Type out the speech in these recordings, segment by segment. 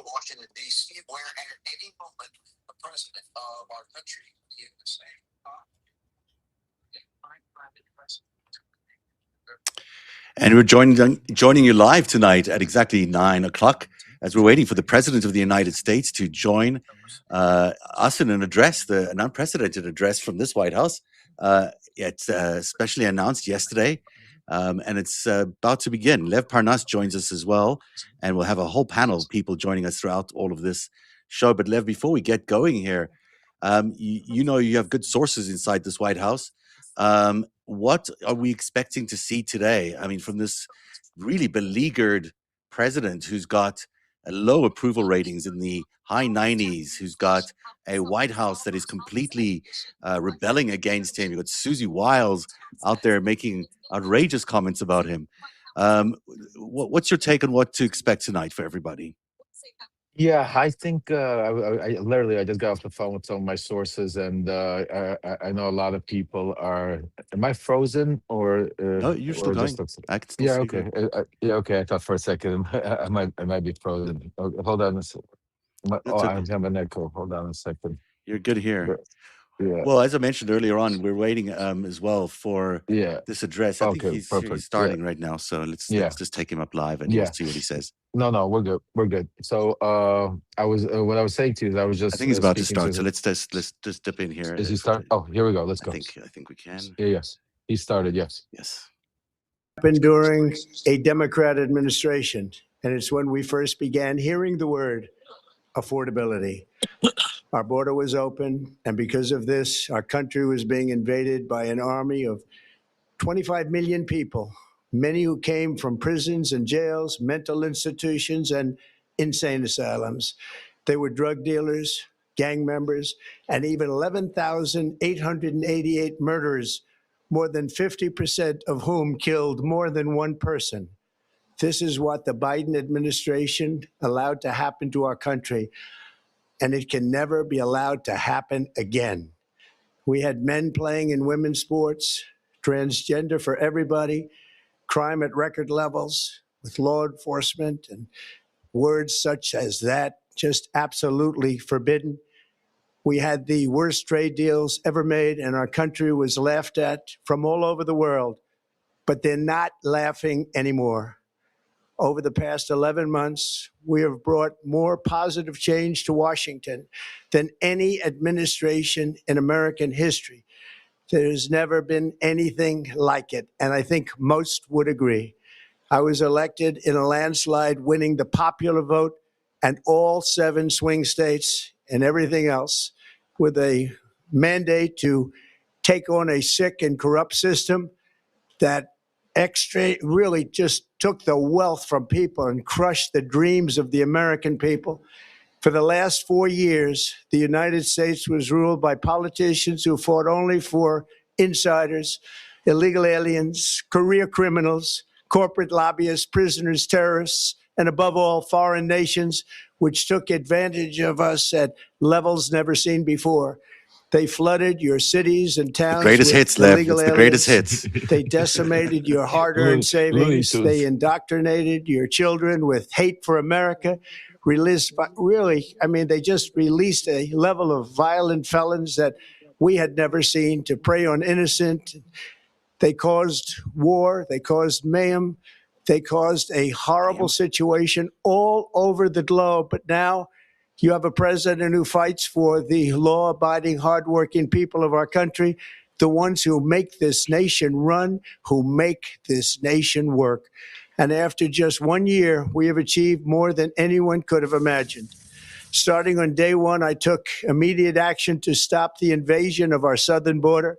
Washington, D.C., where at any moment the president of our country in the same And we're joining you live tonight at exactly 9 o'clock as we're waiting for the President of the United States to join us in an unprecedented address from this White House. It's specially announced yesterday, and it's about to begin. Lev Parnas joins us as well, and we'll have a whole panel of people joining us throughout all of this show. But Lev, before we get going here, you know you have good sources inside this White House. What are we expecting to see today? I mean, from this really beleaguered president who's got low approval ratings in the high 90s, who's got a White House that is completely rebelling against him. You've got Susie Wiles out there making outrageous comments about him. What's your take on what to expect tonight for everybody? Yeah, I think I literally I just got off the phone with some of my sources, and I know a lot of people are. Am I frozen or? No, you're still going. I can still yeah, see okay, you. yeah, okay. I thought for a second I might be frozen. Hold on a second. That's I okay. have an echo. Hold on a second. You're good here. Yeah. Well, as I mentioned earlier on, we're waiting as well for this address. I think he's starting right now, so let's just take him up live and we'll see what he says. No, we're good. So I was what I was saying to you is I was just. I think he's about to start, so let's just dip in here. Is he start? Oh, here we go. Let's go. I think we can. Yes, he started. Yes. Happened during a Democrat administration, and it's when we first began hearing the word affordability. Our border was open, and because of this, our country was being invaded by an army of 25 million people, many who came from prisons and jails, mental institutions, and insane asylums. They were drug dealers, gang members, and even 11,888 murderers, more than 50% of whom killed more than one person. This is what the Biden administration allowed to happen to our country, and it can never be allowed to happen again. We had men playing in women's sports, transgender for everybody, crime at record levels with law enforcement, and words such as that just absolutely forbidden. We had the worst trade deals ever made, and our country was laughed at from all over the world, but they're not laughing anymore. Over the past 11 months, we have brought more positive change to Washington than any administration in American history. There's never been anything like it, and I think most would agree. I was elected in a landslide, winning the popular vote and all 7 swing states and everything else, with a mandate to take on a sick and corrupt system that really just took the wealth from people and crushed the dreams of the American people. For the last 4 years, the United States was ruled by politicians who fought only for insiders, illegal aliens, career criminals, corporate lobbyists, prisoners, terrorists, and above all, foreign nations, which took advantage of us at levels never seen before. They flooded your cities and towns. The greatest hits, Lev. It's the greatest hits. They decimated your hard-earned savings. They indoctrinated your children with hate for America. They just released a level of violent felons that we had never seen to prey on innocent. They caused war. They caused mayhem. They caused a horrible situation all over the globe. But now you have a president who fights for the law-abiding, hardworking people of our country, the ones who make this nation run, who make this nation work. And after just 1 year, we have achieved more than anyone could have imagined. Starting on day one, I took immediate action to stop the invasion of our southern border.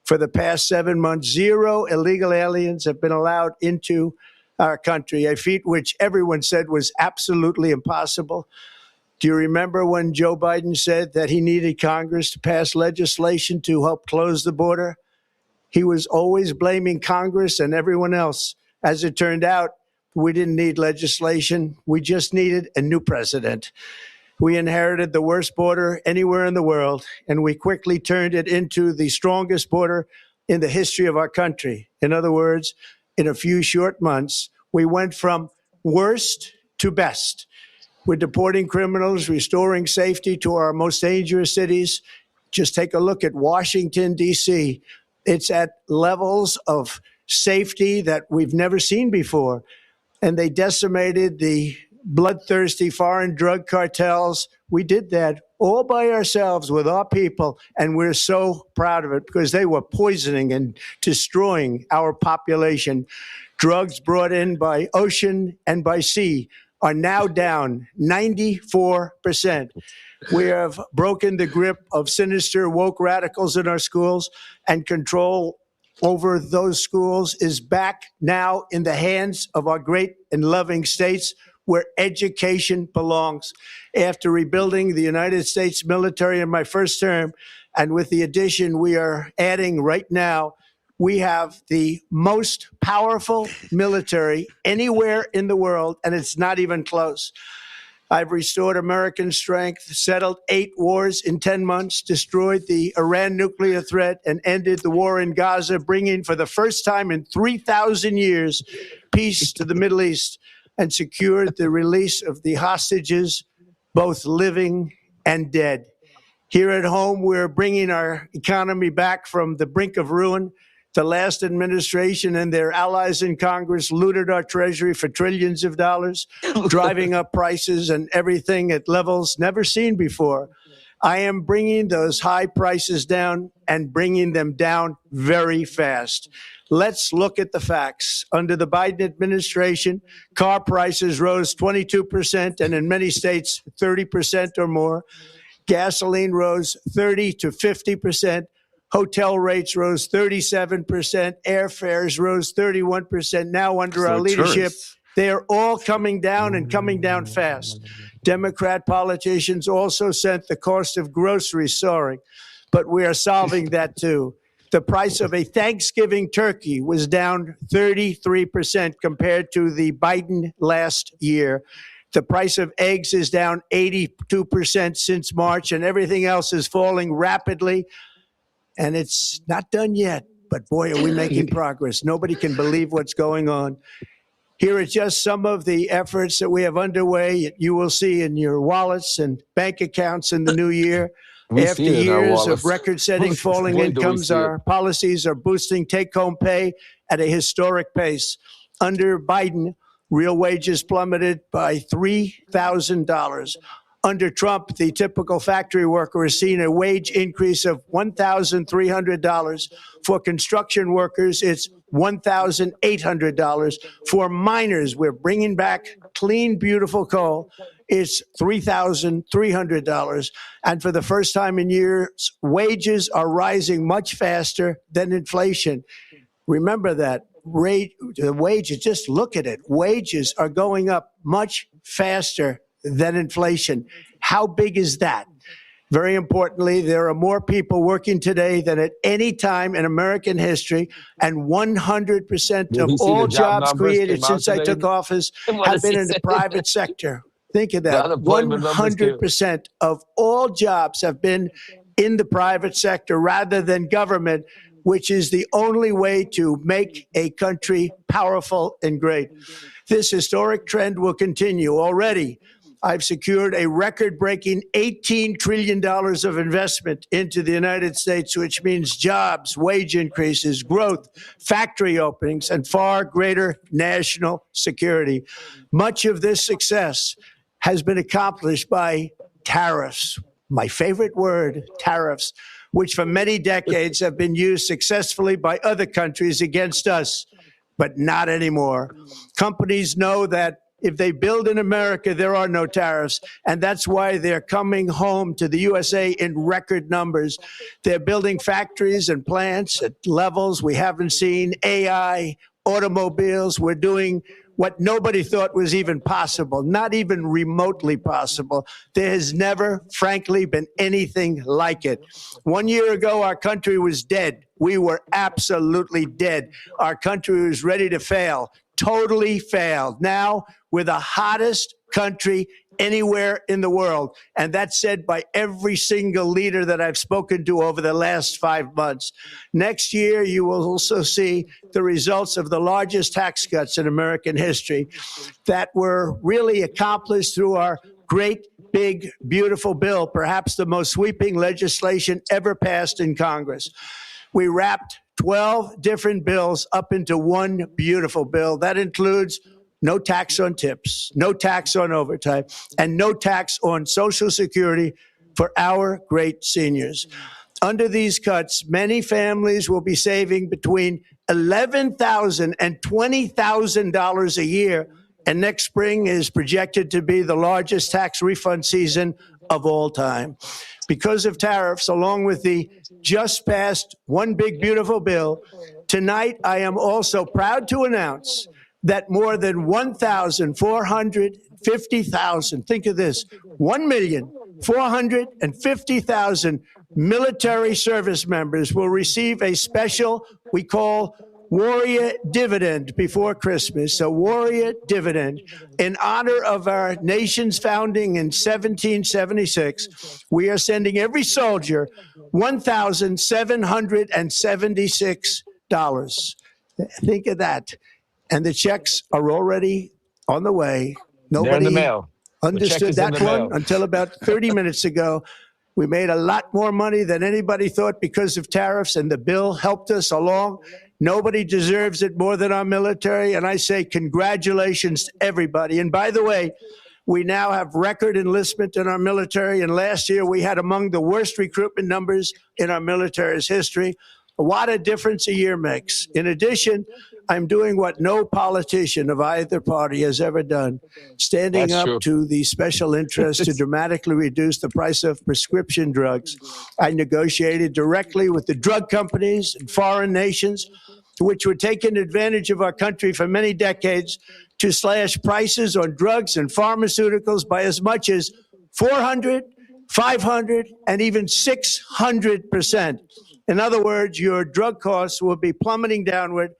For the past 7 months, 0 illegal aliens have been allowed into our country, a feat which everyone said was absolutely impossible. Do you remember when Joe Biden said that he needed Congress to pass legislation to help close the border? He was always blaming Congress and everyone else. As it turned out, we didn't need legislation. We just needed a new president. We inherited the worst border anywhere in the world, and we quickly turned it into the strongest border in the history of our country. In other words, in a few short months, we went from worst to best. We're deporting criminals, restoring safety to our most dangerous cities. Just take a look at Washington, D.C. It's at levels of safety that we've never seen before. And they decimated the bloodthirsty foreign drug cartels. We did that all by ourselves with our people, and we're so proud of it because they were poisoning and destroying our population. Drugs brought in by ocean and by sea are now down 94%. We have broken the grip of sinister woke radicals in our schools, and control over those schools is back now in the hands of our great and loving states where education belongs. After rebuilding the United States military in my first term, and with the addition we are adding right now, we have the most powerful military anywhere in the world, and it's not even close. I've restored American strength, settled 8 wars in 10 months, destroyed the Iran nuclear threat, and ended the war in Gaza, bringing for the first time in 3,000 years peace to the Middle East, and secured the release of the hostages, both living and dead. Here at home, we're bringing our economy back from the brink of ruin. The last administration and their allies in Congress looted our treasury for trillions of dollars, driving up prices and everything at levels never seen before. I am bringing those high prices down and bringing them down very fast. Let's look at the facts. Under the Biden administration, car prices rose 22% and in many states 30% or more. Gasoline rose 30 to 50%. Hotel rates rose 37%. Airfares rose 31%. Now, under our leadership, they're all coming down and coming down fast. Democrat politicians also sent the cost of groceries soaring, but we are solving that too. The price of a Thanksgiving turkey was down 33% compared to the Biden last year. The price of eggs is down 82% since March, and everything else is falling rapidly. And it's not done yet, but boy, are we making progress. Nobody can believe what's going on. Here are just some of the efforts that we have underway. You will see in your wallets and bank accounts in the new year. After years of record-setting falling incomes, our policies are boosting take-home pay at a historic pace. Under Biden, real wages plummeted by $3,000. Under Trump, the typical factory worker has seen a wage increase of $1,300. For construction workers, it's $1,800. For miners, we're bringing back clean, beautiful coal. It's $3,300. And for the first time in years, wages are rising much faster than inflation. Remember that. The wages, just look at it. Wages are going up much faster than inflation. How big is that? Very importantly, there are more people working today than at any time in American history, and 100% of all jobs created since I took office have been in the private sector. Think of that. 100% of all jobs have been in the private sector rather than government, which is the only way to make a country powerful and great. This historic trend will continue. Already, I've secured a record-breaking $18 trillion of investment into the United States, which means jobs, wage increases, growth, factory openings, and far greater national security. Much of this success has been accomplished by tariffs. My favorite word, tariffs, which for many decades have been used successfully by other countries against us, but not anymore. Companies know that if they build in America, there are no tariffs, and that's why they're coming home to the USA in record numbers. They're building factories and plants at levels we haven't seen, AI, automobiles. We're doing what nobody thought was even possible, not even remotely possible. There has never, frankly, been anything like it. 1 year ago, our country was dead. We were absolutely dead. Our country was ready to fail. totally failed. Now we're the hottest country anywhere in the world. And that's said by every single leader that I've spoken to over the last 5 months. Next year, you will also see the results of the largest tax cuts in American history that were really accomplished through our great, big, beautiful bill, perhaps the most sweeping legislation ever passed in Congress. We wrapped 12 different bills up into one beautiful bill. That includes no tax on tips, no tax on overtime, and no tax on Social Security for our great seniors. Under these cuts, many families will be saving between $11,000 and $20,000 a year, and next spring is projected to be the largest tax refund season of all time. Because of tariffs, along with the just passed One Big Beautiful Bill, tonight I am also proud to announce that more than 1,450,000, think of this, 1,450,000 military service members will receive a special, we call Warrior Dividend before Christmas, a Warrior Dividend. In honor of our nation's founding in 1776, we are sending every soldier $1,776. Think of that. And the checks are already on the way. They're in the Nobody mail. understood that one mail. until about 30 minutes ago. We made a lot more money than anybody thought because of tariffs, and the bill helped us along. Nobody deserves it more than our military, and I say congratulations to everybody. And by the way, we now have record enlistment in our military, and last year we had among the worst recruitment numbers in our military's history. What a difference a year makes. In addition, I'm doing what no politician of either party has ever done, standing That's up true. to the special interest to dramatically reduce the price of prescription drugs. I negotiated directly with the drug companies and foreign nations, which were taking advantage of our country for many decades, to slash prices on drugs and pharmaceuticals by as much as 400, 500, and even 600%. In other words, your drug costs will be plummeting downward.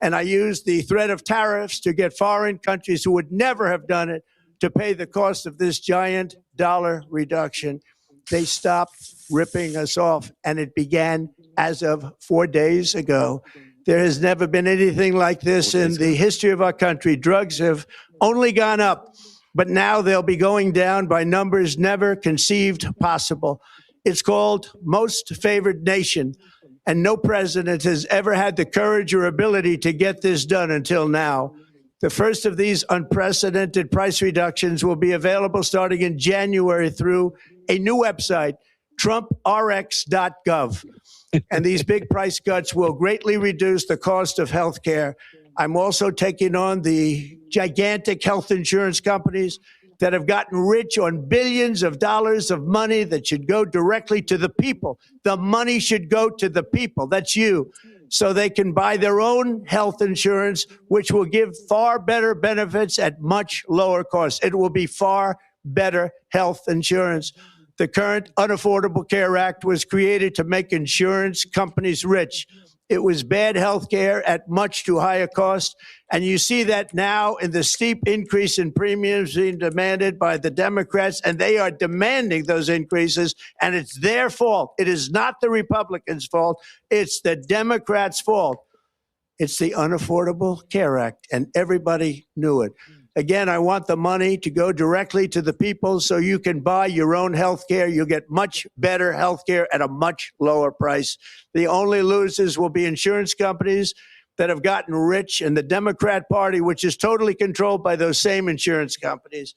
And I used the threat of tariffs to get foreign countries who would never have done it to pay the cost of this giant dollar reduction. They stopped ripping us off, and it began as of 4 days ago. There has never been anything like this in the history of our country. Drugs have only gone up, but now they'll be going down by numbers never conceived possible. It's called Most Favored Nation, and no president has ever had the courage or ability to get this done until now. The first of these unprecedented price reductions will be available starting in January through a new website, TrumpRx.gov. And these big price cuts will greatly reduce the cost of health care. I'm also taking on the gigantic health insurance companies that have gotten rich on billions of dollars of money that should go directly to the people. The money should go to the people. That's you. So they can buy their own health insurance, which will give far better benefits at much lower cost. It will be far better health insurance. The current Unaffordable Care Act was created to make insurance companies rich. It was bad health care at much too high a cost. And you see that now in the steep increase in premiums being demanded by the Democrats, and they are demanding those increases, and it's their fault. It is not the Republicans' fault. It's the Democrats' fault. It's the Unaffordable Care Act, and everybody knew it. Again, I want the money to go directly to the people so you can buy your own health care. You'll get much better health care at a much lower price. The only losers will be insurance companies that have gotten rich, and the Democrat Party, which is totally controlled by those same insurance companies.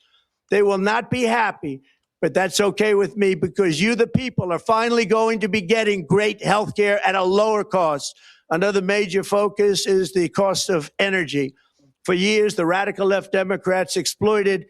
They will not be happy, but that's okay with me because you, the people, are finally going to be getting great health care at a lower cost. Another major focus is the cost of energy. For years, the radical left Democrats exploited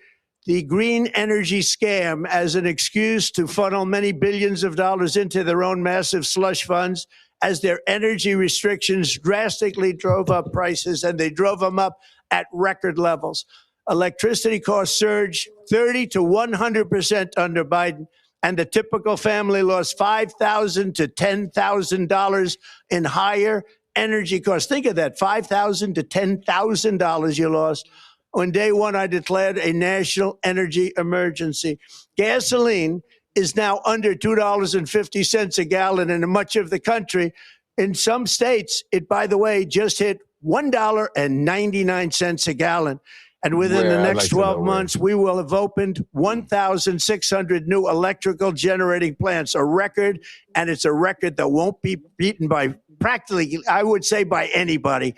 the green energy scam as an excuse to funnel many billions of dollars into their own massive slush funds as their energy restrictions drastically drove up prices, and they drove them up at record levels. Electricity costs surged 30 to 100% under Biden, and the typical family lost $5,000 to $10,000 in higher energy costs. Think of that, $5,000 to $10,000 you lost. On day one, I declared a national energy emergency. Gasoline is now under $2.50 a gallon in much of the country. In some states, it, by the way, just hit $1.99 a gallon. And within the Where? I'd next like to know 12 where. months, we will have opened 1,600 new electrical generating plants, a record, and it's a record that won't be beaten by practically, I would say, by anybody,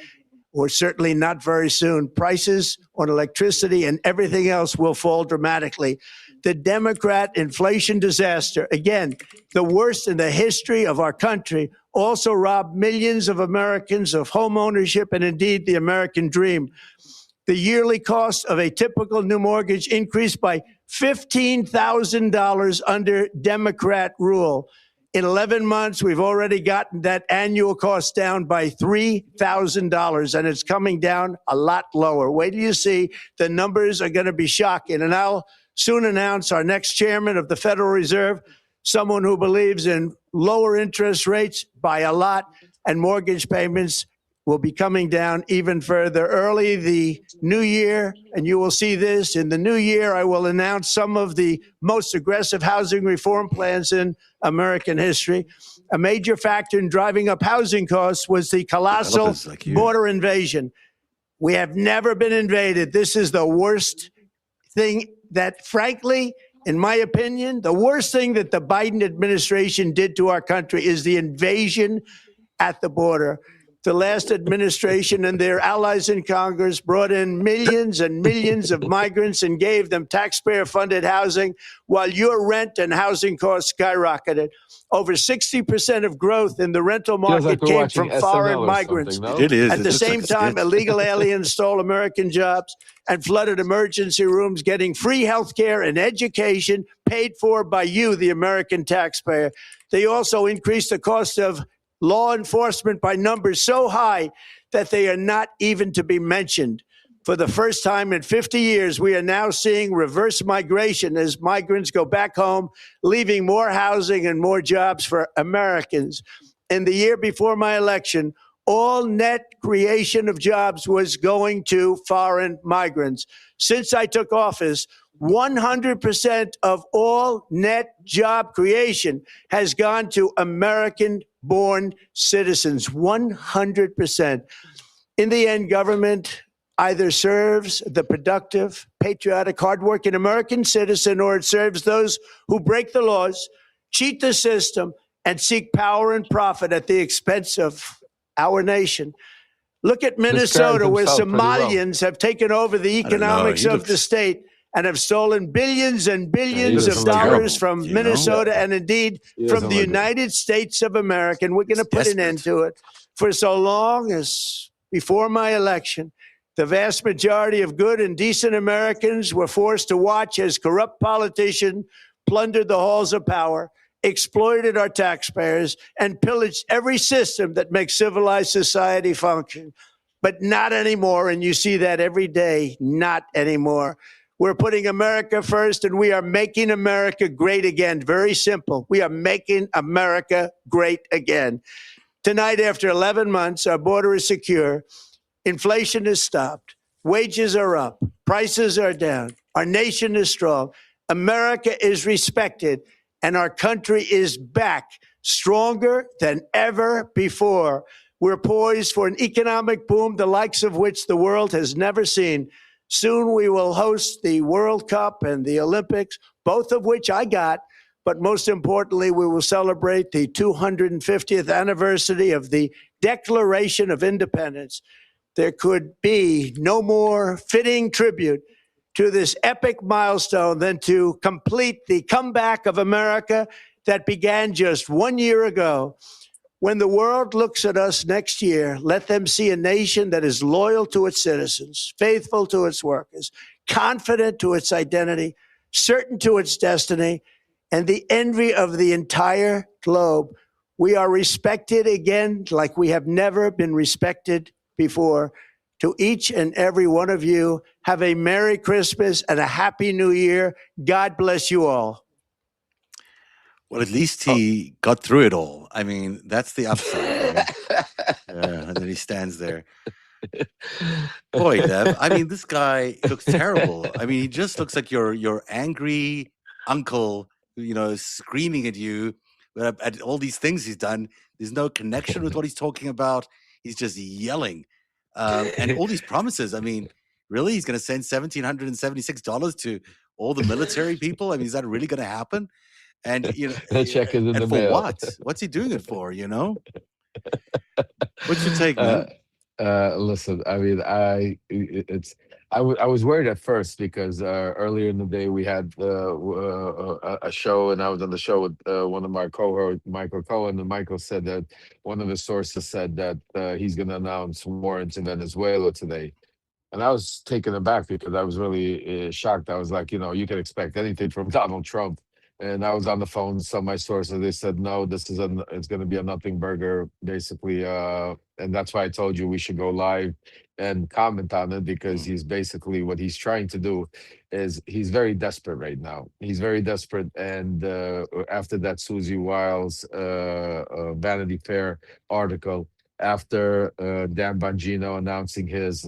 or certainly not very soon. Prices on electricity and everything else will fall dramatically. The Democrat inflation disaster, again, the worst in the history of our country, also robbed millions of Americans of home ownership and indeed the American dream. The yearly cost of a typical new mortgage increased by $15,000 under Democrat rule. In 11 months, we've already gotten that annual cost down by $3,000, and it's coming down a lot lower. Wait till you see. The numbers are going to be shocking. And I'll soon announce our next chairman of the Federal Reserve, someone who believes in lower interest rates by a lot, and mortgage payments will be coming down even further. Early the new year, and you will see this, in the new year, I will announce some of the most aggressive housing reform plans in American history. A major factor in driving up housing costs was the colossal Like you. border invasion. We have never been invaded. This is the worst thing that, frankly, in my opinion, the worst thing that the Biden administration did to our country is the invasion at the border. The last administration and their allies in Congress brought in millions and millions of migrants and gave them taxpayer-funded housing while your rent and housing costs skyrocketed. Over 60% of growth in the rental Feels market like we're came watching from SNL foreign or migrants. something, no? It is. At It the looks same like a time, skit. illegal aliens stole American jobs and flooded emergency rooms, getting free health care and education paid for by you, the American taxpayer. They also increased the cost of law enforcement by numbers so high that they are not even to be mentioned. For the first time in 50 years, we are now seeing reverse migration as migrants go back home, leaving more housing and more jobs for Americans. In the year before my election, all net creation of jobs was going to foreign migrants. Since I took office, 100% of all net job creation has gone to American-born citizens, 100%. In the end, government either serves the productive, patriotic, hardworking American citizen, or it serves those who break the laws, cheat the system, and seek power and profit at the expense of our nation. Look at Minnesota, where himself pretty well. Somalians have taken over the I don't know. economics He of the looks- state and have stolen billions and billions doesn't of look dollars terrible, from you know? Minnesota and indeed He from doesn't the look good. United States of America. And we're going to It's put an desperate. end to it. For so long as before my election, the vast majority of good and decent Americans were forced to watch as corrupt politicians plundered the halls of power, exploited our taxpayers, and pillaged every system that makes civilized society function. But not anymore, and you see that every day, not anymore. We're putting America first, and we are making America great again. Very simple. We are making America great again. Tonight, after 11 months, our border is secure. Inflation is stopped. Wages are up. Prices are down. Our nation is strong. America is respected, and our country is back, stronger than ever before. We're poised for an economic boom, the likes of which the world has never seen. Soon we will host the World Cup and the Olympics, both of which I got. But most importantly, we will celebrate the 250th anniversary of the Declaration of Independence. There could be no more fitting tribute to this epic milestone than to complete the comeback of America that began just 1 year ago. When the world looks at us next year, let them see a nation that is loyal to its citizens, faithful to its workers, confident to its identity, certain to its destiny, and the envy of the entire globe. We are respected again like we have never been respected before. To each and every one of you, have a Merry Christmas and a Happy New Year. God bless you all. Well, at least he got through it all. I mean, that's the upside. And then he stands there. Boy, Lev, I mean, this guy looks terrible. I mean, he just looks like your angry uncle, screaming at you at all these things he's done. There's no connection with what he's talking about. He's just yelling. And all these promises. I mean, really? He's going to send $1,776 to all the military people? I mean, is that really going to happen? And, The check is in and the for mail. what? What's he doing it for, What's your take, man? Listen, I mean, I was worried at first because earlier in the day we had a show, and I was on the show with one of my cohorts, Michael Cohen, and Michael said that one of the sources said that he's going to announce war into Venezuela today. And I was taken aback because I was really shocked. I was like, you can expect anything from Donald Trump. And I was on the phone with some of my sources. They said, no, it's going to be a nothing burger, basically. And that's why I told you we should go live and comment on it, because he's basically, what he's trying to do is he's very desperate right now. He's very desperate. And after that Susie Wiles Vanity Fair article, after Dan Bongino announcing his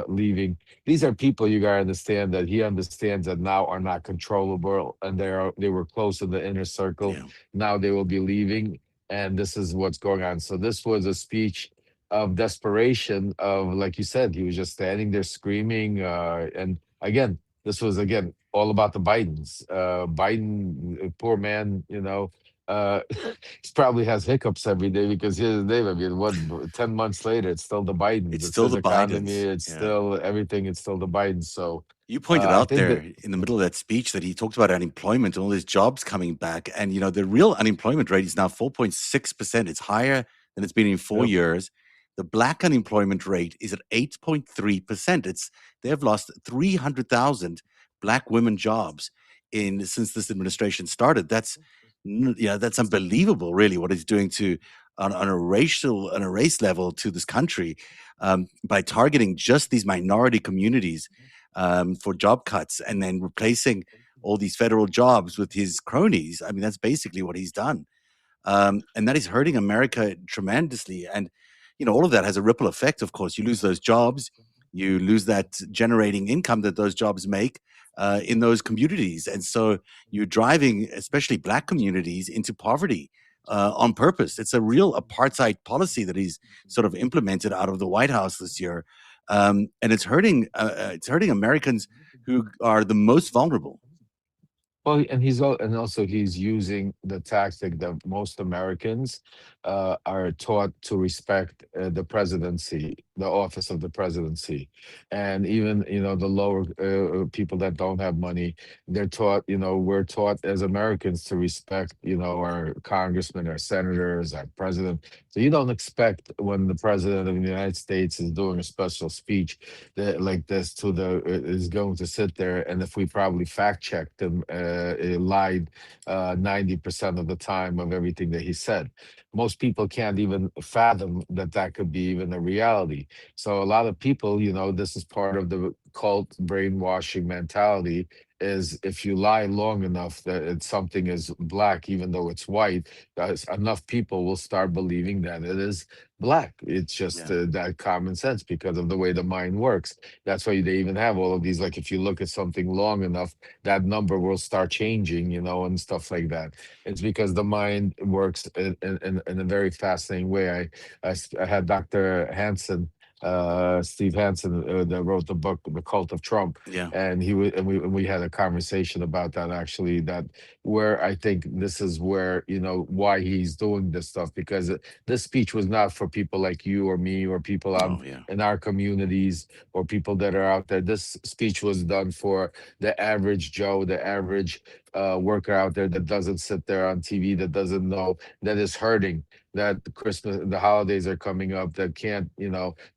leaving. These are people, you gotta understand, that he understands that now are not controllable, and they were close in the inner circle. Yeah. Now they will be leaving, and this is what's going on. So this was a speech of desperation. Of, like you said, he was just standing there screaming, and again, this was again all about the Bidens. Poor man, he probably has hiccups every day because his name. I mean, 10 months later, it's still the Bidens. It's still his the economy. Bidens. It's Yeah. still everything. It's still the Bidens. So You pointed I out think there that in the middle of that speech that he talked about unemployment and all these jobs coming back. And, the real unemployment rate is now 4.6%. It's higher than it's been in 4 years. The black unemployment rate is at 8.3%. They have lost 300,000 black women jobs since this administration started. That's unbelievable, really, what it's doing on a race level to this country, by targeting just these minority communities for job cuts and then replacing all these federal jobs with his cronies. I mean, that's basically what he's done. And that is hurting America tremendously. And, all of that has a ripple effect, of course. You lose those jobs, you lose that generating income that those jobs make in those communities. And so you're driving, especially black communities, into poverty on purpose. It's a real apartheid policy that he's sort of implemented out of the White House this year. And it's hurting Americans who are the most vulnerable. Well, and also he's using the tactic that most Americans are taught to respect the presidency, the office of the presidency, and even the lower people that don't have money, they're taught. We're taught as Americans to respect our congressmen, our senators, our president. So you don't expect when the president of the United States is doing a special speech like this is going to sit there, and if we probably fact checked him, lied 90% of the time of everything that he said. Most people can't even fathom that could be even a reality. So a lot of people, this is part of the cult brainwashing mentality, is if you lie long enough that something is black, even though it's white, enough people will start believing that it is black. It's just that common sense because of the way the mind works. That's why they even have all of these. Like if you look at something long enough, that number will start changing, and stuff like that. It's because the mind works in a very fascinating way. I had Dr. Hansen, Steve Hansen, that wrote the book The Cult of Trump, Yeah. and we had a conversation about that, actually, that where I think this is where why he's doing this stuff, because this speech was not for people like you or me or people out in our communities or people that are out there. This speech was done for the average Joe, the average worker out there that doesn't sit there on TV, that doesn't know, that is hurting, that the holidays are coming up, that can't,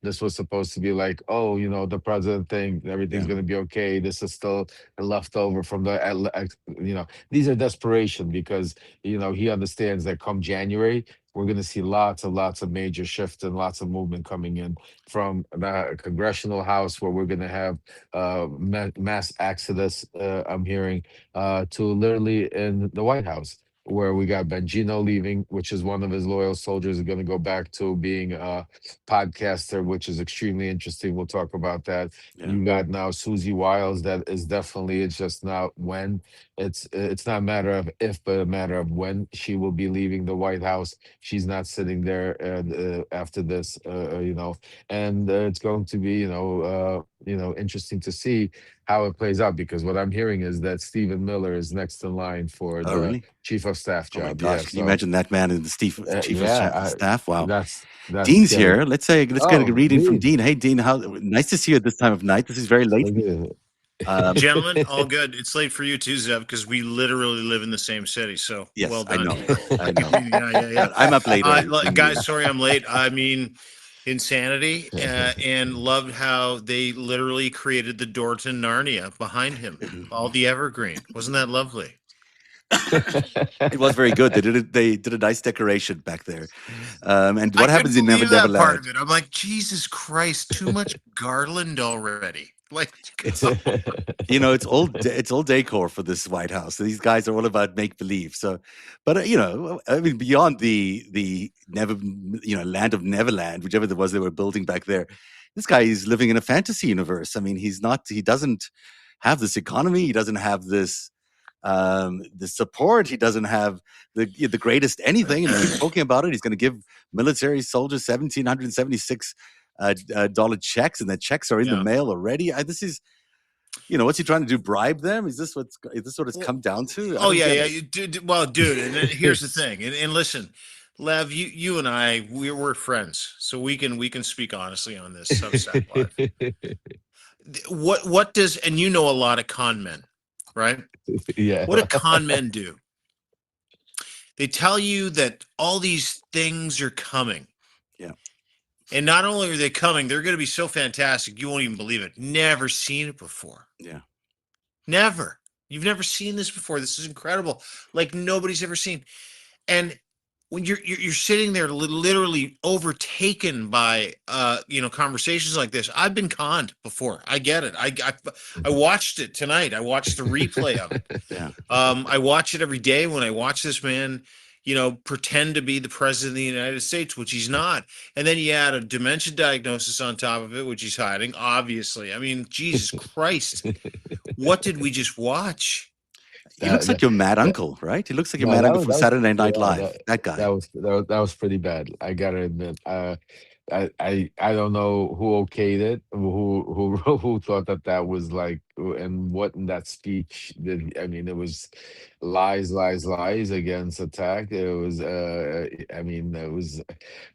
this was supposed to be like, oh, the president thing, everything's going to be okay. This is still a leftover from these are desperation, because, he understands that come January, we're going to see lots of major shifts and lots of movement coming in from the congressional house, where we're going to have mass exodus, I'm hearing, to literally in the White House. where we got Bengino leaving, which is one of his loyal soldiers, is going to go back to being a podcaster, which is extremely interesting. We'll talk about that. Yeah. You got now Susie Wiles. That is definitely, it's just not when. It's not a matter of if, but a matter of when she will be leaving the White House. She's not sitting there after this, and it's going to be interesting to see how it plays out, because what I'm hearing is that Stephen Miller is next in line for Oh, the really? chief of staff Oh my job. gosh! Yeah, Can you so imagine that man in the chief of yeah, staff? Wow. that's Dean's scary. here. Let's get a Oh, reading from Dean, Dean. Hey, Dean, how nice to see you at this time of night. This is very late. look at Gentlemen, all it. good. It's late for you too, Zev, because we literally live in the same city. So Yes, well I done. know. I know. Yeah. But I'm up late early. Guys, sorry I'm late. I mean, insanity, and loved how they literally created the door to Narnia behind him, all the evergreen. Wasn't that lovely? It was very good. They did a nice decoration back there. And I what couldn't happens in Never believe that part Neverland? of it. I'm like, Jesus Christ, too much garland already. Like, come on. It's old decor for this White House. These guys are all about make believe. So, but I mean, beyond the land of Neverland, whichever it was they were building back there, this guy is living in a fantasy universe. I mean, he doesn't have this economy. He doesn't have this the support. He doesn't have the greatest anything, and he keeps talking about it. He's going to give military soldiers $1,776 dollar checks, and the checks are in the Yeah. mail already. This is, what's he trying to do? Bribe them? Is this what it's come down to? I Oh don't yeah, get yeah. it. You dude, well, dude, and then here's the thing. And listen, Lev, you and I, we're friends, so we can speak honestly on this Substack Live. What does, and you know a lot of con men, right? Yeah. What do con men do? They tell you that all these things are coming. Yeah. And not only are they coming, they're going to be so fantastic, you won't even believe it. Never seen it before. Yeah. Never. You've never seen this before. This is incredible. Like nobody's ever seen. And when you're sitting there literally overtaken by conversations like this. I've been conned before. I get it. I watched it tonight. I watched the replay of it. Yeah. I watch it every day when I watch this man, pretend to be the president of the United States, which he's not. And then you add a dementia diagnosis on top of it, which he's hiding, obviously. I mean, Jesus Christ. What did we just watch? He looks like your mad uncle, right? He looks like your mad uncle from Saturday Night Live. That guy. That was pretty bad. I gotta admit. I don't know who okayed it, who thought that was like, and what in that speech did. I mean, it was lies against attack. It was I mean, it was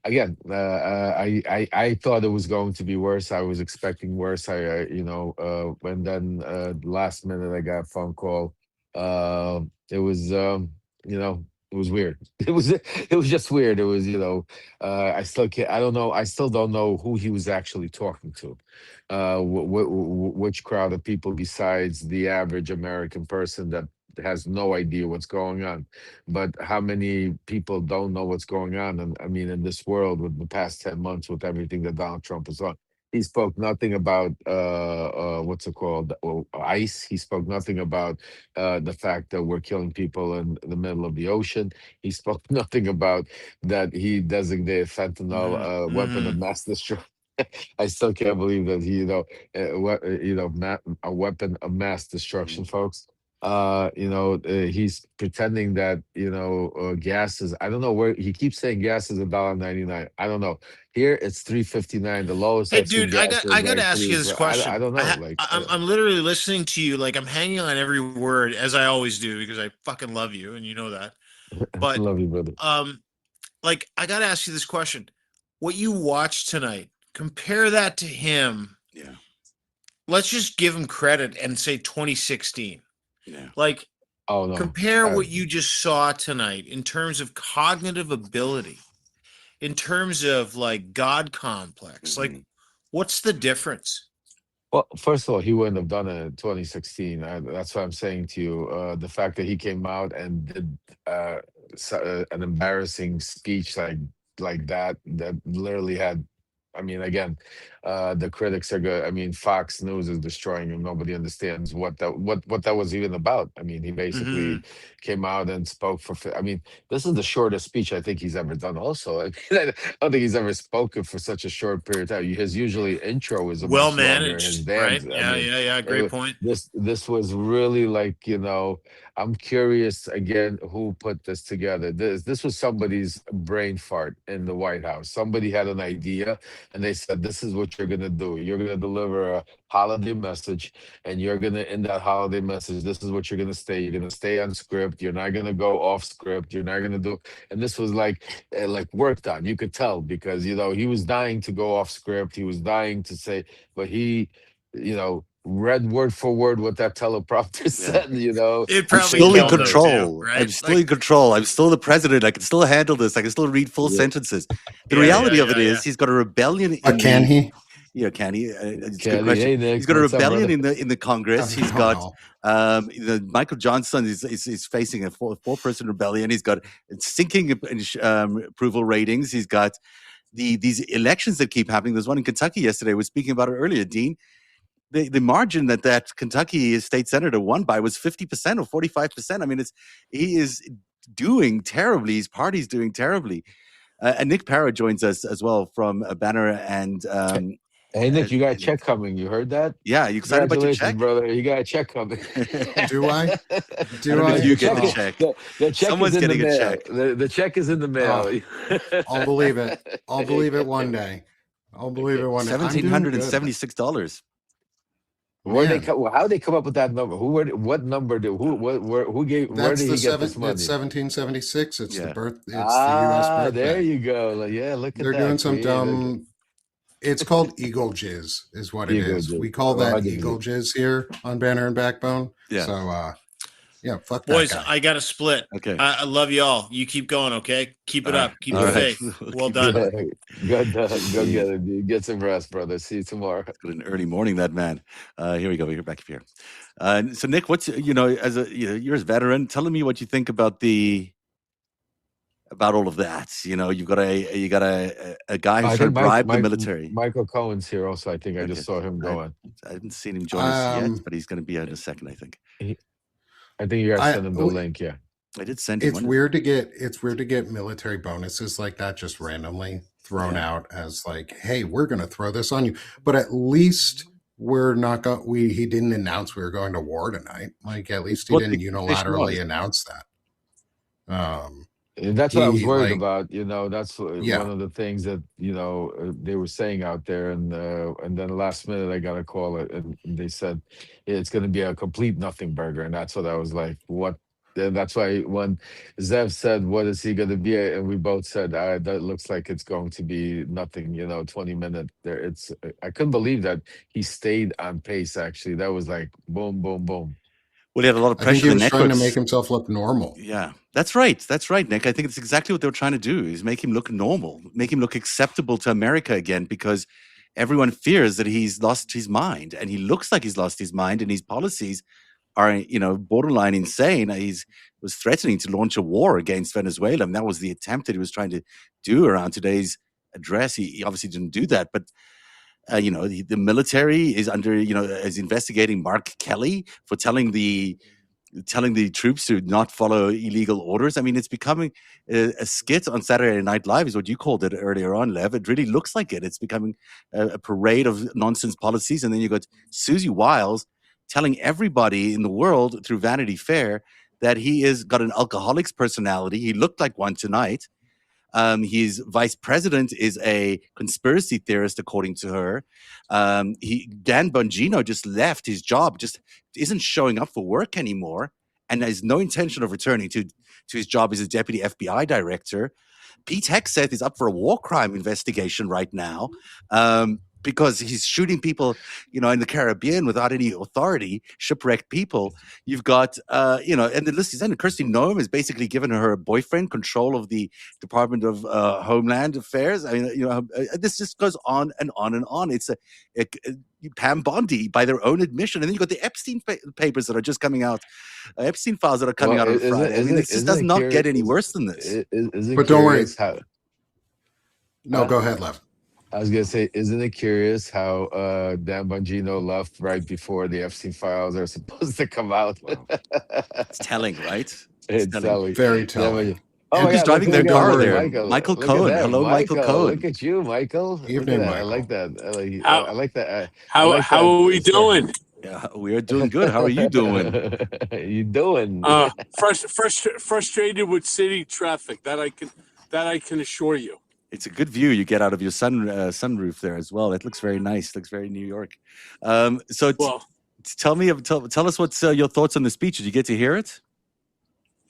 again. I thought it was going to be worse. I was expecting worse. And then last minute I got a phone call. It was it was weird. It was just weird. It was, I still can't. I don't know. I still don't know who he was actually talking to. Which crowd of people besides the average American person that has no idea what's going on, but how many people don't know what's going on? And I mean, in this world, with the past 10 months, with everything that Donald Trump is on. He spoke nothing about what's it called, ICE. He spoke nothing about the fact that we're killing people in the middle of the ocean. He spoke nothing about that he designated fentanyl a weapon of mass destruction. I still can't believe that he, a weapon of mass destruction, folks. He's pretending that gas is. I don't know where he keeps saying gas is $1.99. I don't know. Here it's $3.59. The lowest Hey, I've seen dude, I gas got was I got to like ask you three. this So question. I don't know. Like I'm literally listening to you, like I'm hanging on every word as I always do because I fucking love you and you know that. I But love you, brother. like I got to ask you this question: what you watched tonight, compare that to him. Yeah. Let's just give him credit and say 2016. Yeah. Like, Oh no. compare what you just saw tonight in terms of cognitive ability, in terms of like God complex. Like, what's the difference? Well, first of all, he wouldn't have done it in 2016. That's what I'm saying to you. The fact that he came out and did an embarrassing speech like that literally had I mean, again, the critics are good. I mean, Fox News is destroying him. Nobody understands what that was even about. I mean, he Hmm. basically came out and spoke for. I mean, this is the shortest speech I think he's ever done. Also, I mean, I don't think he's ever spoken for such a short period of time. His usually intro is a Well much longer. His managed, right? dance. I Yeah, mean, yeah, yeah. Great point. this was really like, I'm curious again who put this together. This was somebody's brain fart in the White House. Somebody had an idea and they said, "This is what you're gonna do. You're gonna deliver a holiday message, and you're gonna in that holiday message. This is what you're gonna stay. You're gonna stay on script. You're not gonna go off script. You're not gonna do." And this was like worked on. You could tell because he was dying to go off script. He was dying to say, but he, read word for word what that teleprompter Yeah. said. It I'm probably still in killed him too, control. I'm right? still in control. I'm still the president. I can still handle this. I can still read full Yeah. sentences. The Yeah, yeah, reality of it yeah, is, he's got a rebellion But in can the. he? Yeah, can he? It's a good Kelly, question. hey He's Nick, got a what's up, rebellion brother? in the Congress. I He's don't got know. Michael Johnson is facing a four-person rebellion. He's got sinking approval ratings. He's got these elections that keep happening. There's one in Kentucky yesterday. We were speaking about it earlier, Dean. The margin that Kentucky state senator won by was 50% or 45%. I mean, he is doing terribly. His party's doing terribly. And Nick Paro joins us as well from Banner and Hey Nick, you got a and check coming. You heard that? yeah, you excited about your Congratulations, check? brother. You got a check coming. Do I? I Do don't know if I? you The get check the is Oh, check. the check Someone's is in the getting a mail. check. The check is in the mail. I'll believe it. I'll believe it one day. I'll believe it one day. I'm doing good. $1,776. Where they Man, come? How they come up with that number? What number did who gave? Where that's did the he get this money? It's 1776. It's Yeah. It's the U.S. There birthday. you go. Like, yeah, look at They're that. doing some Creative. dumb. It's called eagle jizz, is what it Eagle is. jizz. We call that 100%. eagle jizz here on Banner and Backbone. Yeah. So, yeah, fuck that Boys, guy. I got to split. Okay. I love you all. You keep going, okay? Keep it All up. right. Keep All the right. faith. We'll Well keep done. going. Go get See. it. Dude. Get some rest, brother. See you tomorrow. It's got an early morning, that man. Here we go. We're back up here. So Nick, what's as you're a veteran, telling me what you think about all of that. You've got a guy who's trying to bribe the military. Michael Cohen's here also. I think I just Okay. saw him going. I haven't seen him join us yet, Um, but he's going to be out in a second, I think. I think you guys send him the link. Yeah. I did send him It's one. weird to get military bonuses like that just randomly thrown Yeah. out as like, hey, we're going to throw this on you. But at least we're not going. He didn't announce we were going to war tonight. Like at least he What didn't the expectation unilaterally was. announce that. And that's what I was He, worried like- about. That's Yeah. one of the things that they were saying out there, and then last minute I got a call and they said it's going to be a complete nothing burger, and that's what I was like, what? And that's why when Zev said, "What is he going to be?" and we both said, "That looks like it's going to be nothing." 20-minute there. I couldn't believe that he stayed on pace. Actually, that was like boom, boom, boom. Well, he had a lot of I think pressure he in was the trying to networks. make himself look normal. Yeah, that's right. That's right, Nick. I think it's exactly what they were trying to do, is make him look normal, make him look acceptable to America again, because everyone fears that he's lost his mind, and he looks like he's lost his mind, and his policies are, borderline insane. He was threatening to launch a war against Venezuela, and that was the attempt that he was trying to do around today's address. He obviously didn't do that, but the military is is investigating Mark Kelly for telling the troops to not follow illegal orders. I mean, it's becoming a skit on Saturday Night Live, is what you called it earlier on, Lev. It really looks like it. It's becoming a parade of nonsense policies. And then you got Susie Wiles telling everybody in the world through Vanity Fair that he has got an alcoholic's personality. He looked like one tonight. His vice president is a conspiracy theorist, according to her. Dan Bongino just left his job, just isn't showing up for work anymore, and has no intention of returning to his job as a deputy FBI director. Pete Hegseth is up for a war crime investigation right now. Because he's shooting people, in the Caribbean without any authority, shipwrecked people. You've got, and the list is ended. Kirsty Noem has basically given her boyfriend control of the Department of Homeland Affairs. I mean, this just goes on and on and on. It's a Pam Bondi, by their own admission. And then you've got the Epstein papers that are just coming out, Epstein files that are coming out on Friday. I mean, this just does not get any worse than this. But don't worry. No, go ahead, Lev. I was gonna say, isn't it curious how Dan Bongino left right before the Epstein files are supposed to come out? Wow. It's telling, right? It's It's telling. telling. Very Dan telling. Oh Look my who's God! Look, driving their look at Don't car look at worry. there. Michael. Michael Look at Cohen. them, Hello, Michael Michael. Look Cohen. at you, Michael. Look at Evening, that. I like Michael. that. How I like that. I how like how that. are we doing? Yeah, we are doing good. How are you doing? You doing? Frustrated with city traffic. That I can assure you. It's a good view you get out of your sunroof there as well. It looks very nice. Looks very New York. So Well, tell us what's your thoughts on the speech. Did you get to hear it?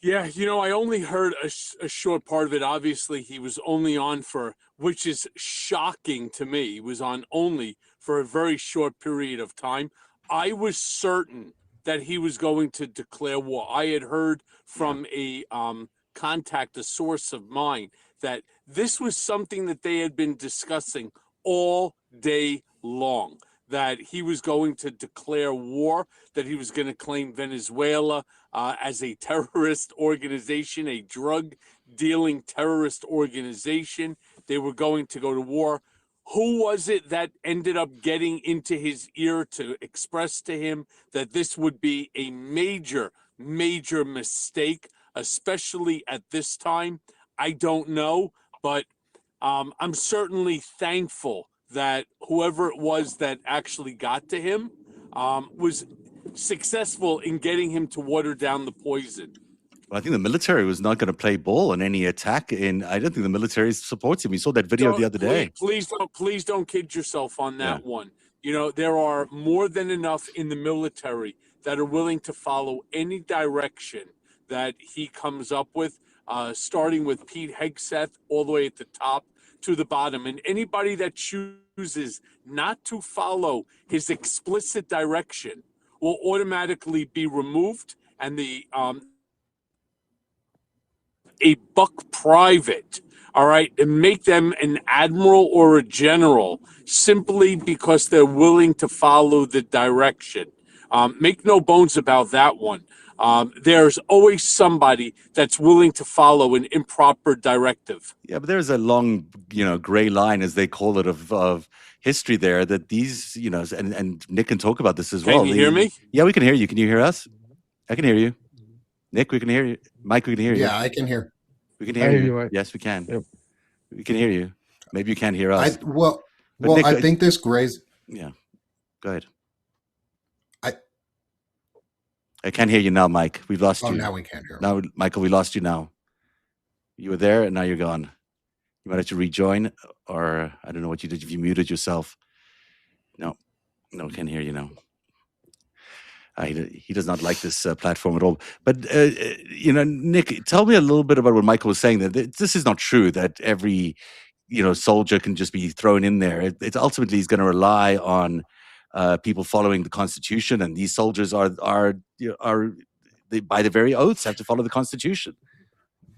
yeah, I only heard a short part of it. Obviously, he was only on for, which is shocking to me. He was on only for a very short period of time. I was certain that he was going to declare war. I had heard from a contact, a source of mine, that this was something that they had been discussing all day long, that he was going to declare war, that he was going to claim Venezuela as a terrorist organization, a drug dealing terrorist organization. They were going to go to war. Who was it that ended up getting into his ear to express to him that this would be a major, major mistake, especially at this time? I don't know, but I'm certainly thankful that whoever it was that actually got to him was successful in getting him to water down the poison. Well, I think the military was not going to play ball in any attack. I don't think the military supports him. We saw that video the other day. Please don't kid yourself on that one. There are more than enough in the military that are willing to follow any direction that he comes up with, starting with Pete Hegseth all the way at the top to the bottom. And anybody that chooses not to follow his explicit direction will automatically be removed, and a buck private, all right, and make them an admiral or a general simply because they're willing to follow the direction. Make no bones about that one. There's always somebody that's willing to follow an improper directive. Yeah, but there's a long, gray line, as they call it, of history there that these, and Nick can talk about this as well. Can you hear me? Yeah, we can hear you. Can you hear us? I can hear you. Nick, we can hear you. Mike, we can hear you. Yeah, I can hear. We can hear I hear you. you, Mike. Yes, we can. Yep. We can hear you. Maybe you can't hear us. Nick, I think this grays. Yeah, go ahead. I can't hear you now, Mike. We've lost you. Now we can't hear. Now, Michael, we lost you now. You were there, and now you're gone. You might have to rejoin, or I don't know what you did. If you muted yourself. No, can't hear you now. He does not like this platform at all. But, Nick, tell me a little bit about what Michael was saying, that this is not true, that every, soldier can just be thrown in there. It ultimately is going to rely on people following the Constitution, and these soldiers are by the very oaths have to follow the Constitution.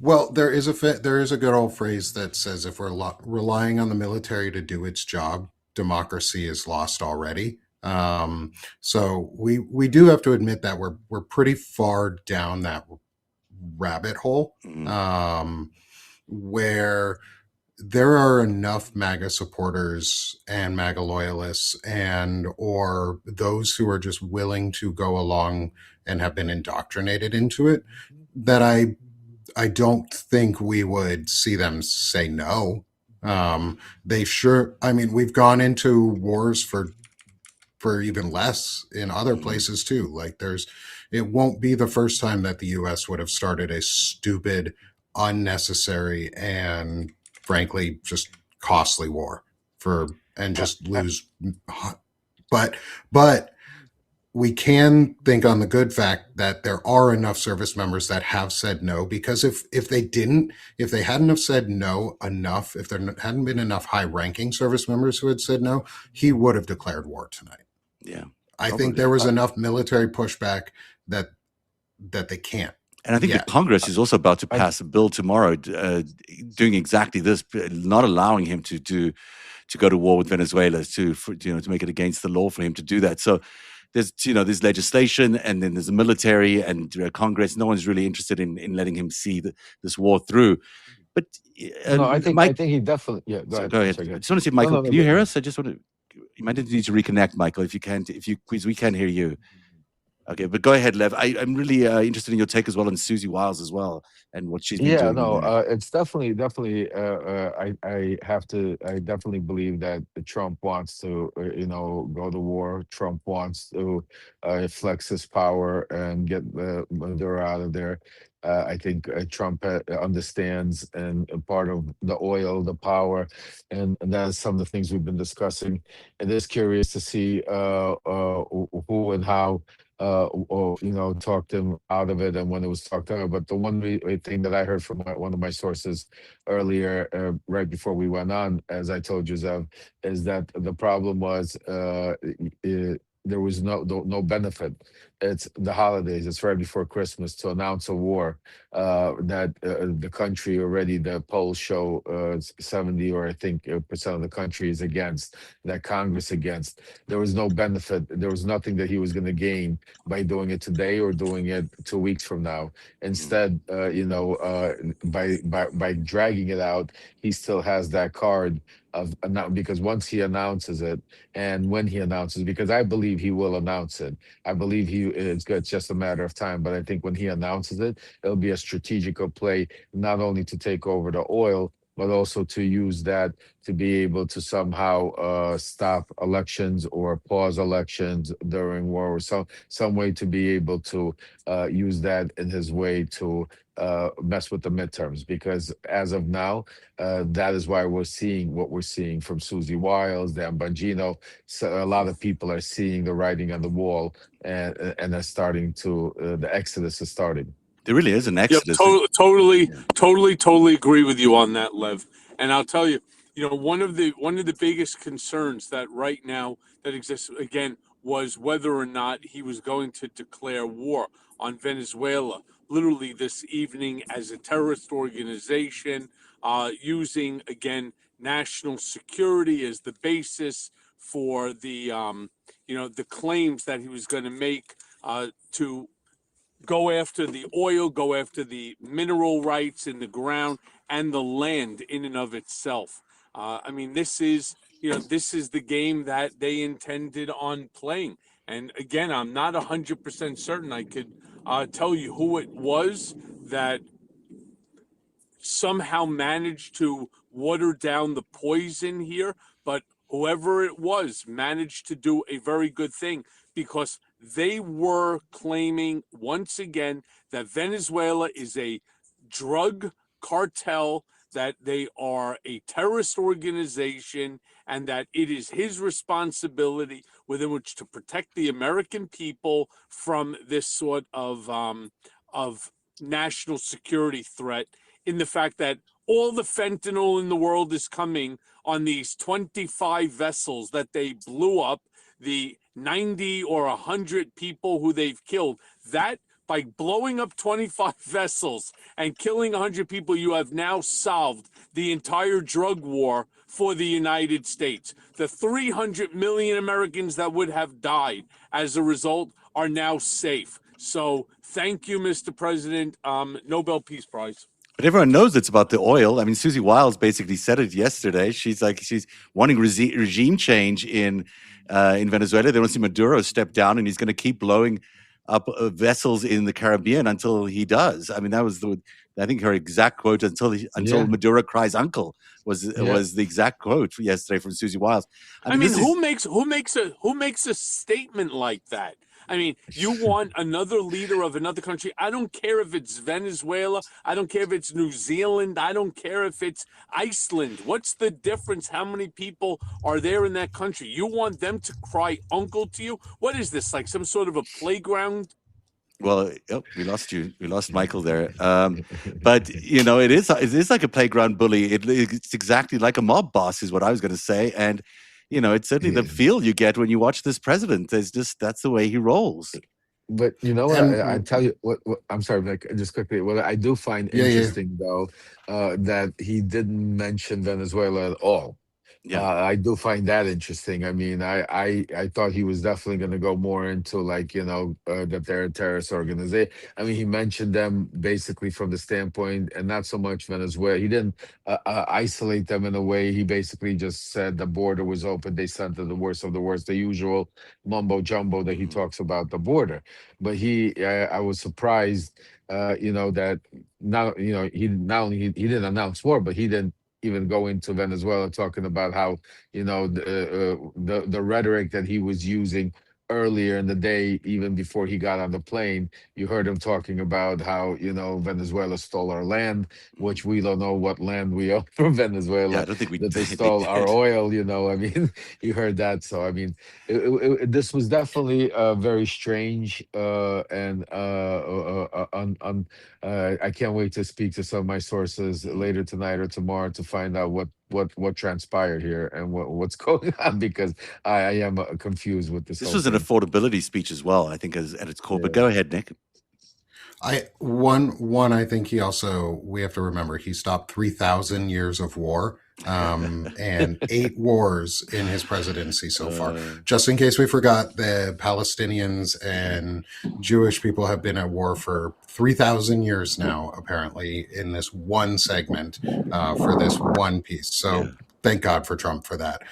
Well, there is a good old phrase that says if we're relying on the military to do its job, democracy is lost already. So we do have to admit that we're pretty far down that rabbit hole, where there are enough MAGA supporters and MAGA loyalists or those who are just willing to go along and have been indoctrinated into it, that I don't think we would see them say no. We've gone into wars for even less in other places too. Like it won't be the first time that the US would have started a stupid, unnecessary, and frankly, just costly war and just lose. But we can think on the good fact that there are enough service members that have said no, because if they hadn't have said no enough, if there hadn't been enough high-ranking service members who had said no, he would have declared war tonight. Yeah, I think there was enough military pushback that they can't. And I think the Congress is also about to pass a bill tomorrow, doing exactly this, not allowing him to go to war with Venezuela, to make it against the law for him to do that. So there's legislation, and then there's the military and Congress. No one's really interested in letting him see this war through. But No, I Mike, think he definitely. Yeah, go so ahead. go I'm ahead. sorry, go I ahead. just want to see, No, Michael, no, no. can you hear us? I just want to. You might need to reconnect, Michael, if you can't. If you, because we can't hear you. Okay, but go ahead, Lev. I'm really interested in your take as well on Susie Wiles as well and what she's been Yeah, doing in no, there. it's definitely. I definitely believe that Trump wants to, go to war. Trump wants to flex his power and get Maduro out of there. I think Trump understands and part of the oil, the power, and that is some of the things we've been discussing. It is curious to see who and how or talked him out of it and when it was talked about. But the one thing that I heard from one of my sources earlier, right before we went on, as I told you, Zev, is that the problem was there was no benefit. It's the holidays. It's right before Christmas to announce a war that the country already, the polls show 70 or I think percent of the country is against, that Congress against. There was no benefit. There was nothing that he was going to gain by doing it today or doing it 2 weeks from now. Instead, by dragging it out, he still has that card of not, because once he announces it and when he announces, because I believe he will announce it. I believe it's just a matter of time. But I think when he announces it, it'll be a strategical play, not only to take over the oil, but also to use that to be able to somehow stop elections or pause elections during war, or some way to be able to use that in his way to mess with the midterms. Because as of now, that is why we're seeing what we're seeing from Susie Wiles, Dan Bongino. So a lot of people are seeing the writing on the wall, and are starting to the exodus is starting. There really is an Yep, exodus. totally agree with you on that, Lev. And I'll tell you, one of the biggest concerns that right now that exists again was whether or not he was going to declare war on Venezuela, literally this evening, as a terrorist organization, using again national security as the basis for the claims that he was going to make to go after the oil, go after the mineral rights in the ground and the land in and of itself. I mean, this is the game that they intended on playing. And again, I'm not 100% certain I could tell you who it was that somehow managed to water down the poison here, but whoever it was managed to do a very good thing, because they were claiming once again that Venezuela is a drug cartel, that they are a terrorist organization, and that it is his responsibility within which to protect the American people from this sort of national security threat, in the fact that all the fentanyl in the world is coming on these 25 vessels that they blew up, the 90 or 100 people who they've killed. That, by blowing up 25 vessels and killing 100 people, you have now solved the entire drug war for the United States. The 300 million Americans that would have died as a result are now safe. So thank you, Mr. President. Nobel Peace Prize. But everyone knows it's about the oil. I mean, Susie Wiles basically said it yesterday. She's wanting regime change in Venezuela. They want to see Maduro step down, and he's going to keep blowing up vessels in the Caribbean until he does. I mean, that was I think her exact quote, until Yeah. Maduro cries uncle, was Yeah. the exact quote yesterday from Susie Wiles. I mean, who makes a statement like that? I mean, you want another leader of another country. I don't care if it's Venezuela. I don't care if it's New Zealand. I don't care if it's Iceland. What's the difference? How many people are there in that country? You want them to cry uncle to you? What is this, like some sort of a playground? Well, we lost you. We lost Michael there. But it is like a playground bully. It's exactly like a mob boss, is what I was going to say. And it's certainly the feel you get when you watch this president. That's the way he rolls. But you know what? And I tell you what. I'm sorry, Nick. Just quickly, what I do find Yeah, yeah. interesting, though, that he didn't mention Venezuela at all. Yeah. I do find that interesting. I mean, I thought he was definitely going to go more into like, that they're a terrorist organization. I mean, he mentioned them basically from the standpoint, and not so much Venezuela. He didn't isolate them in a way. He basically just said the border was open. They sent to the worst of the worst, the usual mumbo jumbo that he Mhm. talks about the border. But I was surprised, that not, he not only he didn't announce war, but he didn't even go into Venezuela talking about how the rhetoric that he was using earlier in the day, even before he got on the plane. You heard him talking about how Venezuela stole our land, which we don't know what land we own from Yeah, I Venezuela. don't think we That they they stole our did. oil. I mean, you heard that. So I mean, this was definitely very strange, and I can't wait to speak to some of my sources Mhm. later tonight or tomorrow to find out what transpired here and what's going on, because I am confused with this This whole was an thing. affordability speech as well, I think, as at its core. But Yeah. go ahead, Nick. I I think he also, we have to remember, he stopped 3,000 years of war, and 8 wars in his presidency so far. Uh, Just in case we forgot, the Palestinians and Jewish people have been at war for 3,000 years now, apparently, in this one segment, for this one piece. yeah. So thank God for Trump for that.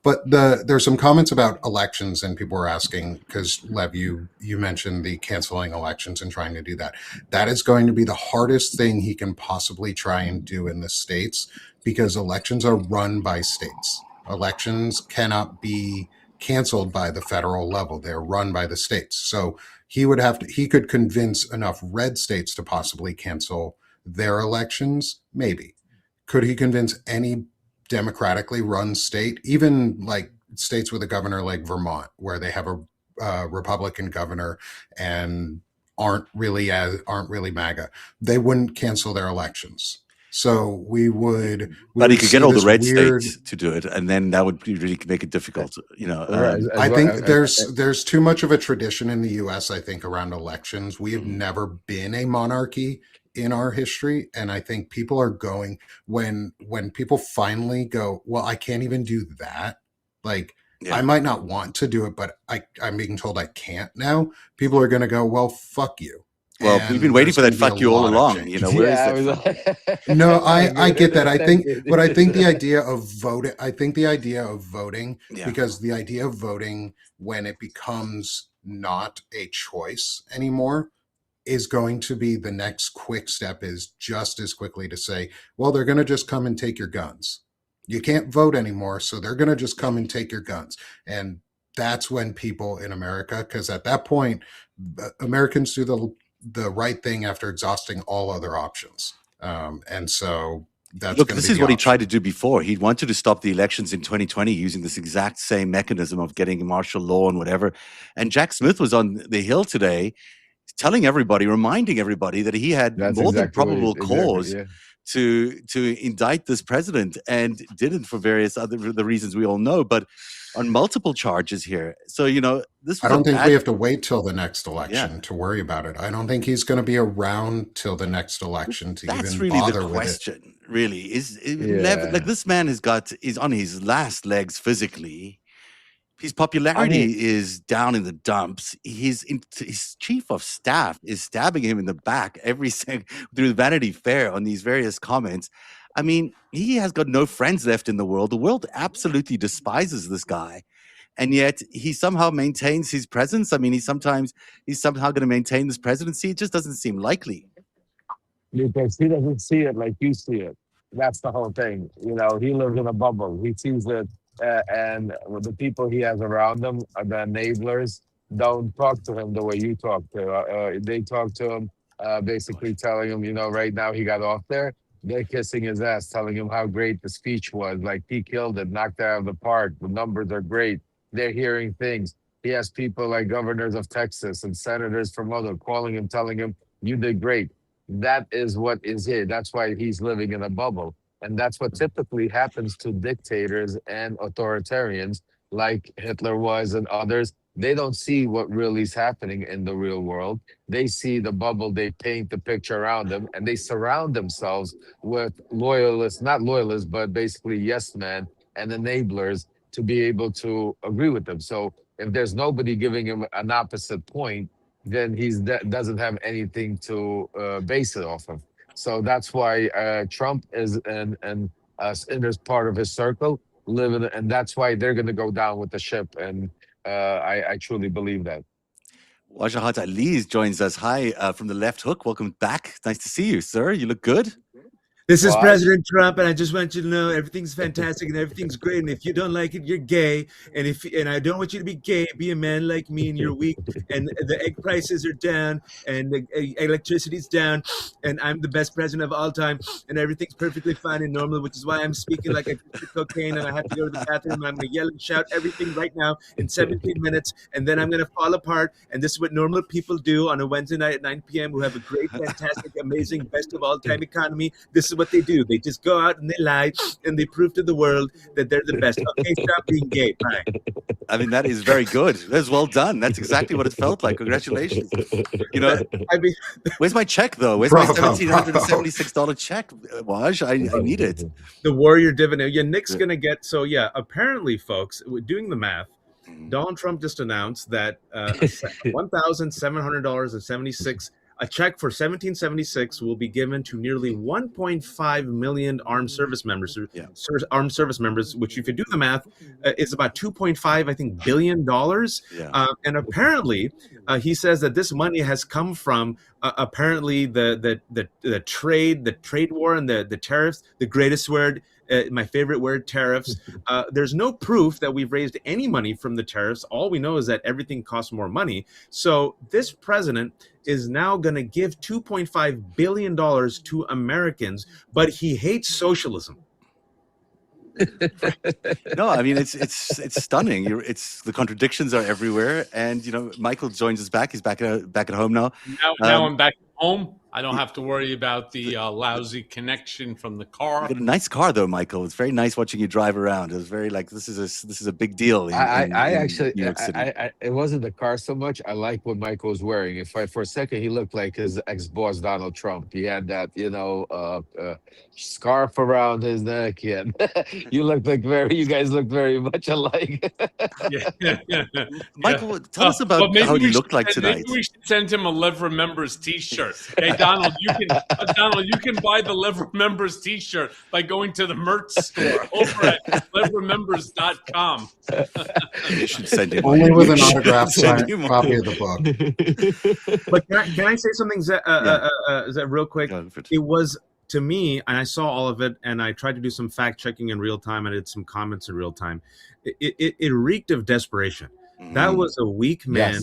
But there's some comments about elections, and people were asking, because Lev, you mentioned the canceling elections and trying to do that. That is going to be the hardest thing he can possibly try and do in the states, because elections are run by states. Elections cannot be canceled by the federal level; they're run by the states. So he could convince enough red states to possibly cancel their elections, maybe. Could he convince any democratically run state, even like states with a governor like Vermont, where they have a Republican governor and aren't really MAGA, they wouldn't cancel their elections. So we But he would could get see all the this red weird. states to do it, and then that would really make it difficult. Right, I as well. think there's too much of a tradition in the U.S. I think around elections. We have Mhm. never been a monarchy in our history, and I think people are going, when people finally go, well, I can't even do that. Like, I Yeah. might not want to do it, but I'm being told I can't now. People are going to go, well, fuck you, Well, we've been and waiting there's for going that to be a fuck you all lot of along. change. Where is Yeah, I that was fuck you? No, I I get get it. that. But I think the Extended. idea of voting, Yeah. because the idea of voting, when it becomes not a choice anymore, is going to be the next quick step, is just as quickly to say, well, they're going to just come and take your guns. You can't vote anymore, so they're going to just come and take your guns. And that's when people in America, because at that point, Americans do the right thing after exhausting all other options. And so that's Look, going to this be is the what he tried option. to do before. He wanted to stop the elections in 2020 using this exact same mechanism of getting martial law and whatever. And Jack Smith was on the Hill today telling everybody, reminding everybody that he had That's more than exactly what he probable exactly. cause Yeah. to indict this president, and didn't for various other the reasons we all know, but on multiple charges here. So this I was a don't think we bad. have to wait till the next Yeah, election to worry about it. I don't think he's going to be around till the next election to that's even really the bother with it. question. Really, is never like Yeah. this man is on his last legs physically. His I mean, popularity is down in the dumps. His chief of staff is stabbing him in the back every second through Vanity Fair on these various comments. I mean, he has got no friends left in the world. The world absolutely despises this guy, and yet he somehow maintains his presence. I mean, he's somehow going to maintain this presidency. It just doesn't seem likely. because he doesn't see it like you see it. That's the whole thing. He lives in a bubble. He sees it, and with the people he has around him, the enablers, don't talk to him the way you talk to. They talk to him, basically telling him, right now he got off there. They're kissing his ass, telling him how great the speech was. Like he killed it, knocked it out of the park. The numbers are great. They're hearing things. He has people like governors of Texas and senators from other calling him, telling him, "You did great." That is what is here. That's why he's living in a bubble. And that's what typically happens to dictators and authoritarians like Hitler was and others. They don't see what really is happening in the real world. They see the bubble, they paint the picture around them, and they surround themselves with loyalists, not loyalists, but basically yes men and enablers to be able to agree with them. So if there's nobody giving him an opposite point, then doesn't have anything to base it off of. So that's why Trump is in this part of his circle living, and that's why they're going to go down with the ship. And I truly believe that. Wajahat Ali joins us. Hi from the left hook. Welcome back. Nice to see you, sir. You look good. This is Why? President Trump, and I just want you to know everything's fantastic and everything's great. And if you don't like it, you're gay. And I don't want you to be gay. Be a man like me, and you're weak. And the egg prices are down, and the electricity's down, and I'm the best president of all time, and everything's perfectly fine and normal, which is why I'm speaking like I took cocaine, and I have to go to the bathroom, and I'm going to yell and shout everything right now in 17 minutes, and then I'm going to fall apart. And this is what normal people do on a Wednesday night at 9 p.m. who have a great, fantastic, amazing, best of all time economy. This is what they do. They just go out and they lie and they prove to the world that they're the best. Okay, stop being gay. Bye. I mean, that is very good. That's well done. That's exactly what it felt like. Congratulations. You know, I mean, where's my check though? Where's my Bravo, $1,776 check, Waj? I need it. the warrior dividend. Yeah, Nick's going to get. So, yeah, apparently, folks, doing the math, Donald Trump just announced that $1,700.76. A check for 1776 will be given to nearly 1.5 million armed service members. Armed service members, which, if you do the math, is about 2.5, I think, billion dollars. Yeah. And apparently, he says that this money has come from apparently the trade war and the tariffs. The greatest word. My favorite word, tariffs. There's no proof that we've raised any money from the tariffs. All we know is that everything costs more money. So this president is now going to give $2.5 billion to Americans, but he hates socialism. No, I mean it's stunning. It's the contradictions are everywhere, and you know Michael joins us back. He's back at home now. Now I'm back home. I don't have to worry about the lousy connection from the car. You got a nice car though, Michael. It's very nice watching you drive around. It was very like this is a big deal. I actually, New York City. it wasn't the car so much. I like what Michael was wearing. For a second, he looked like his ex-boss Donald Trump. He had that, scarf around his neck. He had, you guys look very much alike. Michael, tell us about how he looked like tonight. Maybe we should send him a Live Remembers T-shirt. Hey, Donald, you can buy the Live Remembers T-shirt by going to the merch store over at liveremembers.com. You should send him Only with an autographed copy of the book. But can I say something, Zed, real quick? It was, to me, and I saw all of it, and I tried to do some fact checking in real time. I did some comments in real time. It reeked of desperation. That was a weak man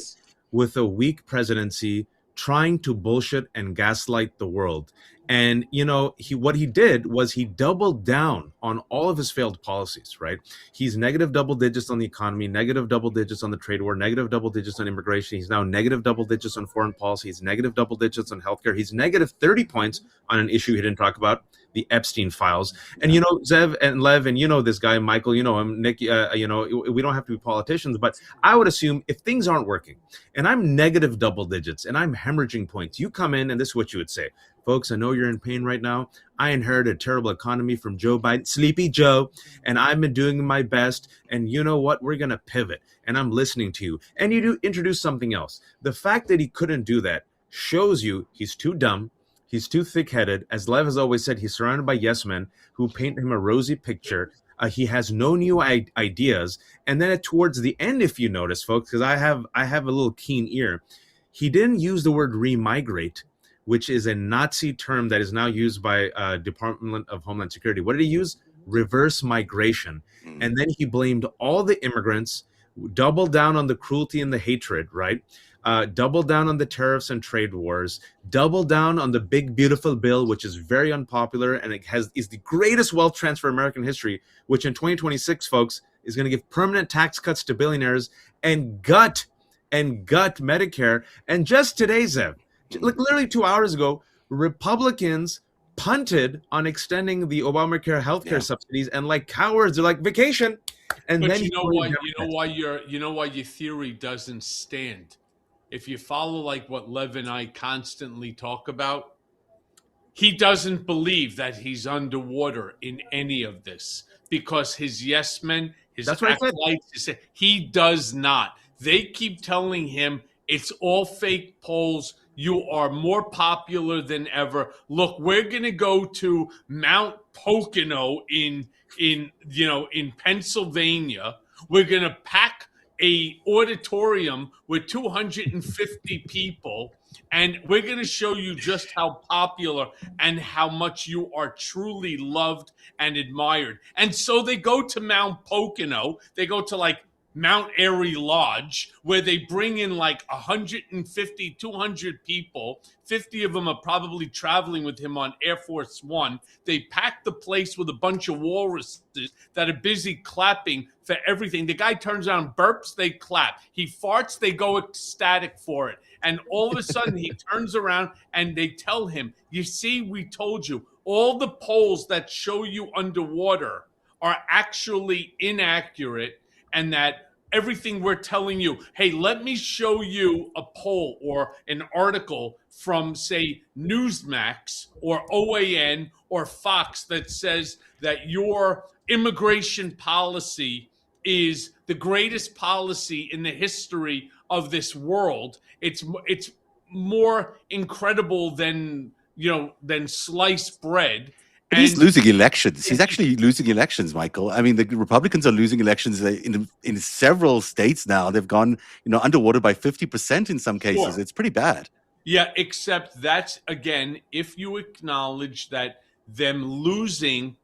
with a weak presidency trying to bullshit and gaslight the world. And, what he did was he doubled down on all of his failed policies, right? He's negative double digits on the economy, negative double digits on the trade war, negative double digits on immigration. He's now negative double digits on foreign policy. He's negative double digits on healthcare. He's negative 30 points on an issue he didn't talk about, the Epstein files. And, Zev and Lev, and this guy, Michael, him, Nick, we don't have to be politicians, but I would assume if things aren't working and I'm negative double digits and I'm hemorrhaging points, you come in and this is what you would say. Folks, I know you're in pain right now. I inherited a terrible economy from Joe Biden, Sleepy Joe, and I've been doing my best. And you know what? We're going to pivot, and I'm listening to you. And you do introduce something else. The fact that he couldn't do that shows you he's too dumb. He's too thick-headed. As Lev has always said, he's surrounded by yes men who paint him a rosy picture. He has no new ideas. And then towards the end, if you notice, folks, because I have a little keen ear, he didn't use the word remigrate, which is a Nazi term that is now used by Department of Homeland Security. What did he use? Reverse migration. And then he blamed all the immigrants, doubled down on the cruelty and the hatred, right? Double down on the tariffs and trade wars, double down on the big, beautiful bill, which is very unpopular, and is the greatest wealth transfer in American history, which in 2026, folks, is going to give permanent tax cuts to billionaires and gut Medicare. And just today, Zev, literally 2 hours ago, Republicans punted on extending the Obamacare healthcare subsidies, and like cowards, they're like vacation. And but then you know why your theory doesn't stand. If you follow like what Lev and I constantly talk about, he doesn't believe that he's underwater in any of this because his yes men, his That's what I said. acolytes, he does not. They keep telling him it's all fake polls. You are more popular than ever. Look, we're going to go to Mount Pocono in Pennsylvania. We're going to pack a auditorium with 250 people, and we're going to show you just how popular and how much you are truly loved and admired. And so they go to Mount Pocono. They go to like Mount Airy Lodge, where they bring in like 150, 200 people. 50 of them are probably traveling with him on Air Force One. They pack the place with a bunch of walruses that are busy clapping for everything. The guy turns around, burps, they clap. He farts, they go ecstatic for it. And all of a sudden, he turns around and they tell him, you see, we told you, all the polls that show you underwater are actually inaccurate, and that everything we're telling you, hey, let me show you a poll or an article from, say, Newsmax or OAN or Fox that says that your immigration policy is the greatest policy in the history of this world. It's more incredible than sliced bread. But he's losing elections. He's actually losing elections, Michael. I mean, the Republicans are losing elections in several states now. They've gone, underwater by 50% in some cases. Sure. It's pretty bad. Yeah, except that's, again, if you acknowledge that them losing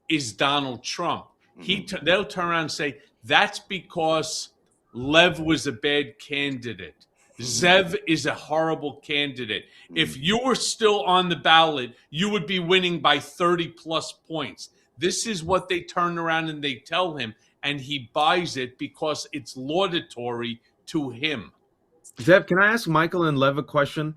is Donald Trump. Mm-hmm. They'll turn around and say, that's because Lev was a bad candidate. Zev is a horrible candidate. If you were still on the ballot, you would be winning by 30 plus points. This is what they turn around and they tell him, and he buys it because it's laudatory to him. Zev, can I ask Michael and Lev a question?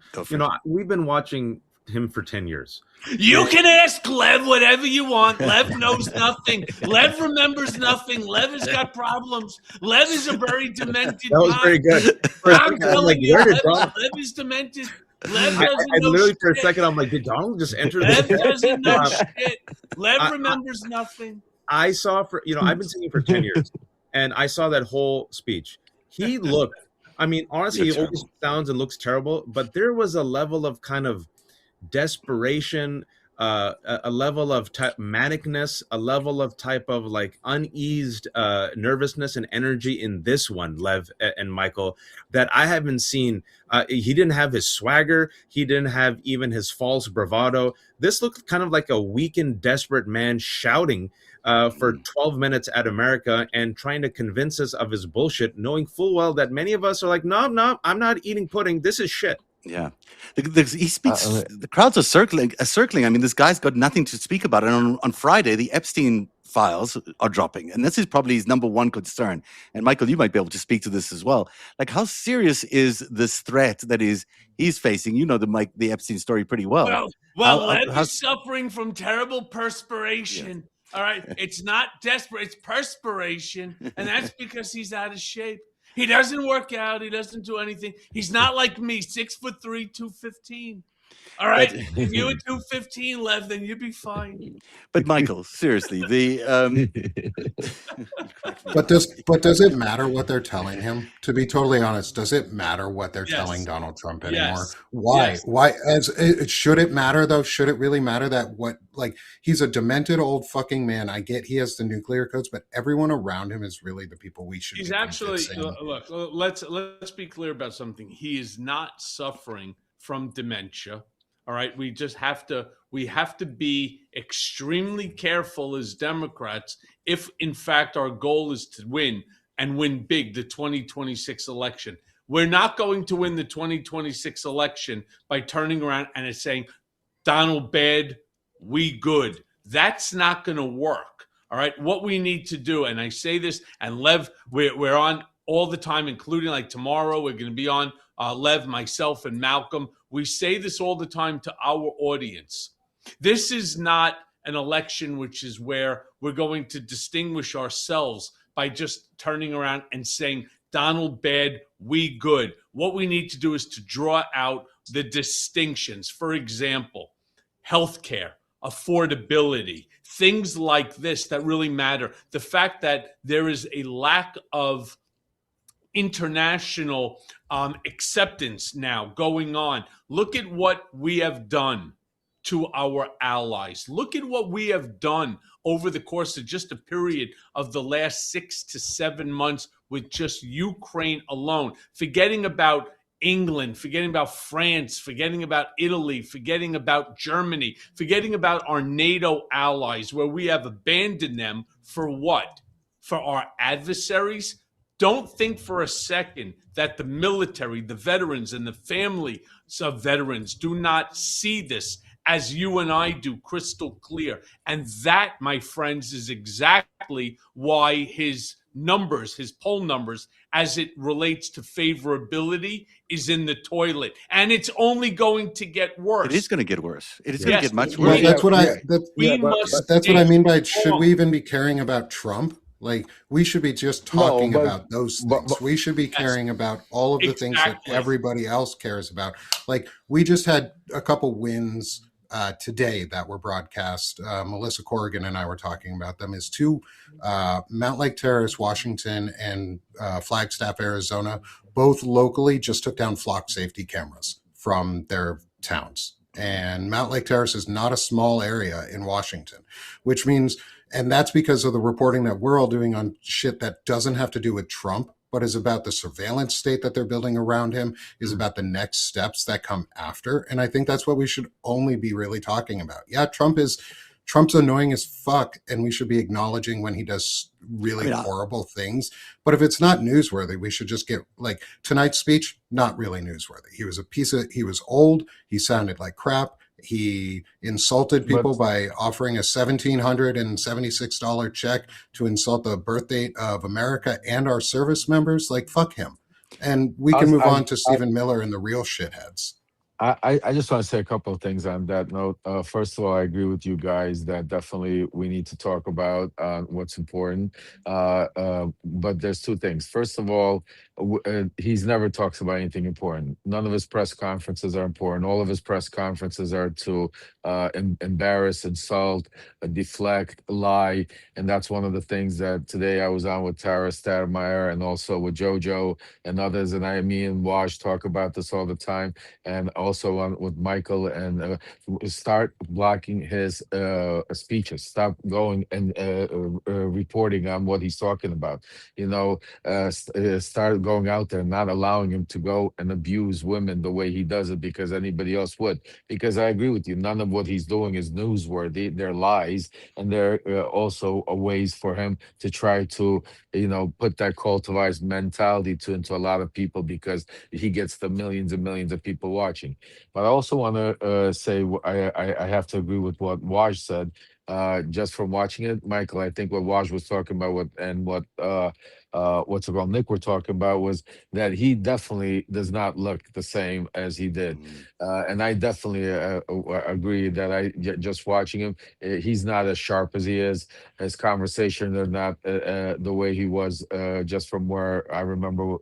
We've been watching him for 10 years. You can ask Lev whatever you want. Lev knows nothing. Lev remembers nothing. Lev has got problems. Lev is a very demented That was guy. very good. I'm telling you, Lev is demented. Lev doesn't I know literally shit. for a second, I'm like, did Donald just enter Lev this? doesn't know shit. Lev remembers nothing. I saw I've been singing for 10 years, and I saw that whole speech. He looked, honestly, he always sounds and looks terrible, but there was a level of kind of desperation, a level of manicness, a level of type of like uneased nervousness and energy in this one, Lev and Michael, that I haven't seen. He didn't have his swagger. He didn't have even his false bravado. This looked kind of like a weakened, desperate man shouting for 12 minutes at America and trying to convince us of his bullshit, knowing full well that many of us are like, no, I'm not eating pudding. This is shit. Yeah, he speaks. The crowds are circling. I mean, this guy's got nothing to speak about. And on Friday, the Epstein files are dropping, and this is probably his number one concern. And Michael, you might be able to speak to this as well. Like, how serious is this threat that he's facing? You know the Epstein story pretty well. Well, Lev is suffering from terrible perspiration. Yeah. All right, it's not desperate; it's perspiration, and that's because he's out of shape. He doesn't work out. He doesn't do anything. He's not like me, 6'3", 215. All right, if you were 215, Lev, then you'd be fine. But Michael, seriously, But does it matter what they're telling him? To be totally honest, does it matter what they're telling Donald Trump anymore? Yes. Why? Yes. Why? Should it matter though? Should it really matter that he's a demented old fucking man? I get he has the nuclear codes, but everyone around him is really the people we should. He's actually look. Let's be clear about something. He is not suffering from dementia. All right, we have to be extremely careful as Democrats if, in fact, our goal is to win and win big the 2026 election. We're not going to win the 2026 election by turning around and saying, Donald bad, we good. That's not going to work. All right, what we need to do, and I say this, and Lev, we're on all the time, including like tomorrow, we're going to be on Lev, myself, and Malcolm. We say this all the time to our audience. This is not an election which is where we're going to distinguish ourselves by just turning around and saying, Donald bad, we good. What we need to do is to draw out the distinctions. For example, healthcare, affordability, things like this that really matter. The fact that there is a lack of international acceptance now going on. Look at what we have done to our allies. Look at what we have done over the course of just a period of the last 6 to 7 months with just Ukraine alone, forgetting about England, forgetting about France, forgetting about Italy, forgetting about Germany, forgetting about our NATO allies, where we have abandoned them for what? For our adversaries? Don't think for a second that the military, the veterans, and the families of veterans do not see this as you and I do, crystal clear. And that, my friends, is exactly why his numbers, his poll numbers, as it relates to favorability, is in the toilet. And it's only going to get worse. It is going to get worse. It is Yes, going to get much Well, worse. that's what that's what I mean by should we even be caring about Trump? Like, we should be just talking about those things. We should be caring about all of the things that everybody else cares about. Like, we just had a couple wins today that were broadcast. Melissa Corrigan and I were talking about them. Is two Mount Lake Terrace, Washington, and Flagstaff, Arizona, both locally just took down flock safety cameras from their towns. And Mount Lake Terrace is not a small area in Washington, which means, and that's because of the reporting that we're all doing on shit that doesn't have to do with Trump, but is about the surveillance state that they're building around him, is about the next steps that come after. And I think that's what we should only be really talking about. Yeah, Trump's annoying as fuck, and we should be acknowledging when he does really horrible things. But if it's not newsworthy, we should just get, like, tonight's speech, not really newsworthy. He was old. He sounded like crap. He insulted people by offering a $1,776 check to insult the birth date of America and our service members. Like, fuck him. And we can move on to Stephen Miller and the real shitheads. I just want to say a couple of things on that note. First of all, I agree with you guys that definitely we need to talk about what's important. But there's two things. First of all, he's never talks about anything important. None of his press conferences are important. All of his press conferences are to embarrass, insult, deflect, lie. And that's one of the things that today I was on with Tara Stadmeyer and also with JoJo and others. And me and Waj talk about this all the time. And also on with Michael, and start blocking his speeches. Stop going and reporting on what he's talking about. Start going out there, not allowing him to go and abuse women the way he does it because anybody else would. Because I agree with you, none of what he's doing is newsworthy. They're lies, and they're also ways for him to try to put that cultivized mentality into a lot of people because he gets the millions and millions of people watching. But I also want to say I have to agree with what Waj said. Just from watching it, Michael, I think what Waj was talking about and what what's it called, Nick were talking about was that he definitely does not look the same as he did. And I definitely agree that just watching him, he's not as sharp as he is. His conversation are not the way he was just from where I remember,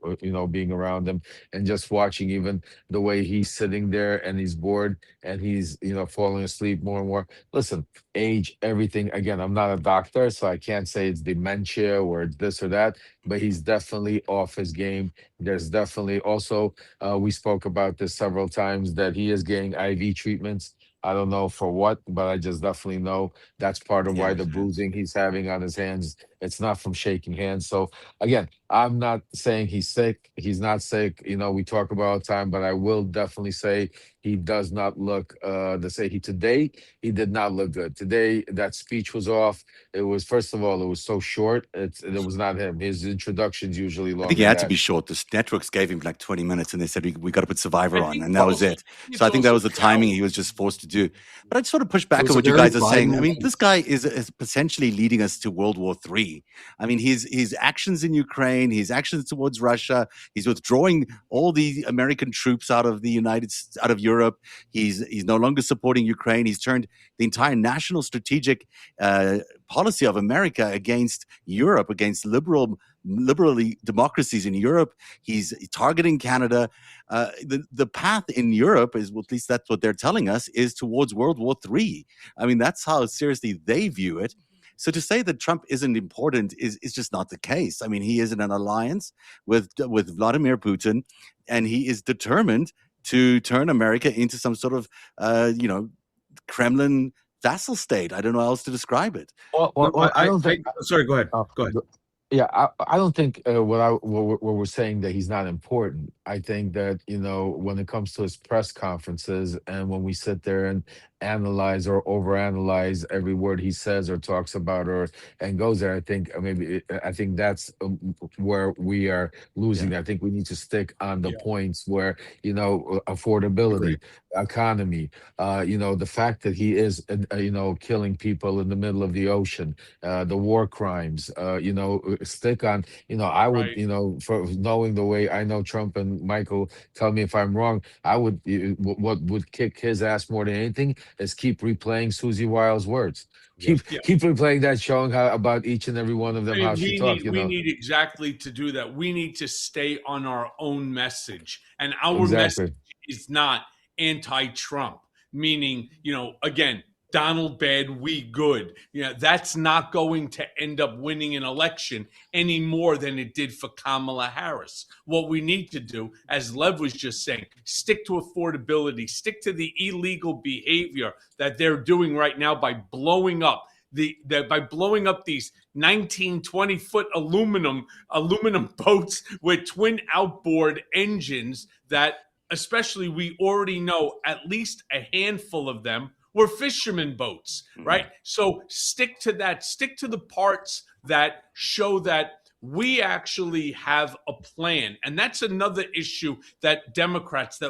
being around him and just watching even the way he's sitting there and he's bored and he's, falling asleep more and more. Listen, age, everything. Again, I'm not a doctor, so I can't say it's dementia or it's this or that, but he's definitely off his game. There's definitely also, we spoke about this several times, that he is getting IV treatments. I don't know for what, but I just definitely know that's part of why the bruising he's having on his hands, it's not from shaking hands. So again, I'm not saying he's sick. He's not sick. We talk about all the time, but I will definitely say he does not look today he did not look good. Today that speech was off. It was, first of all, it was so short. It was not him. His introductions usually long. I think he had to be short. The networks gave him like 20 minutes and they said, we got to put Survivor on. And that was it. So I think that was the timing he was just forced to do. But I'd sort of push back on what you guys are saying. I mean, this guy is potentially leading us to World War III. I mean, his actions in Ukraine, his actions towards Russia, he's withdrawing all the American troops out of Europe. He's no longer supporting Ukraine. He's turned the entire national strategic policy of America against Europe, against liberally democracies in Europe. He's targeting Canada. The path in Europe is, well, at least that's what they're telling us, is towards World War III. I mean, that's how seriously they view it. So to say that Trump isn't important is just not the case. I mean, he is in an alliance with Vladimir Putin, and he is determined to turn America into some sort of, Kremlin vassal state. I don't know how else to describe it. Well, I don't think. Sorry, go ahead. Go ahead. Yeah, I don't think what we're saying that he's not important. I think that, when it comes to his press conferences and when we sit there and analyze or overanalyze every word he says or talks about and goes there, I think that's where we are losing. Yeah. I think we need to stick on the points where, affordability, economy, the fact that he is, killing people in the middle of the ocean, the war crimes, stick on, I would, Right. For knowing the way I know Trump, and Michael, tell me if I'm wrong, I would, what would kick his ass more than anything is keep replaying Susie Wiles' words. Keep replaying that, showing how about each and every one of them, how she talked. We need exactly to do that. We need to stay on our own message, and our Exactly. message is not anti-Trump. Meaning, again, Donald bad, we good. That's not going to end up winning an election any more than it did for Kamala Harris. What we need to do, as Lev was just saying, stick to affordability, stick to the illegal behavior that they're doing right now by blowing up these 19, 20-foot aluminum boats with twin outboard engines that, especially, we already know at least a handful of them were fishermen boats, right? So stick to that. Stick to the parts that show that we actually have a plan. And that's another issue that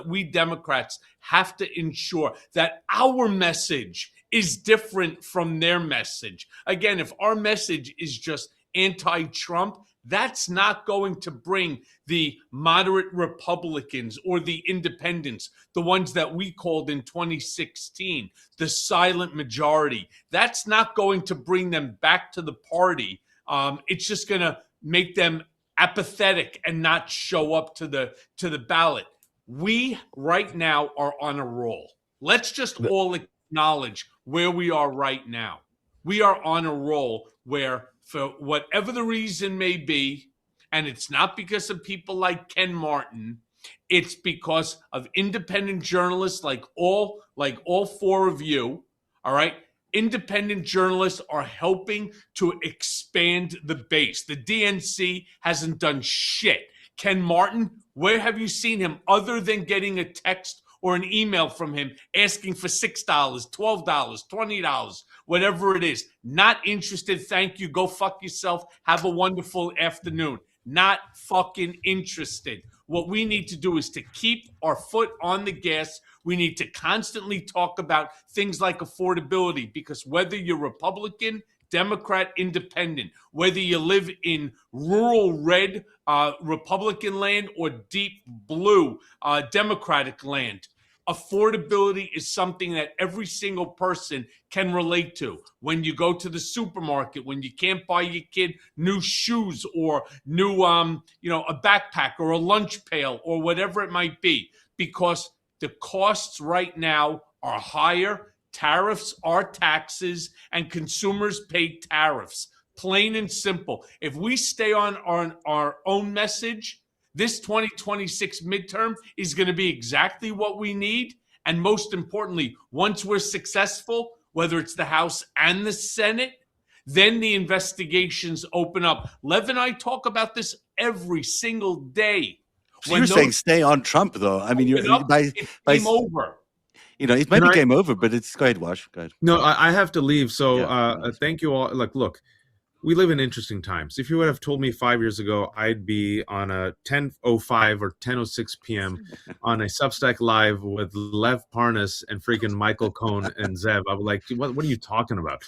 we Democrats have to ensure, that our message is different from their message. Again, if our message is just anti-Trump, that's not going to bring the moderate Republicans or the independents, the ones that we called in 2016, the silent majority. That's not going to bring them back to the party. It's just going to make them apathetic and not show up to the ballot. We right now are on a roll. Let's just all acknowledge where we are right now. We are on a roll where, for whatever the reason may be, and it's not because of people like Ken Martin, it's because of independent journalists like all four of you, all right? Independent journalists are helping to expand the base. The DNC hasn't done shit. Ken Martin, where have you seen him other than getting a text or an email from him asking for $6, $12, $20, whatever it is? Not interested. Thank you. Go fuck yourself. Have a wonderful afternoon. Not fucking interested. What we need to do is to keep our foot on the gas. We need to constantly talk about things like affordability, because whether you're Republican, Democrat, Independent, whether you live in rural red Republican land or deep blue Democratic land, affordability is something that every single person can relate to. When you go to the supermarket, when you can't buy your kid new shoes or new, a backpack or a lunch pail or whatever it might be, because the costs right now are higher. Tariffs are taxes, and consumers pay tariffs. Plain and simple. If we stay on our own message, this 2026 midterm is going to be exactly what we need. And most importantly, once we're successful, whether it's the House and the Senate, then the investigations open up. Lev and I talk about this every single day. So you're saying stay on Trump, though. I mean, game over. It might be game over, but it's go ahead, Wash. Go ahead. No, I have to leave. So thank you all. Look, we live in interesting times. If you would have told me 5 years ago I'd be on a 10:05 or 10:06 p.m. on a Substack Live with Lev Parnas and freaking Michael Cohn and Zev, I was like, what are you talking about?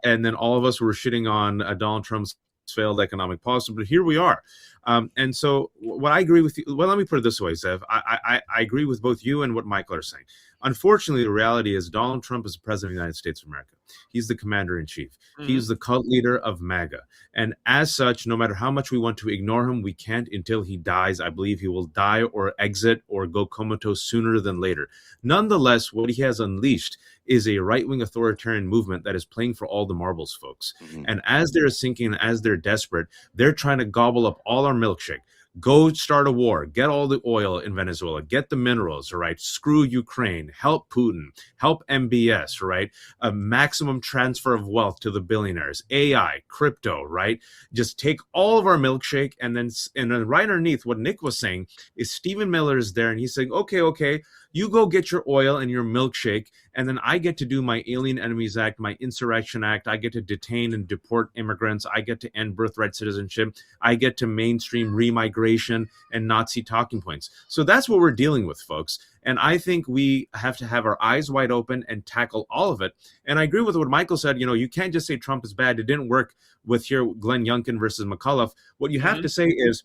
And then all of us were shitting on Donald Trump's failed economic policy, but here we are. And so what I agree with you, well, let me put it this way, Zev. I agree with both you and what Michael are saying. Unfortunately, the reality is Donald Trump is the president of the United States of America. He's the commander-in-chief. Mhm. He's the cult leader of MAGA. And as such, no matter how much we want to ignore him, we can't until he dies. I believe he will die or exit or go comatose sooner than later. Nonetheless, what he has unleashed is a right-wing authoritarian movement that is playing for all the marbles, folks. Mhm. And as they're sinking and as they're desperate, they're trying to gobble up all our milkshake. Go start a war, get all the oil in Venezuela, get the minerals, all right? Screw Ukraine, help Putin, help MBS, right? A maximum transfer of wealth to the billionaires, AI, crypto, right? Just take all of our milkshake, and then right underneath what Nick was saying is Stephen Miller is there, and he's saying, okay, you go get your oil and your milkshake, and then I get to do my Alien Enemies Act, my Insurrection Act. I get to detain and deport immigrants. I get to end birthright citizenship. I get to mainstream remigration and Nazi talking points. So that's what we're dealing with, folks. And I think we have to have our eyes wide open and tackle all of it. And I agree with what Michael said. You can't just say Trump is bad. It didn't work with here Glenn Youngkin versus McAuliffe. What you have to say is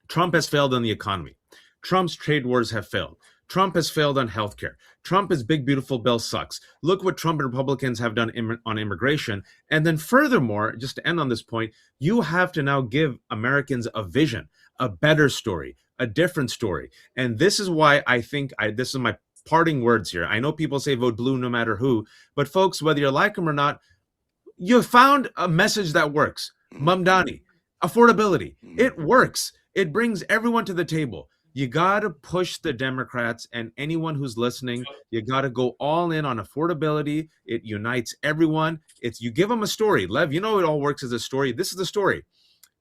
Trump has failed on the economy. Trump's trade wars have failed. Trump has failed on healthcare. Trump's big, beautiful bill sucks. Look what Trump and Republicans have done on immigration. And then furthermore, just to end on this point, you have to now give Americans a vision, a better story, a different story. And this is why I think this is my parting words here. I know people say vote blue no matter who, but folks, whether you like them or not, you found a message that works. Mamdani, affordability, it works. It brings everyone to the table. You got to push the Democrats, and anyone who's listening, you got to go all in on affordability. It unites everyone. You give them a story. Lev, it all works as a story. This is the story.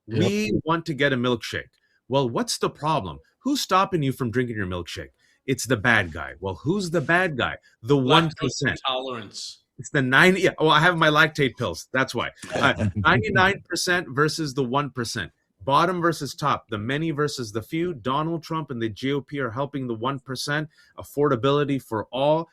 Yep. We want to get a milkshake. Well, what's the problem? Who's stopping you from drinking your milkshake? It's the bad guy. Well, who's the bad guy? The 1%. Intolerance. It's the 90. Yeah, I have my lactate pills. That's why. 99% versus the 1%. Bottom versus top, the many versus the few. Donald Trump and the GOP are helping the 1%. Affordability for all.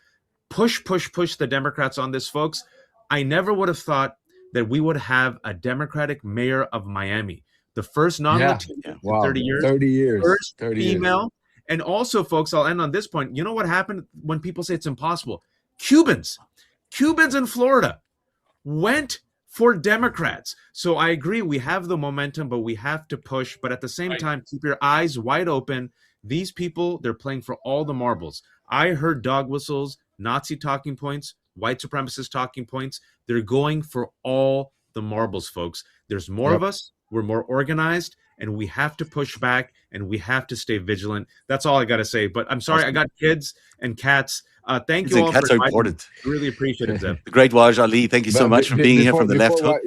Push the Democrats on this, folks. I never would have thought that we would have a Democratic mayor of Miami. The first non-Latino in 30 years. 30 years. First 30 female. Years. And also, folks, I'll end on this point. You know what happened when people say it's impossible? Cubans in Florida went for Democrats. So I agree, we have the momentum, but we have to push. But at the same time, keep your eyes wide open. These people, they're playing for all the marbles. I heard dog whistles, Nazi talking points, white supremacist talking points. They're going for all the marbles, folks. There's more of us. We're more organized, and we have to push back, and we have to stay vigilant. That's all I got to say. But I'm sorry, I got kids and cats. Thank you all. Cats are important. Really appreciate it, Zev. The great Waj Ali, thank you so much for being here from the left hook.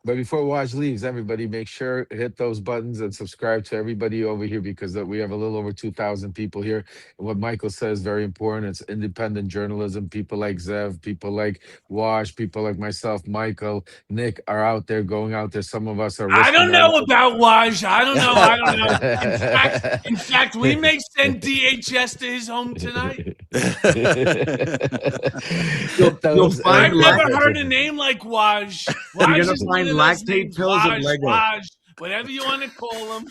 But before Waj leaves, everybody make sure hit those buttons and subscribe to everybody over here, because we have a little over 2,000 people here. And what Michael says is very important. It's independent journalism. People like Zev, people like Waj, people like myself, Michael, Nick are out there, going out there. Some of us are. I don't know about Waj. I don't know. In fact, we may send DHS to his home tonight. You'll find I've never heard a name like Waj. You're gonna find lactate pills and Lego. Waj, whatever you want to call them.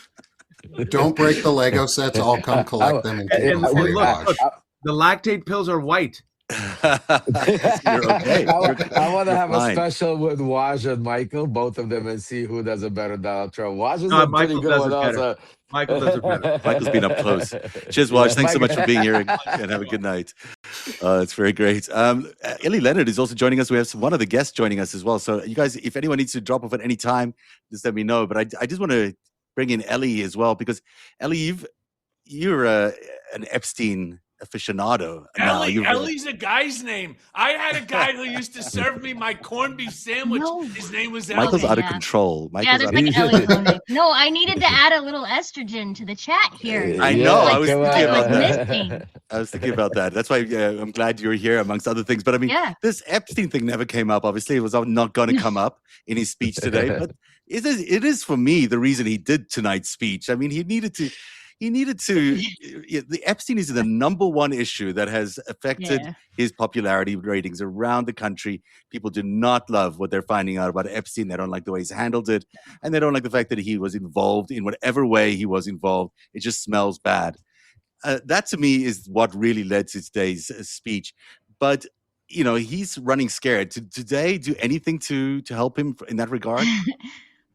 Don't break the Lego sets. I'll come collect them and keep them for you, Waj. The lactate pills are white. You're okay. I want to have a special with Waj and Michael, both of them, and see who does a better Donald Trump. Waj is a pretty good one also. Michael does it better. Michael's been up close. Cheers, Waj. Thanks so much for being here, and have a good night. It's very great. Illy Leonard is also joining us. We have one of the guests joining us as well. So you guys, if anyone needs to drop off at any time, just let me know. But I just want to bring in Ellie as well, because Ellie, you're an Epstein aficionado. Ellie's a guy's name. I had a guy who used to serve me my corned beef sandwich. No. His name was Ellie. Michael's out of control. There's like Ellie Honig. No, I needed to add a little estrogen to the chat here. I know. I was thinking about that. I was thinking about that. That's why I'm glad you're here, amongst other things. But I mean, this Epstein thing never came up. Obviously, it was not going to come up in his speech today. But it is for me the reason he did tonight's speech. I mean, he needed to. The Epstein is the number one issue that has affected his popularity ratings around the country. People do not love what they're finding out about Epstein. They don't like the way he's handled it. And they don't like the fact that he was involved in whatever way he was involved. It just smells bad. That to me is what really led to today's speech. But he's running scared. Did they do anything to help him in that regard?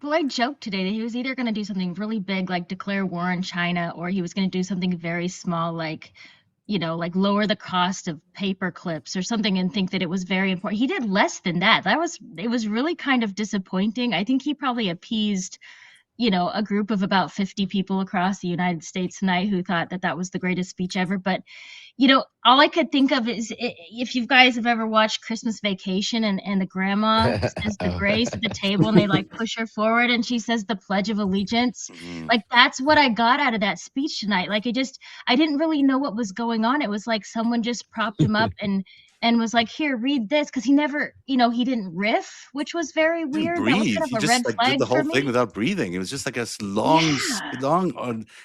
Well, I joked today that he was either going to do something really big, like declare war on China, or he was going to do something very small, like, like lower the cost of paper clips or something, and think that it was very important. He did less than that. It was really kind of disappointing. I think he probably appeased, a group of about 50 people across the United States tonight who thought that that was the greatest speech ever. But all I could think of is if you guys have ever watched Christmas Vacation and the grandma says the grace at the table and they like push her forward and she says the Pledge of Allegiance. Like that's what I got out of that speech tonight. Like I didn't really know what was going on. It was like someone just propped him up and was like, here, read this. Cause he never, he didn't riff, which was very weird. That was Breathe. kind He of a just red like flag did the whole for thing me. without breathing. It was just like a long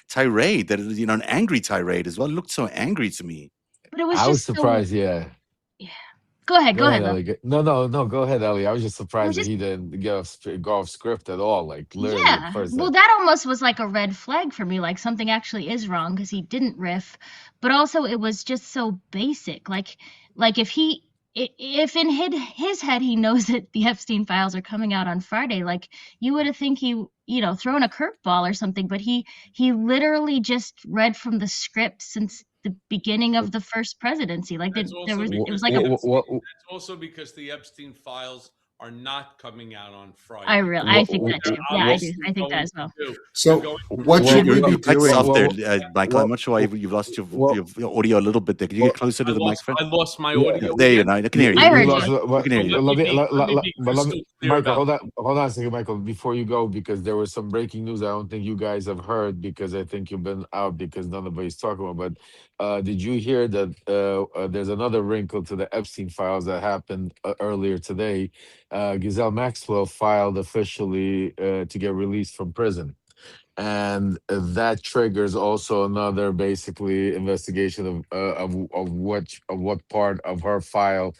tirade that, an angry tirade as well. It looked so angry to me. But it was I was just so, surprised. Yeah. Go ahead, Go ahead, Love. Ellie. No. Go ahead, Ellie. I was just surprised that just- he didn't go off script at all. Like literally Yeah. at first. Well, that almost was like a red flag for me. Like something actually is wrong because he didn't riff, but also it was just so basic. Like if in his head he knows that the Epstein files are coming out on Friday, like you would have think he thrown a curveball or something, but he literally just read from the script since the beginning of the first presidency. Like it was like that's also because the Epstein files are not coming out on Friday. I think that too. Yeah, I do. I think that as well. So what should we be Quite doing? soft there, Michael. I'm not sure why you've lost your audio a little bit there. Can you get closer to the microphone? I lost my audio. There you go. I can hear you. I heard I can hear you. Michael, hold on a second, Michael, before you go, because there was some breaking news I don't think you guys have heard, because I think you've been out because nobody's talking about. But did you hear that there's another wrinkle to the Epstein files that happened earlier today? Ghislaine Maxwell filed officially to get released from prison. And that triggers also another basically investigation of what part of her file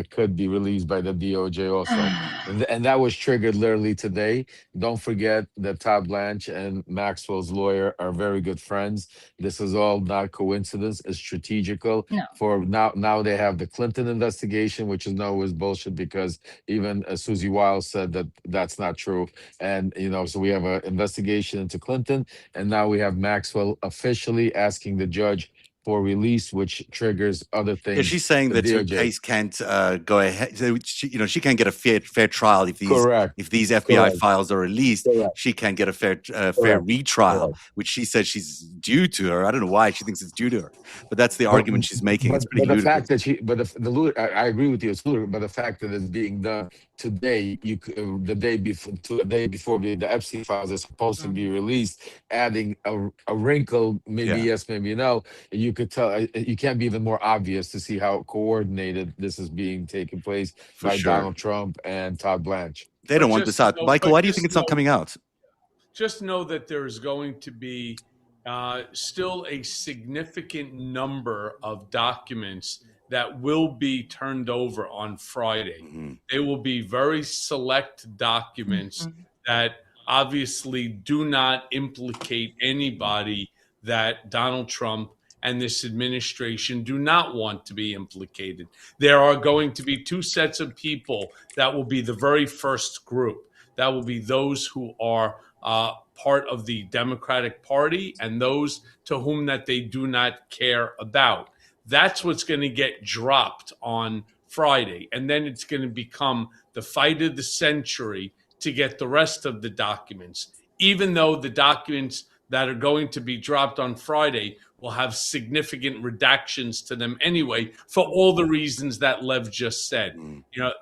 could be released by the DOJ also, and that was triggered literally today. Don't forget that Todd Blanche and Maxwell's lawyer are very good friends. This is all not coincidence; it's strategical. No. For now they have the Clinton investigation, which is always bullshit because even Susie Wiles said that that's not true, and so we have an investigation into Clinton, and now we have Maxwell officially asking the judge for release, which triggers other things. Yeah, she's saying that her case can't go ahead. So she can't get a fair trial if these FBI files are released. She can't get a fair retrial, which she says she's due to her. I don't know why she thinks it's due to her, but that's the argument she's making. It's pretty ludicrous. The fact that I agree with you, it's ludicrous. But the fact that it's being done today, the day before the Epstein files are supposed to be released, adding a wrinkle, maybe yes, maybe no. You could tell you can't be even more obvious to see how coordinated this is being taken place by Donald Trump and Todd Blanche. They don't want this out. Michael, why do you think it's not coming out? Just know that there's going to be still a significant number of documents that will be turned over on Friday. Mm-hmm. They will be very select documents that obviously do not implicate anybody that Donald Trump and this administration do not want to be implicated. There are going to be two sets of people that will be the very first group. That will be those who are part of the Democratic Party and those to whom that they do not care about. That's what's going to get dropped on Friday. And then it's going to become the fight of the century to get the rest of the documents, even though the documents that are going to be dropped on Friday will have significant redactions to them anyway, for all the reasons that Lev just said.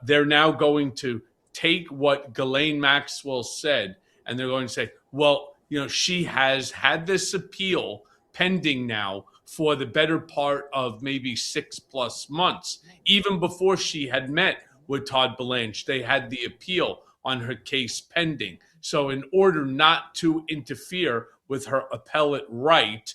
They're now going to take what Ghislaine Maxwell said, and they're going to say, well, she has had this appeal pending now for the better part of maybe 6+ months. Even before she had met with Todd Blanche, they had the appeal on her case pending. So in order not to interfere with her appellate right,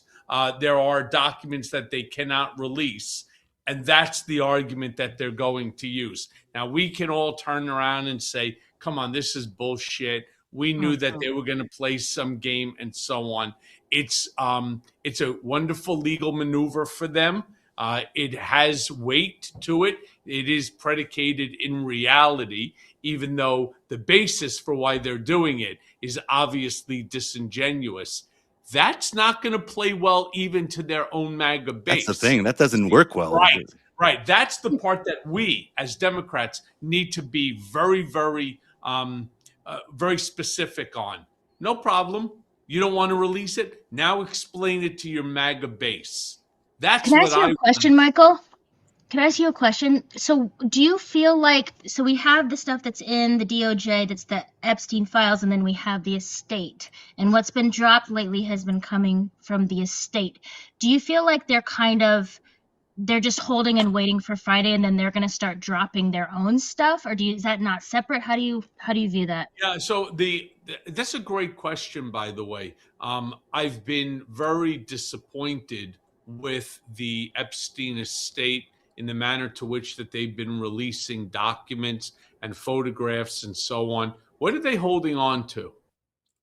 there are documents that they cannot release. And that's the argument that they're going to use. Now, we can all turn around and say, come on, this is bullshit. We knew that they were going to play some game and so on. It's a wonderful legal maneuver for them. It has weight to it. It is predicated in reality, even though the basis for why they're doing it is obviously disingenuous. That's not going to play well even to their own MAGA base. That's the thing. That doesn't work well. Right. That's the part that we, as Democrats, need to be very, very, very specific on. No problem. You don't want to release it? Now explain it to your MAGA base. That's Can I what ask you a question, Michael? Can I ask you a question? So do you feel like, so we have the stuff that's in the DOJ, that's the Epstein files, and then we have the estate. And what's been dropped lately has been coming from the estate. Do you feel like they're just holding and waiting for Friday, and then they're going to start dropping their own stuff? Or is that not separate? How do you view that? Yeah, so that's a great question, by the way. I've been very disappointed with the Epstein estate in the manner to which that they've been releasing documents and photographs and so on. What are they holding on to?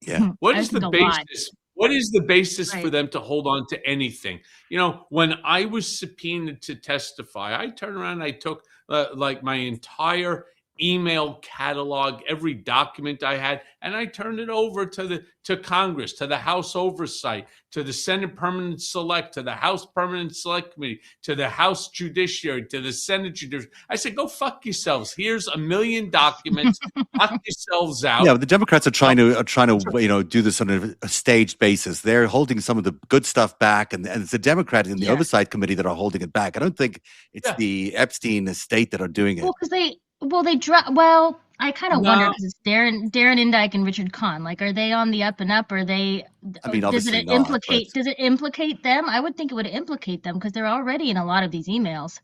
Yeah. What is the basis? What is the basis for them to hold on to anything? You know, when I was subpoenaed to testify, I turned around and I took like my entire email catalog, every document I had, and I turned it over to Congress, to the House Oversight, to the Senate Permanent Select, to the House Permanent Select Committee, to the House Judiciary, to the Senate Judiciary. I said, go fuck yourselves. Here's 1 million documents. Knock yourselves out. Yeah, but the Democrats are trying to do this on a staged basis. They're holding some of the good stuff back, and it's the Democrats in the Oversight Committee that are holding it back. I don't think it's the Epstein estate that are doing it. Well, because they drop. Well, I kind of wonder, because it's Darren Indyke and Richard Kahn. Like, are they on the up and up? Are they? I mean, does obviously it not, implicate? Does it implicate them? I would think it would implicate them because they're already in a lot of these emails.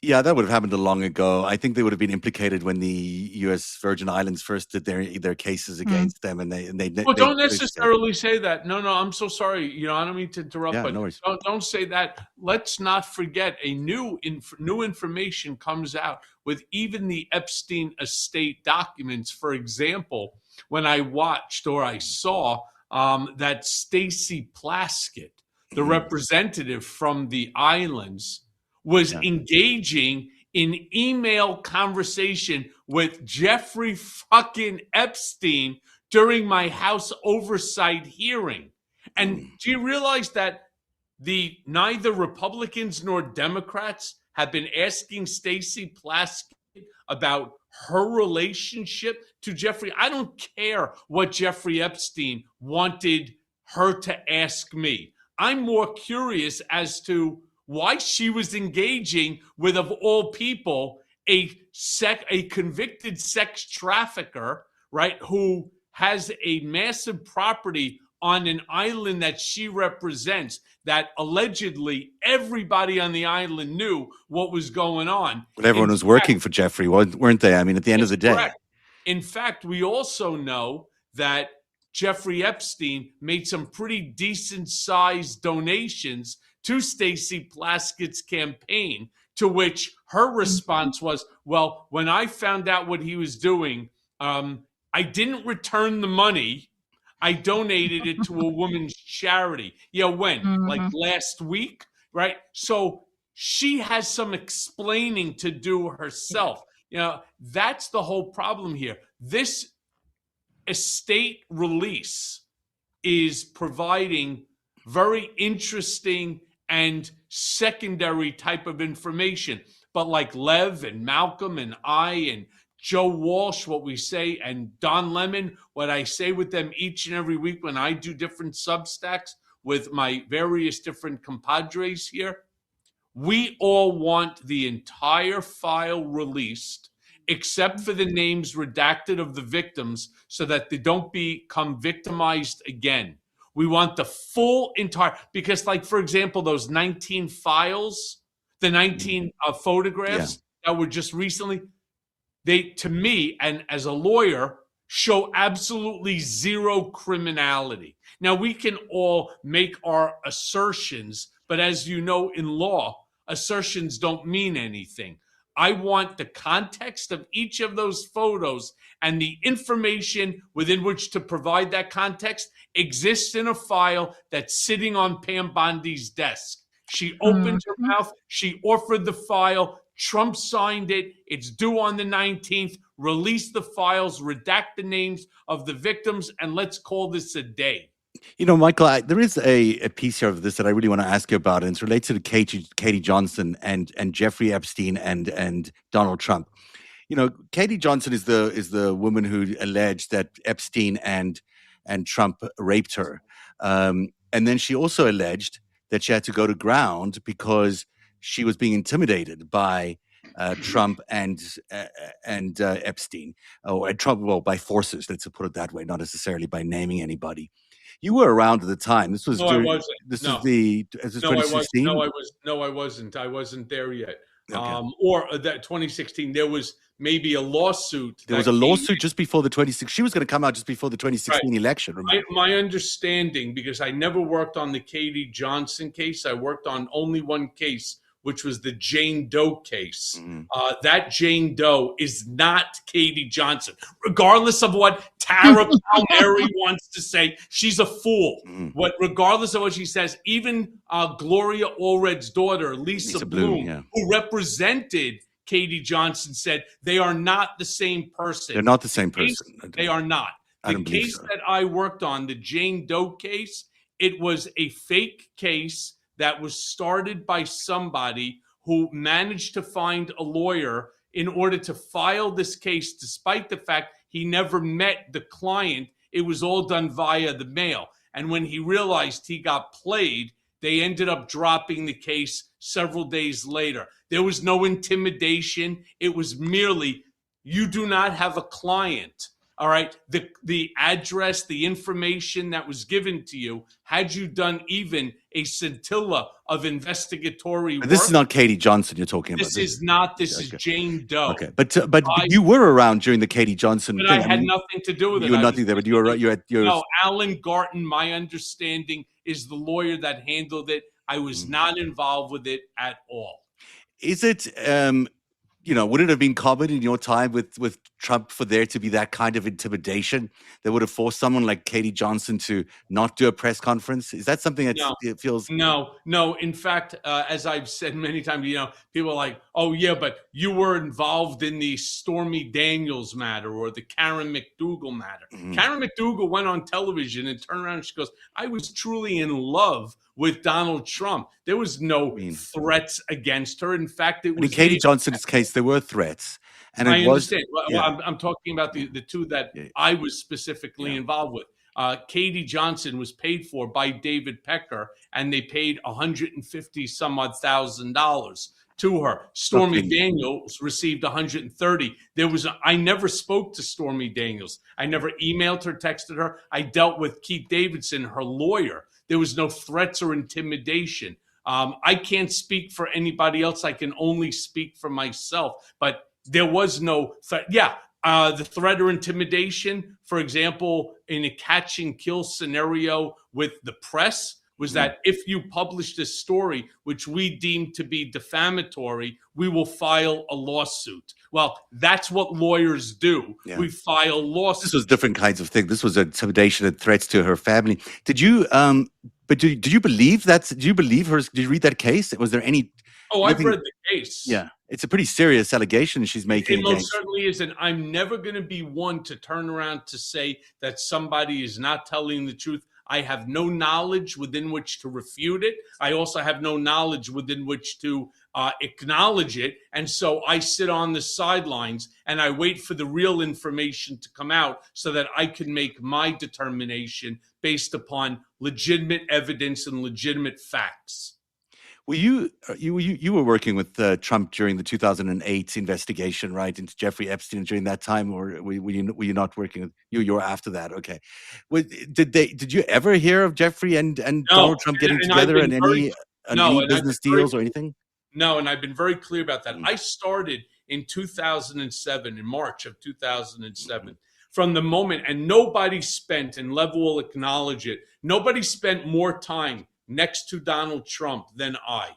Yeah, that would have happened long ago. I think they would have been implicated when the U.S. Virgin Islands first did their cases against them, and they. Well, don't necessarily say that. No, I'm so sorry. You know, I don't mean to interrupt, but no don't say that. Let's not forget, a new information comes out with even the Epstein estate documents. For example, when I watched or I saw that Stacey Plaskett, the representative from the islands, was engaging in email conversation with Jeffrey fucking Epstein during my House Oversight hearing. And do you realize that neither Republicans nor Democrats have been asking Stacey Plaskett about her relationship to Jeffrey? I don't care what Jeffrey Epstein wanted her to ask me. I'm more curious as to why she was engaging with, of all people, a convicted sex trafficker, right, who has a massive property on an island that she represents, that allegedly everybody on the island knew what was going on. But everyone was working for Jeffrey, weren't they? I mean, at the end of the day. Correct. In fact, we also know that Jeffrey Epstein made some pretty decent-sized donations to Stacey Plaskett's campaign, to which her response was, well, when I found out what he was doing, I didn't return the money. I donated it to a woman's charity. Yeah, when? Like last week, right? So she has some explaining to do herself. You know, that's the whole problem here. This estate release is providing very interesting and secondary type of information. But like Lev and Malcolm and I and Joe Walsh, what we say, and Don Lemon, what I say with them each and every week when I do different Substacks with my various different compadres here, we all want the entire file released, except for the names redacted of the victims, so that they don't become victimized again. We want the full entire, because, like, for example, those 19 files, the 19 photographs that were just recently, they, to me, and as a lawyer, show absolutely zero criminality. Now, we can all make our assertions, but as you know, in law, assertions don't mean anything. I want the context of each of those photos, and the information within which to provide that context exists in a file that's sitting on Pam Bondi's desk. She opened her mouth. She offered the file. Trump signed it. It's due on the 19th. Release the files, redact the names of the victims, and let's call this a day. You know, Michael, there is a piece here of this that I really want to ask you about, and it's related to Katie Johnson and Jeffrey Epstein and Donald Trump. You know, Katie Johnson is the woman who alleged that Epstein and Trump raped her, and then she also alleged that she had to go to ground because she was being intimidated by Trump and Epstein, or Trump, well, by forces. Let's put it that way, not necessarily by naming anybody. You were around at the time. This was I wasn't. This No. is the No, 2016. I wasn't. I wasn't there yet. Okay. Or that 2016, there was maybe a lawsuit. There was a lawsuit just before the 2016. She was going to come out just before the 2016 election. Remember? My understanding, because I never worked on the Katie Johnson case, I worked on only one case, which was the Jane Doe case. That Jane Doe is not Katie Johnson, regardless of what Tara Palmieri wants to say. She's a fool. Regardless of what she says, even Gloria Allred's daughter, Lisa Bloom, who represented Katie Johnson, said they are not the same person. They're not the same person. They are not. The case that I worked on, the Jane Doe case, it was a fake case that was started by somebody who managed to find a lawyer in order to file this case, despite the fact he never met the client. It was all done via the mail. And when he realized he got played, they ended up dropping the case several days later. There was no intimidation. It was merely, you do not have a client. All right. The address, the information that was given to you, had you done even a scintilla of investigatory work. This is not Katie Johnson you're talking about. This is not. This is Jane Doe. Okay, but you were around during the Katie Johnson but thing. I had nothing to do with it. You were nothing there, but you were. No, Alan Garton, my understanding, is the lawyer that handled it. I was not involved with it at all. Is it? Would it have been common in your time with Trump for there to be that kind of intimidation that would have forced someone like Katie Johnson to not do a press conference? Is that something that it feels? No. In fact, as I've said many times, people are like, oh, yeah, but you were involved in the Stormy Daniels matter or the Karen McDougal matter. Karen McDougal went on television and turned around and she goes, I was truly in love with Donald Trump. There was no threats against her. In fact, it was in Katie Johnson's case, there were threats. And I understand. I'm talking about the two that I was specifically involved with. Katie Johnson was paid for by David Pecker, and they paid $150 some odd thousand to her. Stormy Daniels received $130. I never spoke to Stormy Daniels. I never emailed her, texted her. I dealt with Keith Davidson, her lawyer. There was no threats or intimidation. I can't speak for anybody else. I can only speak for myself. But there was no threat. The threat or intimidation, for example, in a catch and kill scenario with the press, was that if you publish this story, which we deem to be defamatory, we will file a lawsuit. Well, that's what lawyers do. Yeah. We file lawsuits. This was different kinds of things. This was intimidation and threats to her family. Did you believe that? Did you believe her? Did you read that case? Was there any? Oh, I've read the case. Yeah. It's a pretty serious allegation she's making. It most certainly is. And I'm never going to be one to turn around to say that somebody is not telling the truth. I have no knowledge within which to refute it. I also have no knowledge within which to acknowledge it. And so I sit on the sidelines and I wait for the real information to come out so that I can make my determination based upon legitimate evidence and legitimate facts. Well, you were working with Trump during the 2008 investigation, right, into Jeffrey Epstein during that time, or were you not working with you? You were after that, okay? Did you ever hear of Jeffrey and Donald Trump getting together and any business deals or anything? No, and I've been very clear about that. I started in 2007, in March of 2007. From the moment, and nobody spent, and Lev will acknowledge it, nobody spent more time next to Donald Trump than I.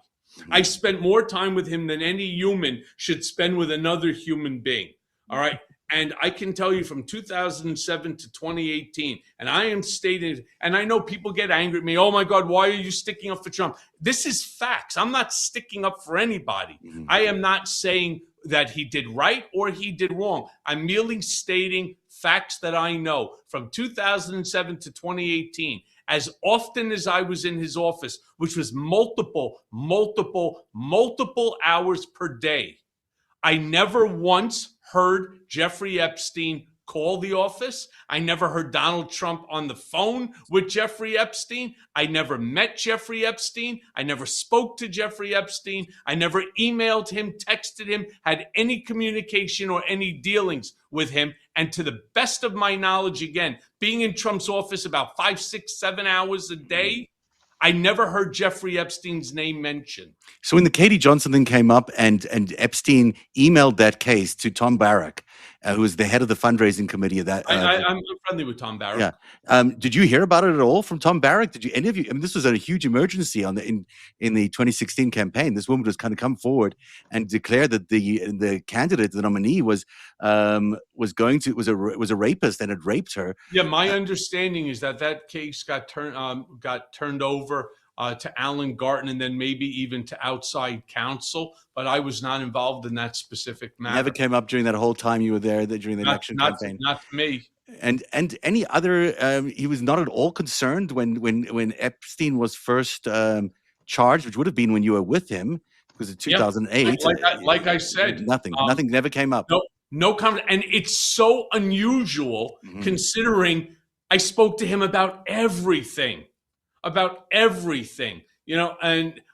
I spent more time with him than any human should spend with another human being. All right. And I can tell you from 2007 to 2018, and I am stating, and I know people get angry at me. Oh my God, why are you sticking up for Trump? This is facts. I'm not sticking up for anybody. I am not saying that he did right or he did wrong. I'm merely stating facts that I know from 2007 to 2018. As often as I was in his office, which was multiple hours per day, I never once heard Jeffrey Epstein call the office. I never heard Donald Trump on the phone with Jeffrey Epstein. I never met Jeffrey Epstein. I never spoke to Jeffrey Epstein. I never emailed him, texted him, had any communication or any dealings with him. And to the best of my knowledge, again, being in Trump's office about 5, 6, 7 hours a day, I never heard Jeffrey Epstein's name mentioned. So when the Katie Johnson thing came up and Epstein emailed that case to Tom Barrack, who was the head of the fundraising committee of that. I'm friendly with Tom Barrack. Yeah. Did you hear about it at all from Tom Barrack? Did you, any of you? I mean, this was a huge emergency in the 2016 campaign. This woman was kind of come forward and declared that the candidate, the nominee, was a rapist and had raped her. Yeah, my understanding is that case got turned over to Alan Garten and then maybe even to outside counsel, but I was not involved in that specific matter. Never came up during that whole time you were there during the election campaign. Not to me. And any other? He was not at all concerned when Epstein was first charged, which would have been when you were with him, because in 2008. Like I said, nothing never came up. No comment. And it's so unusual considering I spoke to him about everything. And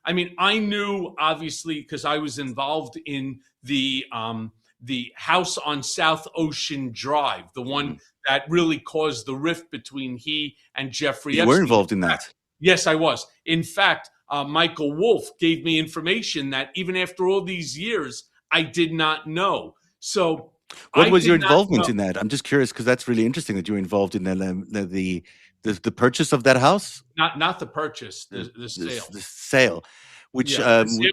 I mean, I knew obviously because I was involved in the house on South Ocean Drive, the one that really caused the rift between he and Jeffrey Epstein. You were involved in that. Yes, I was. In fact, Michael Wolff gave me information that even after all these years, I did not know. So what was your involvement in that? I'm just curious because that's really interesting that you were involved in the purchase of that house. Not the purchase, the sale. The sale, which the sale,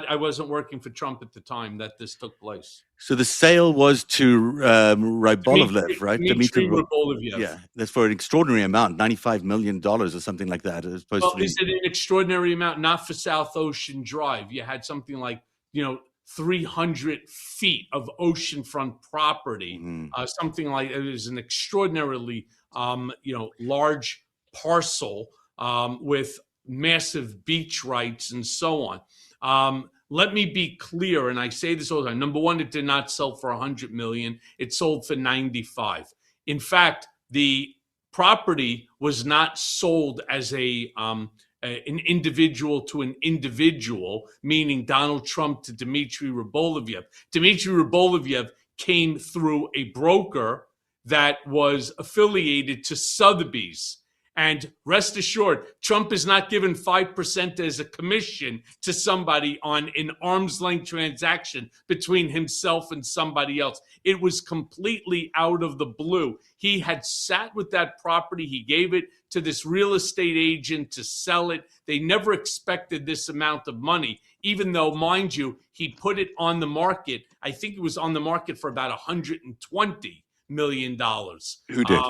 I wasn't working for Trump at the time that this took place. So the sale was to Rybolovlev, right? Dmitry Rybolovlev. Yeah, that's for an extraordinary amount, $95 million or something like that. As opposed to is it an extraordinary amount? Not for South Ocean Drive. You had something like 300 feet of oceanfront property, something like it was an extraordinarily, large parcel with massive beach rights and so on. Let me be clear, and I say this all the time. Number one, it did not sell for $100 million. It sold for 95. In fact, the property was not sold as an individual to an individual, meaning Donald Trump to Dmitry Rybolovlev. Dmitry Rybolovlev came through a broker that was affiliated to Sotheby's. And rest assured, Trump is not given 5% as a commission to somebody on an arm's length transaction between himself and somebody else. It was completely out of the blue. He had sat with that property. He gave it to this real estate agent to sell it. They never expected this amount of money, even though, mind you, he put it on the market. I think it was on the market for about $120 million. Who did?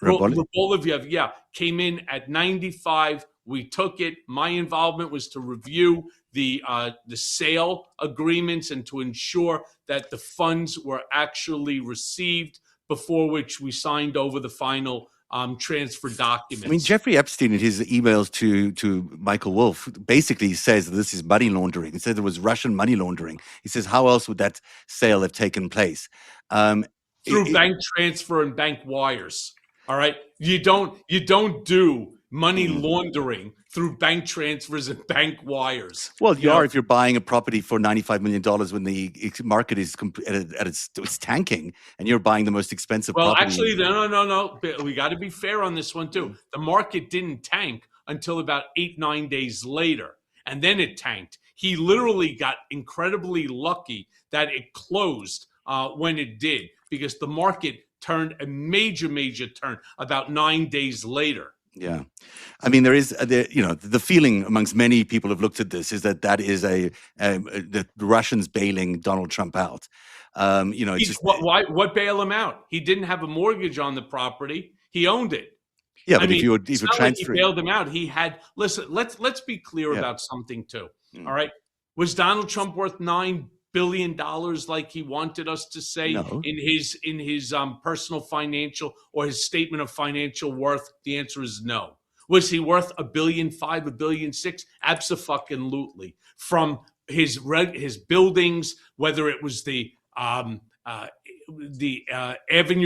Rybolovlev, came in at 95. We took it. My involvement was to review the sale agreements and to ensure that the funds were actually received, before which we signed over the final transfer documents. I mean, Jeffrey Epstein in his emails to Michael Wolff basically says that this is money laundering. He said it was Russian money laundering. He says, how else would that sale have taken place? Through bank transfer and bank wires. All right. You don't do money laundering through bank transfers and bank wires. Well, you are if you're buying a property for $95 million when the market is at its tanking, and you're buying the most expensive property. Well, actually, no. We got to be fair on this one too. The market didn't tank until about 8-9 days later, and then it tanked. He literally got incredibly lucky that it closed when it did, because the market turned a major turn about 9 days later. Yeah. I mean, there is, the feeling amongst many people who've looked at this is that is the Russians bailing Donald Trump out. It's just What bail him out? He didn't have a mortgage on the property. He owned it. yeah. But if you're it's not like he transferring, bailed him out. He had listen. Let's be clear about something too. All right, was Donald Trump worth $9 billion like he wanted us to say No. in his personal financial or his statement of financial worth? The answer is no. Was he worth $1.5 billion, $1.6 billion? Abso-fucking-lutely. From his buildings, whether it was the Avenue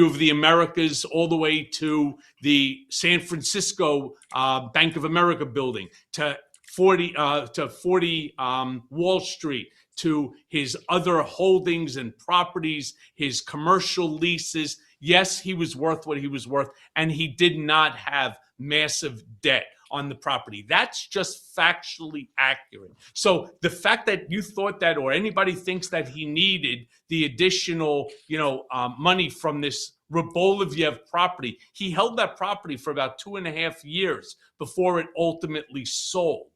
of the Americas all the way to the San Francisco Bank of America building, to 40 Wall Street, to his other holdings and properties, his commercial leases. Yes, he was worth what he was worth, and he did not have massive debt on the property. That's just factually accurate. So the fact that you thought that, or anybody thinks that he needed the additional, money from this Rybolovlev property, he held that property for about 2.5 years before it ultimately sold.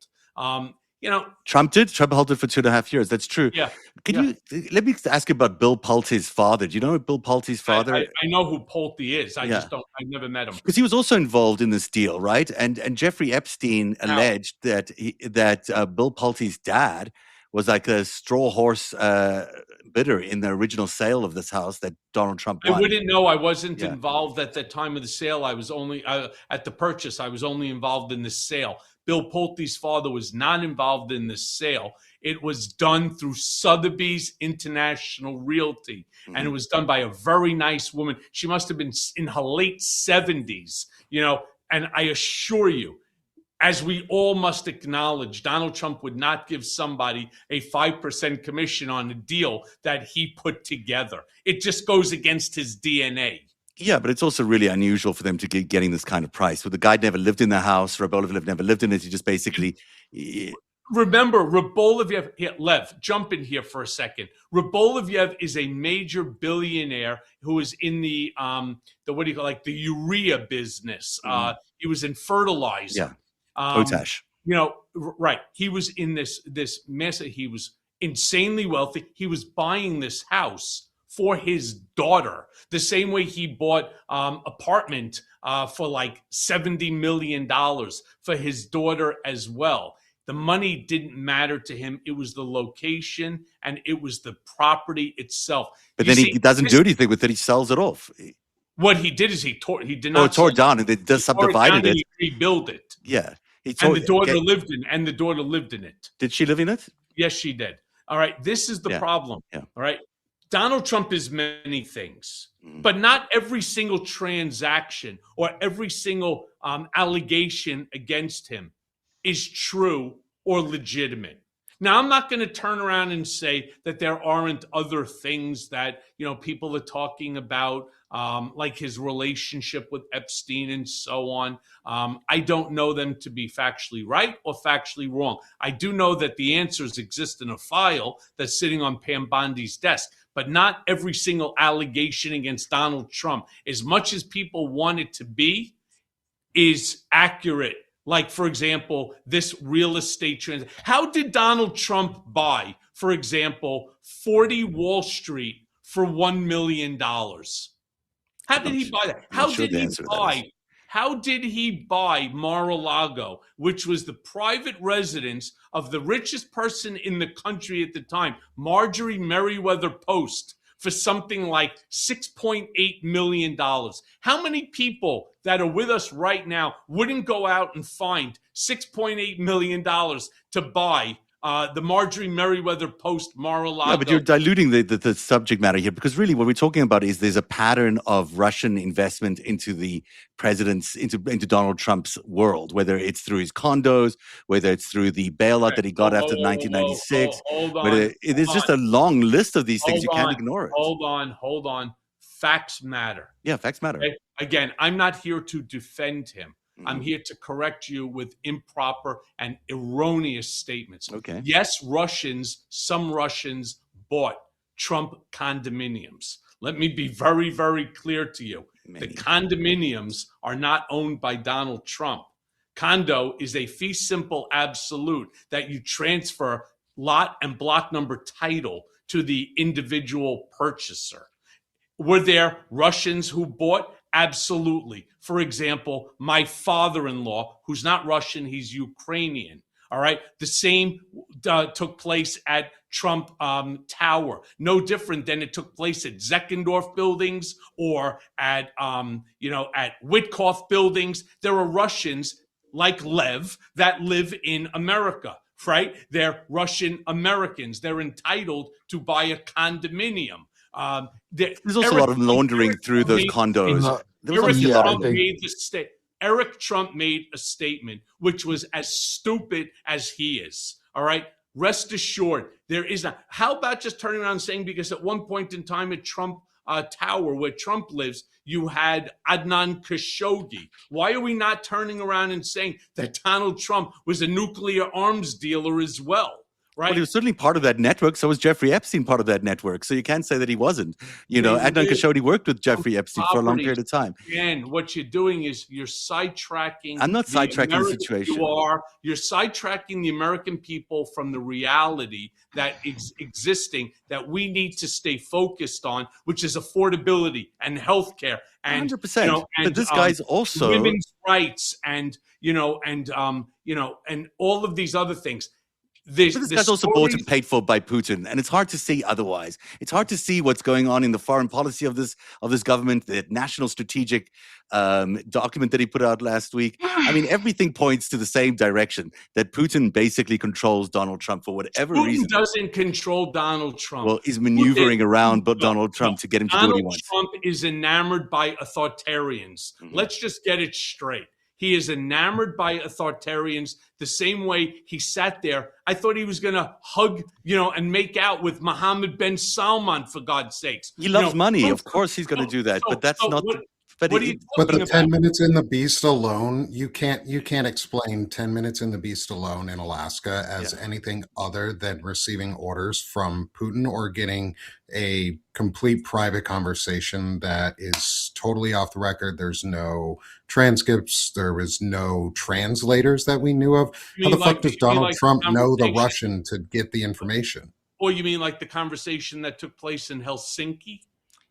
Trump did. Trump held it for 2.5 years. That's true. Yeah. Let me ask you about Bill Pulte's father. Do you know Bill Pulte's father? I know who Pulte is. I just don't. I've never met him. Because he was also involved in this deal, right? And Jeffrey Epstein alleged that Bill Pulte's dad was like a straw horse bidder in the original sale of this house that Donald Trump won. I wouldn't know. I wasn't involved at the time of the sale. I was only at the purchase. I was only involved in the sale. Bill Pulte's father was not involved in the sale. It was done through Sotheby's International Realty, and it was done by a very nice woman. She must have been in her late 70s, and I assure you, as we all must acknowledge, Donald Trump would not give somebody a 5% commission on a deal that he put together. It just goes against his DNA. Yeah, but it's also really unusual for them to be getting this kind of price. So the guy never lived in the house. Rybolovlev never lived in it. He just basically... Remember, Rybolovlev, Lev, jump in here for a second. Rybolovlev is a major billionaire who is in the urea business. He was in fertilizer. Yeah, potash. Right. He was in this mess. He was insanely wealthy. He was buying this house for his daughter, the same way he bought apartment for like $70 million for his daughter as well. The money didn't matter to him. It was the location and it was the property itself. But then he doesn't do anything with it. He sells it off. What he did is he tore it down and they just subdivided it. He rebuilt it. Yeah. And the daughter lived in it. Did she live in it? Yes, she did. All right. This is the problem. Yeah. All right. Donald Trump is many things, but not every single transaction or every single allegation against him is true or legitimate. Now, I'm not going to turn around and say that there aren't other things that, people are talking about, like his relationship with Epstein and so on. I don't know them to be factually right or factually wrong. I do know that the answers exist in a file that's sitting on Pam Bondi's desk, but not every single allegation against Donald Trump, as much as people want it to be, is accurate. Like, for example, this real estate transaction. How did Donald Trump buy, for example, 40 Wall Street for $1 million? How did he buy that? How did he buy Mar-a-Lago, which was the private residence of the richest person in the country at the time, Marjorie Merriweather Post, for something like $6.8 million? How many people that are with us right now wouldn't go out and find $6.8 million to buy the Marjorie Merriweather Post Mar-a-Lago? Yeah, but you're diluting the subject matter here, because really what we're talking about is there's a pattern of Russian investment into the president's, into Donald Trump's world, whether it's through his condos, whether it's through the bailout that he got after 1996. There's just a long list of these things. You can't ignore it. Hold on. Facts matter. Yeah, facts matter. Okay? Again, I'm not here to defend him. I'm here to correct you with improper and erroneous statements. Okay. Yes, some Russians bought Trump condominiums. Let me be very, very clear to you. The condominiums are not owned by Donald Trump. Condo is a fee simple absolute that you transfer lot and block number title to the individual purchaser. Were there Russians who bought? Absolutely. For example, my father-in-law, who's not Russian, he's Ukrainian. All right. The same took place at Trump Tower. No different than it took place at Zeckendorf buildings or at Witkoff buildings. There are Russians like Lev that live in America, right? They're Russian Americans. They're entitled to buy a condominium. There's also a lot of laundering through those condos. There was Eric a lot Trump of made the Eric Trump made a statement which was as stupid as he is. All right. Rest assured, there is not. How about just turning around and saying, because at one point in time at Trump Tower, where Trump lives, you had Adnan Khashoggi. Why are we not turning around and saying that Donald Trump was a nuclear arms dealer as well? Right. Well, he was certainly part of that network. So was Jeffrey Epstein part of that network. So you can't say that he wasn't. Adnan Khashoggi worked with Jeffrey Epstein for a long period of time. And what you're doing is you're sidetracking. I'm not sidetracking the situation. You're sidetracking the American people from the reality that is existing that we need to stay focused on, which is affordability and healthcare and 100%. But this guy's also women's rights and all of these other things. This guy's also bought and paid for by Putin, and it's hard to see otherwise. It's hard to see what's going on in the foreign policy of this government, the national strategic document that he put out last week. I mean, everything points to the same direction, that Putin basically controls Donald Trump for whatever reason. Putin doesn't control Donald Trump. Well, he's maneuvering around Donald Trump to get him to do what he wants. Donald Trump is enamored by authoritarians. Mm-hmm. Let's just get it straight. He is enamored by authoritarians the same way he sat there. I thought he was going to hug, and make out with Mohammed bin Salman, for God's sakes. He loves money. Of course he's going to do that, but that's not... But the 10 minutes in the Beast alone, you can't explain 10 minutes in the Beast alone in Alaska as anything other than receiving orders from Putin or getting a complete private conversation that is totally off the record. There's no transcripts. There was no translators that we knew of. How the fuck does Donald Trump know the Russian to get the information? Or you mean like the conversation that took place in Helsinki?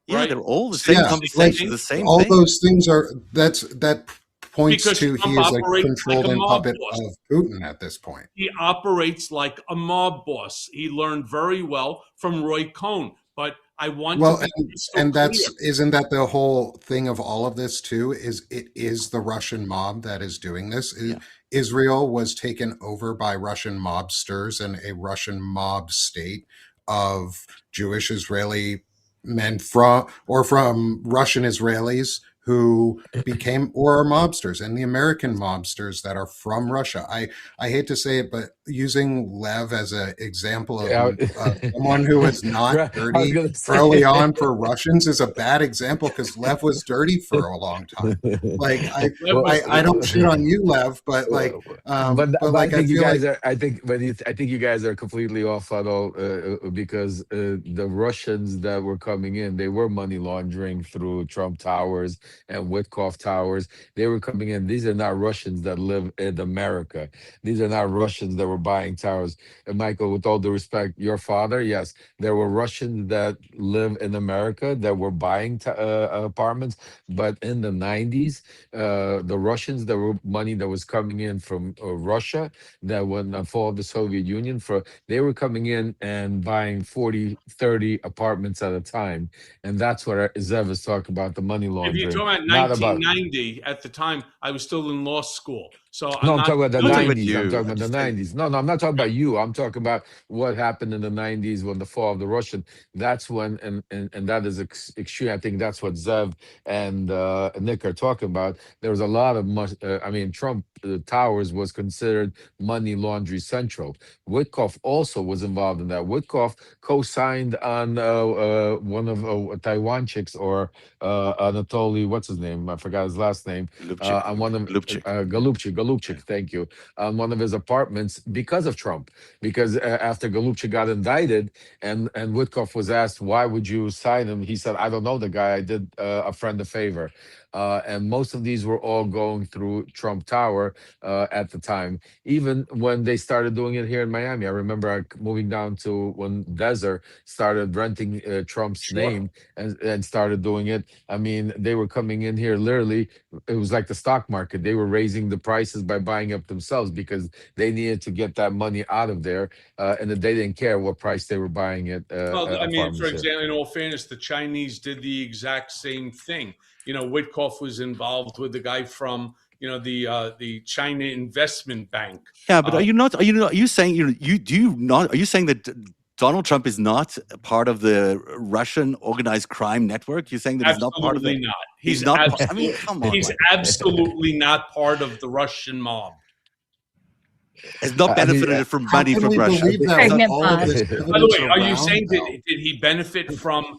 Yeah, right? They're all the same conversation, the same all thing. Those things that points Because to Trump he is a operates controlled like a and mob puppet boss. of Putin at this point. He operates like a mob boss. He learned very well from Roy Cohn. But I want isn't that the whole thing of all of this too? Is it is the Russian mob that is doing this? Yeah. Israel was taken over by Russian mobsters and a Russian mob state of Jewish Israeli men from Russian Israelis who became or are mobsters, and the American mobsters that are from Russia. I hate to say it, but using Lev as an example of someone who is not dirty early on for Russians is a bad example because Lev was dirty for a long time. Like I don't shit on you, Lev, but like, but I think you guys are completely off funnel because the Russians that were coming in, they were money laundering through Trump Towers and Witkoff Towers. They were coming in. These are not Russians that live in America. These are not Russians that were buying towers. And Michael, with all due respect, your father, yes, there were Russians that live in America that were buying apartments. But in the 90s, the Russians, there were money that was coming in from Russia, that when the fall of the Soviet Union, they were coming in and buying 40, 30 apartments at a time. And that's what Zev is talking about, the money laundering. If you're talking about 1990, at the time, I was still in law school. So I'm talking about the 90s. I'm talking about the 90s. No, I'm not talking about you. I'm talking about what happened in the 90s when the fall of the Russian. That's when, and that is extreme. I think that's what Zev and Nick are talking about. There was a lot of Trump Towers was considered money laundry central. Witkoff also was involved in that. Witkoff co-signed on one of Taiwan chicks or Anatoly, what's his name? I forgot his last name. On one of Golubchik Golubchik, thank you, on one of his apartments because of Trump. Because after Golubchik got indicted, and Witkoff was asked, why would you sign him? He said, I don't know the guy. I did a friend a favor. And most of these were all going through Trump Tower at the time. Even when they started doing it here in Miami, I remember moving down to when Desert started renting Trump's Sure. name and started doing it. I mean, they were coming in here literally. It was like the stock market. They were raising the prices by buying up themselves because they needed to get that money out of there, and they didn't care what price they were buying it. Well, I mean, for Apartments here. example, in all fairness, the Chinese did the exact same thing. You know, Witkoff was involved with the guy from, you know, the China Investment Bank. Yeah, but are you saying are you saying that Donald Trump is not part of the Russian organized crime network? You're saying that he's not part of Absolutely it? not. He's not. absolutely- I mean, come on. He's absolutely not part of the Russian mob. Has not I mean, benefited from How money can from we Russia. believe that Pregnant with all of pause. this By the evidence way, are you around saying now? did he benefit from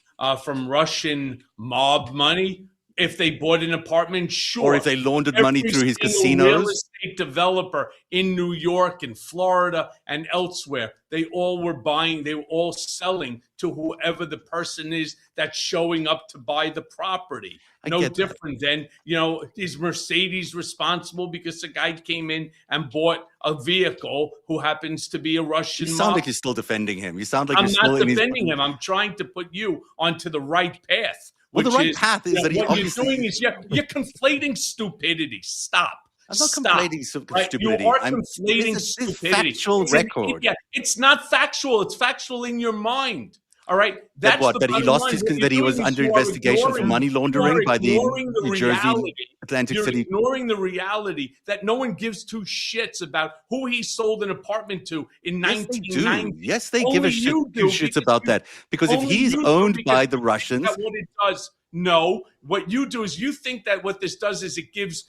Russian mob money? If they bought an apartment, sure. Or if they laundered money Every through his single real casinos. estate developer in New York and Florida and elsewhere, they all were buying, they were all selling to whoever the person is that's showing up to buy the property. I No get that. different than, you know, is Mercedes responsible because a guy came in and bought a vehicle who happens to be a You Russian sound mob? like you're still defending him. You sound like I'm you're still not in his. defending him. I'm trying to put you onto the right path. Well, the which right path is you know, that he what you're obviously- doing is you're conflating stupidity. Stop. I'm not Stop. conflating Right? stupidity. You are I'm conflating this is stupidity. factual It's an- record. yeah, it's not factual. It's factual in your mind. All right. That what? the That he bottom lost line. his What you're that he was doing is under you are investigation for ignoring- money you are laundering by the ignoring the New Jersey reality. Atlantic You're City. ignoring the reality that no one gives two shits about who he sold an apartment to in Yes, they 1990. do. Yes, they give a Only shit, you two do, shits because about you- that. Because if only he's you do, owned because by the you Russians, think that what it does. No, what you do is you think that what this does is it gives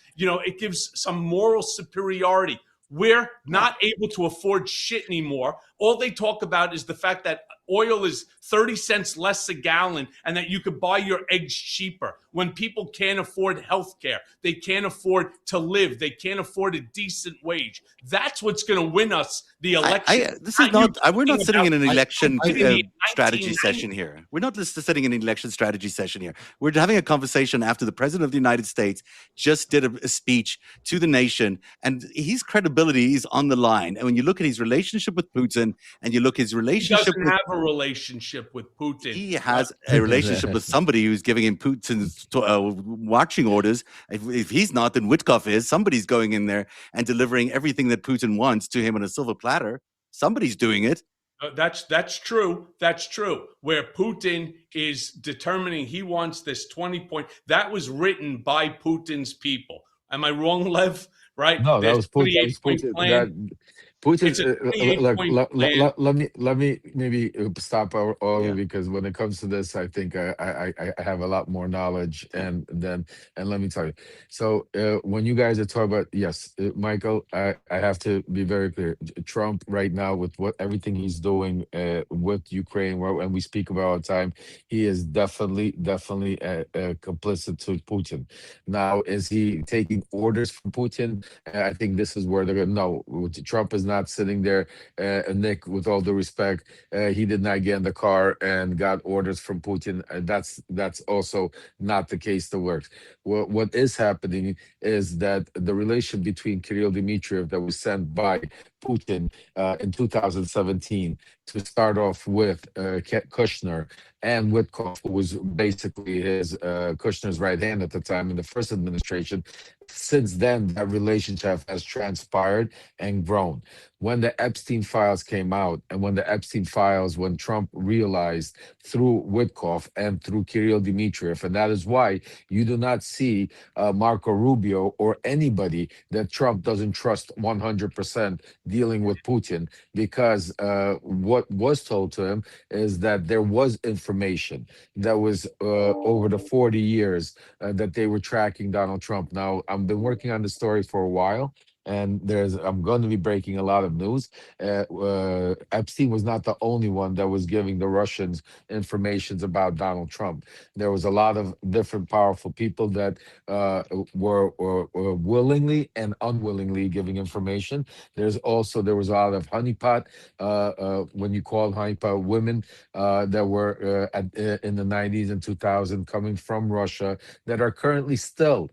some moral superiority. We're not able to afford shit anymore. All they talk about is the fact that oil is 30 cents less a gallon and that you could buy your eggs cheaper when people can't afford health care. They can't afford to live. They can't afford a decent wage. That's what's going to win us the election. this is not. We're not talking sitting in an about election stupidity in strategy 1990. session here. We're not sitting in an election strategy session here. We're having a conversation after the president of the United States just did a speech to the nation, and his credibility is on the line. And when you look at his relationship with Putin, and you look at his He relationship doesn't with have a relationship with Putin. he has a relationship with somebody who's giving him Putin's marching orders. If he's not, then Witkoff is. Somebody's going in there and delivering everything that Putin wants to him on a silver platter. Somebody's doing it. That's true. That's true. Where Putin is determining he wants this 20-point. That was written by Putin's people. Am I wrong, Lev? Right? No, that There's was Putin. 28-point plan. Putin's It's a 28-point plan. let me maybe stop all Yeah. because when it comes to this, I think I have a lot more knowledge and let me tell you. So when you guys are talking about Michael, I have to be very clear. Trump right now with what everything he's doing with Ukraine, and we speak about all the time, he is definitely complicit to Putin. Now, is he taking orders from Putin? I think this is where they're going. No, Trump is not sitting there. Nick, with all due respect, he did not get in the car and got orders from Putin. That's also not the case that works. What is happening is that the relation between Kirill Dmitriev that was sent by Putin in 2017 to start off with Kushner and Witkoff, who was basically his Kushner's right hand at the time in the first administration. Since then, that relationship has transpired and grown. When the Epstein files came out, and when Trump realized through Witkoff and through Kirill Dmitriev, and that is why you do not see Marco Rubio or anybody that Trump doesn't trust 100% dealing with Putin, because what was told to him is that there was information that was over the 40 years that they were tracking Donald Trump. Now, I've been working on the story for a while, And I'm going to be breaking a lot of news. Epstein was not the only one that was giving the Russians informations about Donald Trump. There was a lot of different powerful people that were willingly and unwillingly giving information. There was a lot of honeypot, when you call honeypot women, that were in the 90s and 2000 coming from Russia, that are currently still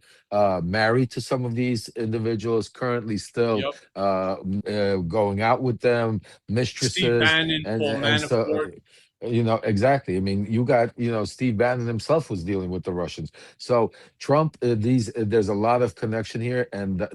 married to some of these individuals, currently still Yep. going out with them, Steve mistresses, Bannon, Paul and so. Manafort. Exactly. I mean, you got, Steve Bannon himself was dealing with the Russians. So Trump, there's a lot of connection here. And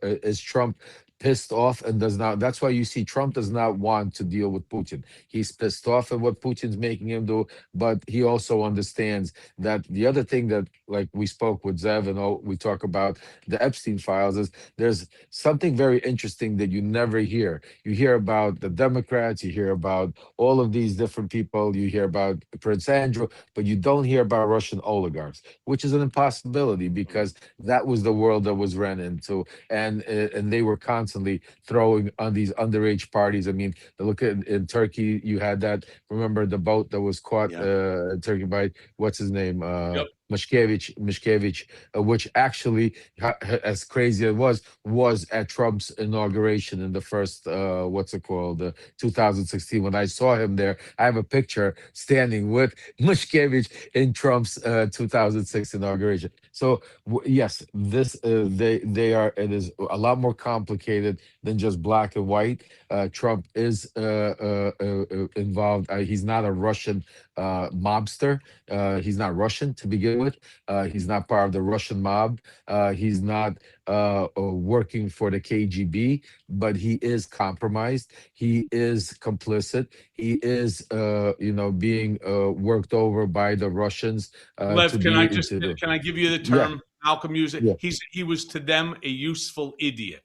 is Trump pissed off and does not? That's why you see Trump does not want to deal with Putin. He's pissed off at what Putin's making him do, but he also understands that the other thing that, like we spoke with Zev and we talk about the Epstein files, is there's something very interesting that you never hear. You hear about the Democrats, you hear about all of these different people, you hear about Prince Andrew, but you don't hear about Russian oligarchs, which is an impossibility because that was the world that was ran into, and they were constantly throwing on these underage parties. I mean, look at in Turkey, you had that. Remember the boat that was caught in Turkey by what's his name? Yep. Mishkevich, which actually, as crazy as it was at Trump's inauguration in the first, 2016. When I saw him there, I have a picture standing with Mishkevich in Trump's 2006 inauguration. So yes, this they are. It is a lot more complicated than just black and white. Trump is involved. He's not a Russian mobster. He's not Russian to begin with. He's not part of the Russian mob. He's not working for the KGB, but he is compromised. He is complicit. He is, being worked over by the Russians. Lev, to can be I able just to do. can I give you the Yeah, term Malcolm used it? yeah. He was to them a useful idiot.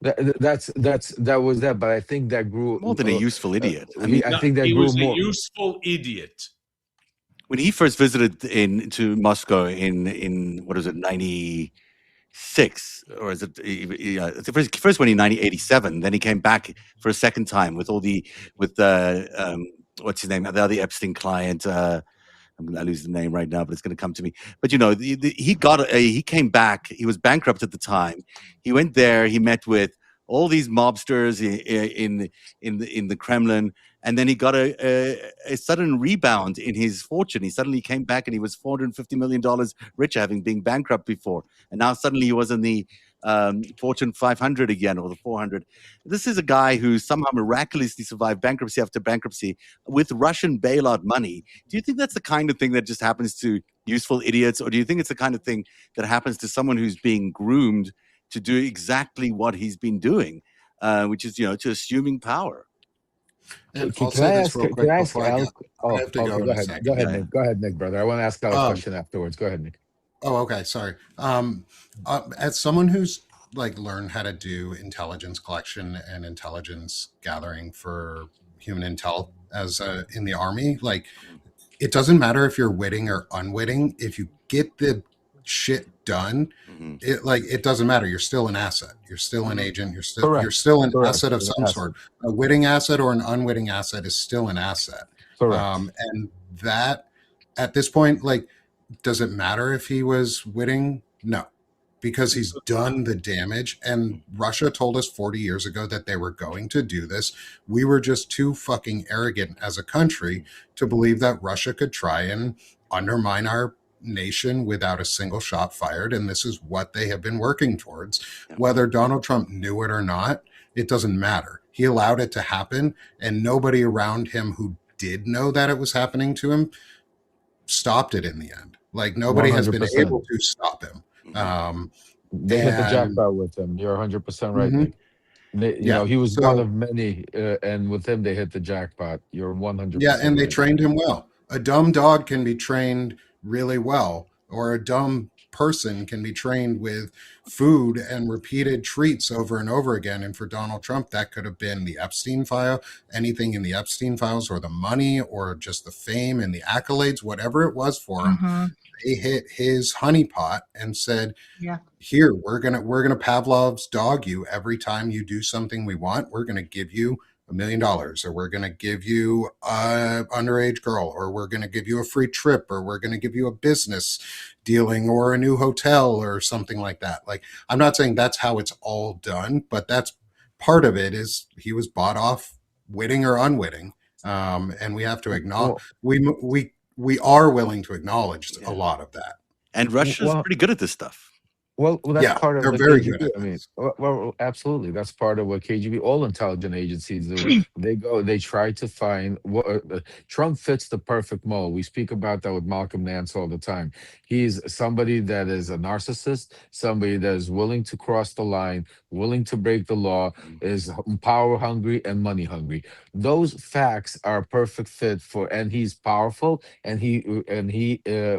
That was that, but I think that grew More than a useful idiot. I mean, I think that he grew was a more. useful idiot. when he first visited to Moscow in what is it, 96, or is it the first one in 1987? Then he came back for a second time with what's his name, the other Epstein client. I'm going to lose the name right now, but it's going to come to me. But he came back. He was bankrupt at the time. He went there. He met with all these mobsters in the Kremlin, and then he got a sudden rebound in his fortune. He suddenly came back, and he was $450 million richer, having been bankrupt before, and now suddenly he was in the Fortune 500 again, or the 400. This is a guy who somehow miraculously survived bankruptcy after bankruptcy with Russian bailout money. Do you think that's the kind of thing that just happens to useful idiots, or do you think it's the kind of thing that happens to someone who's being groomed to do exactly what he's been doing, which is, to assuming power? And Can I'll say I this ask? real Can quick I ask before I Al? get. I have to go in Go a ahead. second. Go ahead, Yeah. Nick. Go ahead, Nick, brother. I want to ask Al a Um, question afterwards. Go ahead, Nick. Oh, okay. Sorry. As someone who's learned how to do intelligence collection and intelligence gathering for human intel as in the army, it doesn't matter if you're witting or unwitting. If you get the shit done, Mhm. it doesn't matter. You're still an asset. You're still an agent. You're still Correct. an Correct. asset of An some asset. sort. A witting asset or an unwitting asset is still an asset. Correct. And that at this point, does it matter if he was witting? No, because he's done the damage. And Russia told us 40 years ago that they were going to do this. We were just too fucking arrogant as a country to believe that Russia could try and undermine our nation without a single shot fired. And this is what they have been working towards. Whether Donald Trump knew it or not, it doesn't matter. He allowed it to happen, and nobody around him who did know that it was happening to him stopped it in the end. Nobody has been 100%. able to stop him. They hit the And jackpot with him. You're 100% right, Mhm. Nick. Yeah. He was one So of many, and with him, they hit the jackpot. You're 100% yeah, and they right. trained him well. A dumb dog can be trained really well, or a dumb person can be trained with food and repeated treats over and over again. And for Donald Trump, that could have been the Epstein file, anything in the Epstein files, or the money, or just the fame and the accolades, whatever it was for him. they hit his honeypot and said, Yeah. here, we're gonna Pavlov's dog you every time you do something we want. We're gonna give you $1 million, or we're gonna give you a underage girl, or we're gonna give you a free trip, or we're gonna give you a business dealing or a new hotel or something like that. Like, I'm not saying that's how it's all done, but that's part of it. Is he was bought off, witting or unwitting, and we have to acknowledge we are willing to acknowledge a lot of that. And Russia's pretty good at this stuff. Well, that's Yeah, part of they're the very KGB. good at I mean, this. well, absolutely, that's part of what KGB, all intelligence agencies do. They try to find what Trump fits the perfect mold. We speak about that with Malcolm Nance all the time. He's somebody that is a narcissist, somebody that is willing to cross the line, willing to break the law, is power hungry and money hungry. Those facts are a perfect fit for, and he's powerful, and he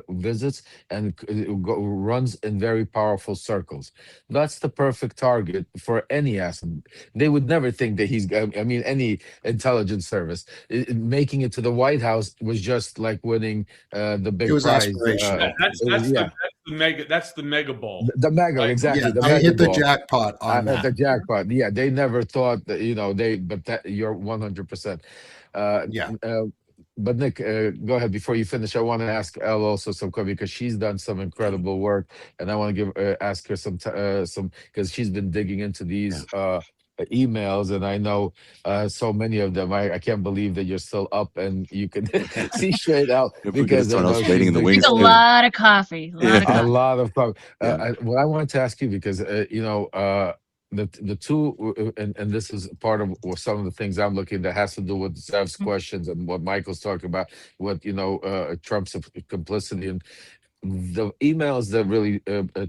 visits and runs in very powerful circles. That's the perfect target for any asset. They would never think that he's. I mean, any intelligence service making it to the White House was just like winning the It big was prize. aspirational. That's the mega ball. The mega, Right? exactly. Yeah, The they mega hit the ball. jackpot on At the that. jackpot. Yeah, they never thought that, but that you're 100%. Yeah. But Nick, go ahead. Before you finish, I want to ask Elle also some question because she's done some incredible work, and I want to ask her some because she's been digging into these emails, and I know so many of them. I can't believe that you're still up and you can see straight out because I someone know else waiting she's in the been wings Drink a too. lot of coffee. a lot of coffee. Yeah. What I wanted to ask you because the two and this is part of some of the things I'm looking that has to do with Zev's questions and what Michael's talking about, what Trump's complicity and the emails that really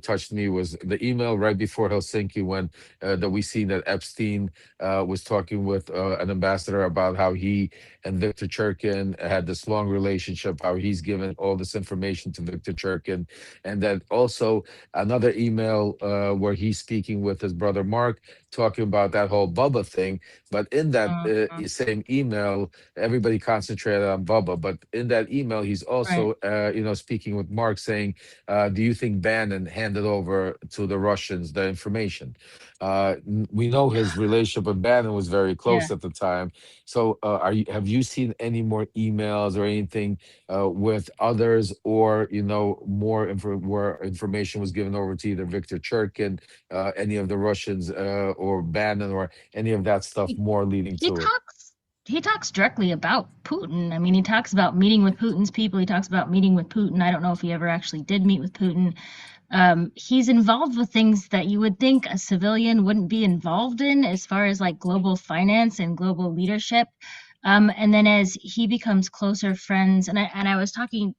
touched me was the email right before Helsinki when that we seen that Epstein was talking with an ambassador about how he and Victor Churkin had this long relationship, how he's given all this information to Victor Churkin, and then also another email where he's speaking with his brother Mark, talking about that whole Bubba thing. But in that same email, everybody concentrated on Bubba, but in that email, he's also speaking with Mark, saying, "Do you think Bannon handed over to the Russians the information?" We know his relationship with Bannon was very close at the time. So, have you seen any more emails or anything with others, or more where information was given over to either Victor Churkin, any of the Russians, or Bannon, or any of that stuff more leading He to it? he talks directly about Putin. I mean, he talks about meeting with Putin's people. He talks about meeting with Putin. I don't know if he ever actually did meet with Putin. He's involved with things that you would think a civilian wouldn't be involved in, as far as like global finance and global leadership. And then as he becomes closer friends, and I was talking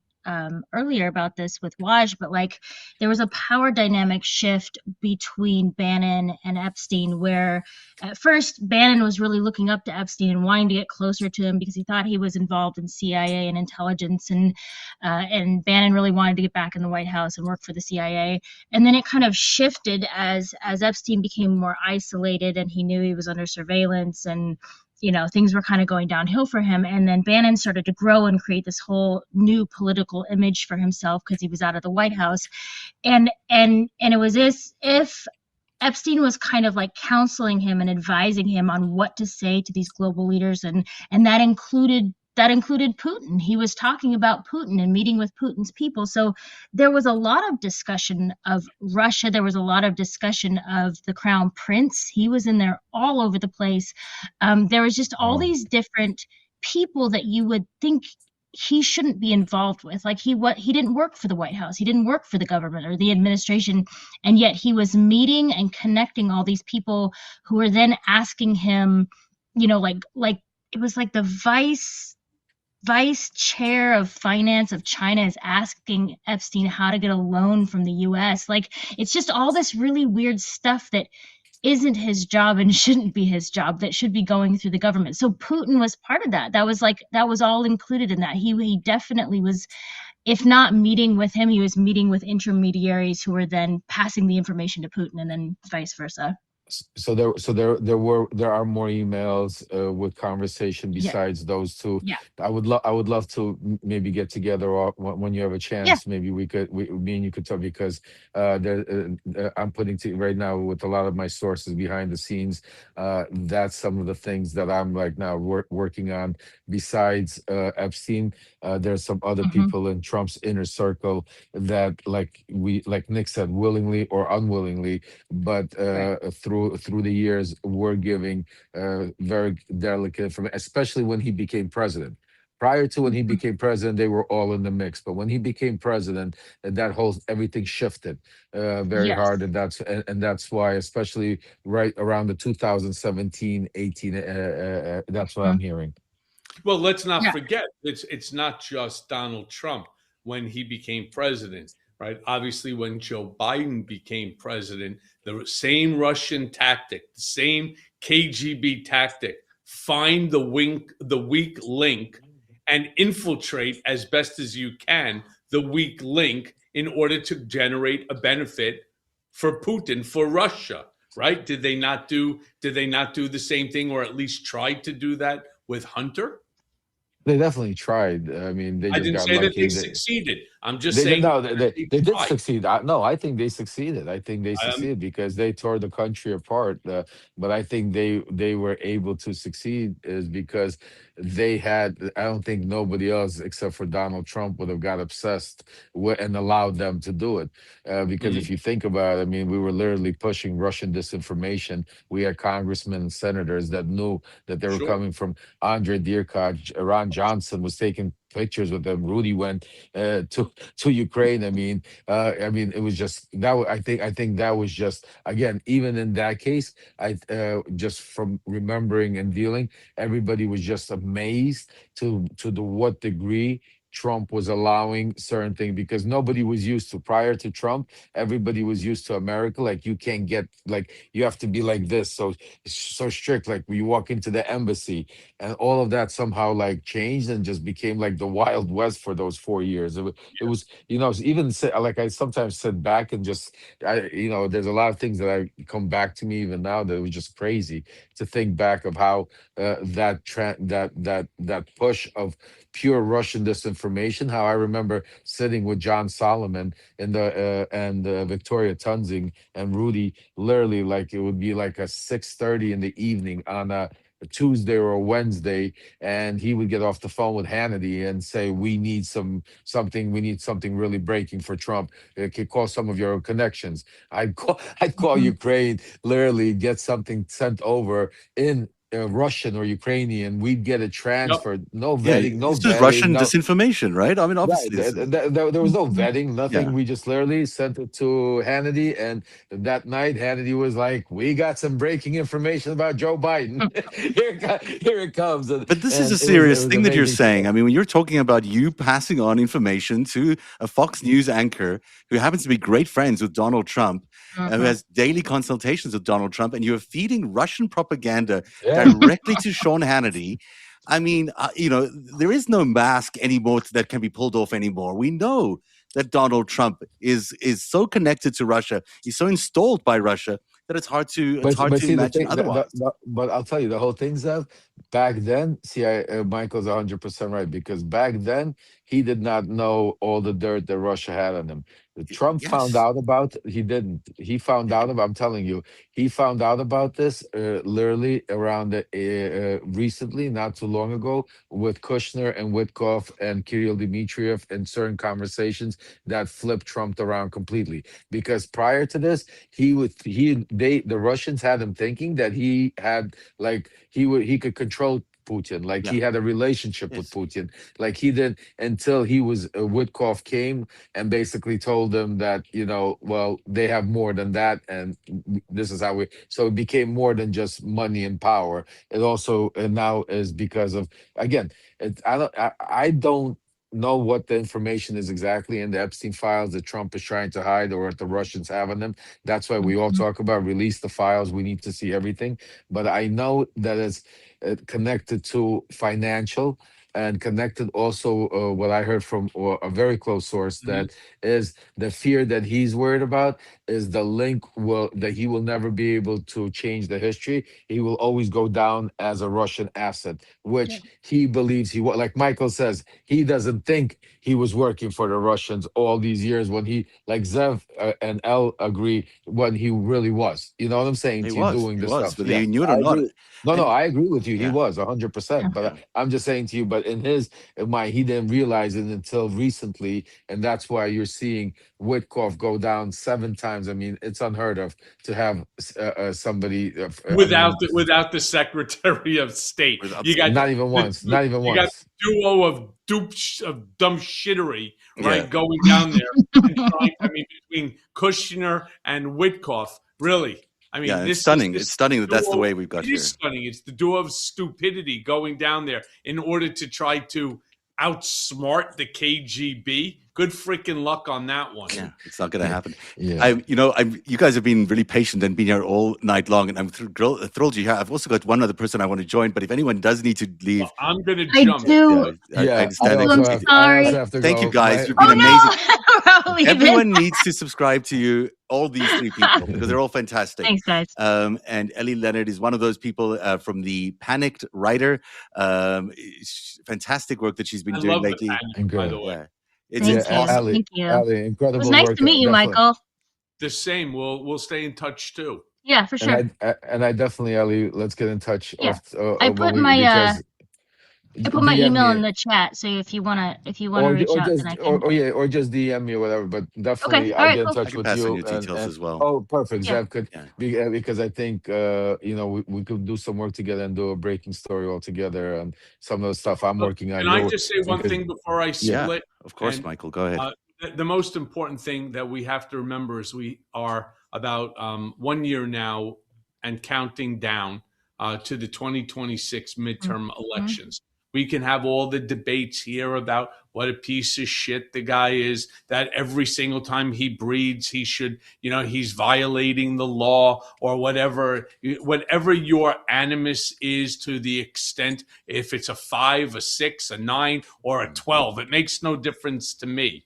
earlier about this with Waj, but like there was a power dynamic shift between Bannon and Epstein, where at first Bannon was really looking up to Epstein and wanting to get closer to him because he thought he was involved in CIA and intelligence, and Bannon really wanted to get back in the White House and work for the CIA. And then it kind of shifted as Epstein became more isolated and he knew he was under surveillance, and things were kind of going downhill for him. And then Bannon started to grow and create this whole new political image for himself because he was out of the White House. And it was as if Epstein was kind of like counseling him and advising him on what to say to these global leaders, and that included Putin. He was talking about Putin and meeting with Putin's people. So there was a lot of discussion of Russia. There was a lot of discussion of the Crown Prince. He was in there all over the place. There was just all these different people that you would think he shouldn't be involved with. Like he didn't work for the White House. He didn't work for the government or the administration. And yet he was meeting and connecting all these people who were then asking him, like it was like the vice chair of finance of China is asking Epstein how to get a loan from the US. Like it's just all this really weird stuff that isn't his job and shouldn't be his job, that should be going through the government. So Putin was part of that. That was all included in that. He definitely was, if not meeting with him, he was meeting with intermediaries who were then passing the information to Putin, and then vice versa. There are more emails with conversation Yeah. besides those two. Yeah. I would love to maybe get together, or when you have a Yeah. chance, maybe me and you could talk, because I'm putting to right now with a lot of my sources behind the scenes. That's some of the things that I'm like now working on. Besides Epstein, there's some other Hmm. people in Trump's inner circle that, like Nick said, willingly or unwillingly, but Right. through the years, we're giving very delicate information, especially when he became president. Prior to when he Mhm. became president, they were all in the mix. But when he became president, that whole everything shifted very hard, Yes. and that's why, especially right around the 2017, 18, that's what I'm Mhm. hearing. Well, let's not Yeah. forget it's not just Donald Trump when he became president, right? Obviously, when Joe Biden became president, the same Russian tactic, the same KGB tactic, find the weak link, and infiltrate as best as you can the weak link in order to generate a benefit for Putin, for Russia, right? Did they not do the same thing, or at least try to do that with Hunter? They definitely tried. I mean, they I just didn't got say that they lucky. succeeded. I'm just They did saying no, they they did tried. succeed. No, I think they succeeded. I think they Um, succeeded because they tore the country apart. But I think they were able to succeed is because they had. I don't think nobody else except for Donald Trump would have got obsessed with, and allowed them to do it. Because if mhm, you think about it, I mean, we were literally pushing Russian disinformation. We had congressmen and senators that knew that they were sure. coming from Andre Deerkach. Ron Johnson was taking pictures with them. Rudy went to Ukraine. I mean, it was just that. I think that was just, again, even in that case, I just from remembering and dealing, everybody was just amazed to the what degree Trump was allowing certain things, because nobody was used to, prior to Trump, everybody was used to America. Like, you can't get, like, you have to be like this, so strict. Like, when you walk into the embassy, and all of that somehow like changed and just became like the Wild West for those 4 years. It was, even like I sometimes sit back and just, there's a lot of things that I come back to me even now that was just crazy to think back of how that push of pure Russian disinformation. How I remember sitting with John Solomon in the and Victoria Tunzing and Rudy, literally, like, it would be like a 6:30 in the evening on a Tuesday or a Wednesday, and he would get off the phone with Hannity and say, we need something really breaking for Trump. Could call some of your connections." I'd call Mhm. Ukraine, literally get something sent over in Russian or Ukrainian. We'd get it Yep. transferred. No Yeah, vetting, no this is vetting, Russian no. disinformation, right? I mean, Right. obviously, this is There was no Mhm. vetting, nothing. yeah. We just literally sent it to Hannity. And that night, Hannity was like, "We got some breaking information about Joe Biden." Here it comes. But this is a And it serious was thing that you're amazing saying. stuff. I mean, when you're talking about you passing on information to a Fox News anchor who happens to be great friends with Donald Trump, who Mhm. has daily consultations with Donald Trump, and you're feeding Russian propaganda Yeah. directly to Sean Hannity. I mean, there is no mask anymore that can be pulled off anymore. We know that Donald Trump is so connected to Russia, he's so installed by Russia that it's hard But to see, the imagine thing, otherwise. but I'll tell you, the whole thing's of back then. See, Michael's 100% right, because back then he did not know all the dirt that Russia had on him. Trump found Yes. out about. He didn't. He found out about. I'm telling you, he found out about this literally around recently, not too long ago, with Kushner and Witkoff and Kirill Dmitriev in certain conversations that flipped Trump around completely. Because prior to this, the Russians had him thinking that he had, like, he could control Putin, like Yeah. he had a relationship with Yes. Putin, like he did, until he was Witkoff came and basically told them that, well, they have more than that, and this is how we. So it became more than just money and power. It also, and now is because of, again, I don't know what the information is exactly in the Epstein files that Trump is trying to hide, or what the Russians have on them. That's why we all Mhm. talk about release the files. We need to see everything. But I know that it's connected to financial. and connected also what I heard from a very close source, that is the fear that he's worried about is the link that he will never be able to change the history. He will always go down as a Russian asset, which he believes he was. Like Michael says, he doesn't think he was working for the Russians all these years when he, like Zev and El agree, when he really was. You know what I'm saying? He To you was. doing He this was, stuff. whether Yeah, you knew it or I not. agree. No, And I agree with you. He yeah, was 100%. But yeah. I'm just saying to you, but in his mind, he didn't realize it until recently. And that's why you're seeing Witkoff go down 7 times. I mean, it's unheard of to have somebody, I mean, without the Secretary of State. Without You got not even once, not even you got once. the duo of of dumb shittery, right, Yeah. going down there and trying. I mean, between Kushner and Witkoff, really. I mean, Yeah, it's this stunning. is It's stunning that that's the duo. way we've got It here. is stunning. It's the duo of stupidity going down there in order to try to outsmart the KGB. Good freaking luck on that one. Yeah, it's not going to happen. Yeah. You guys have been really patient and been here all night long, and I'm thrilled you're here. I've also got one other person I want to join, but if anyone does need to leave, Well, I'm going to I jump. do. I Yeah, understand. I'm I sorry. also have to Thank go. you, guys. You've Oh been amazing. no, we're leaving. Everyone needs to subscribe to you, all these 3 people, because they're all fantastic. Thanks, guys. And Ellie Leonard is one of those people from the Panicked Writer. Fantastic work that she's been I doing love the lately. Panic, by the way. Yeah, it's Thank you. awesome. Ali, Thank you. Ali, It incredible was nice work. to meet you, Definitely. Michael. The same. We'll stay in touch too. Yeah, for sure. And I definitely, Ali, let's get in touch. Yeah. I put my I put my DM email me. in the chat, so if you wanna or, reach or out, just then I can. or just DM me or whatever. But definitely, all I'll right, get in cool. touch I can with pass on you. your details as well. Oh, perfect. Yeah. Zev could, Yeah. because I think we could do some work together and do a breaking story all together, and some of the stuff I'm working on. Can I just say one thing before I split? Of course, And, Michael. Go ahead. The most important thing that we have to remember is we are about 1 year now and counting down to the 2026 midterm elections. We can have all the debates here about what a piece of shit the guy is, that every single time he breathes, he should, he's violating the law or whatever your animus is, to the extent, if it's a 5, a 6, a 9, or a 12, it makes no difference to me.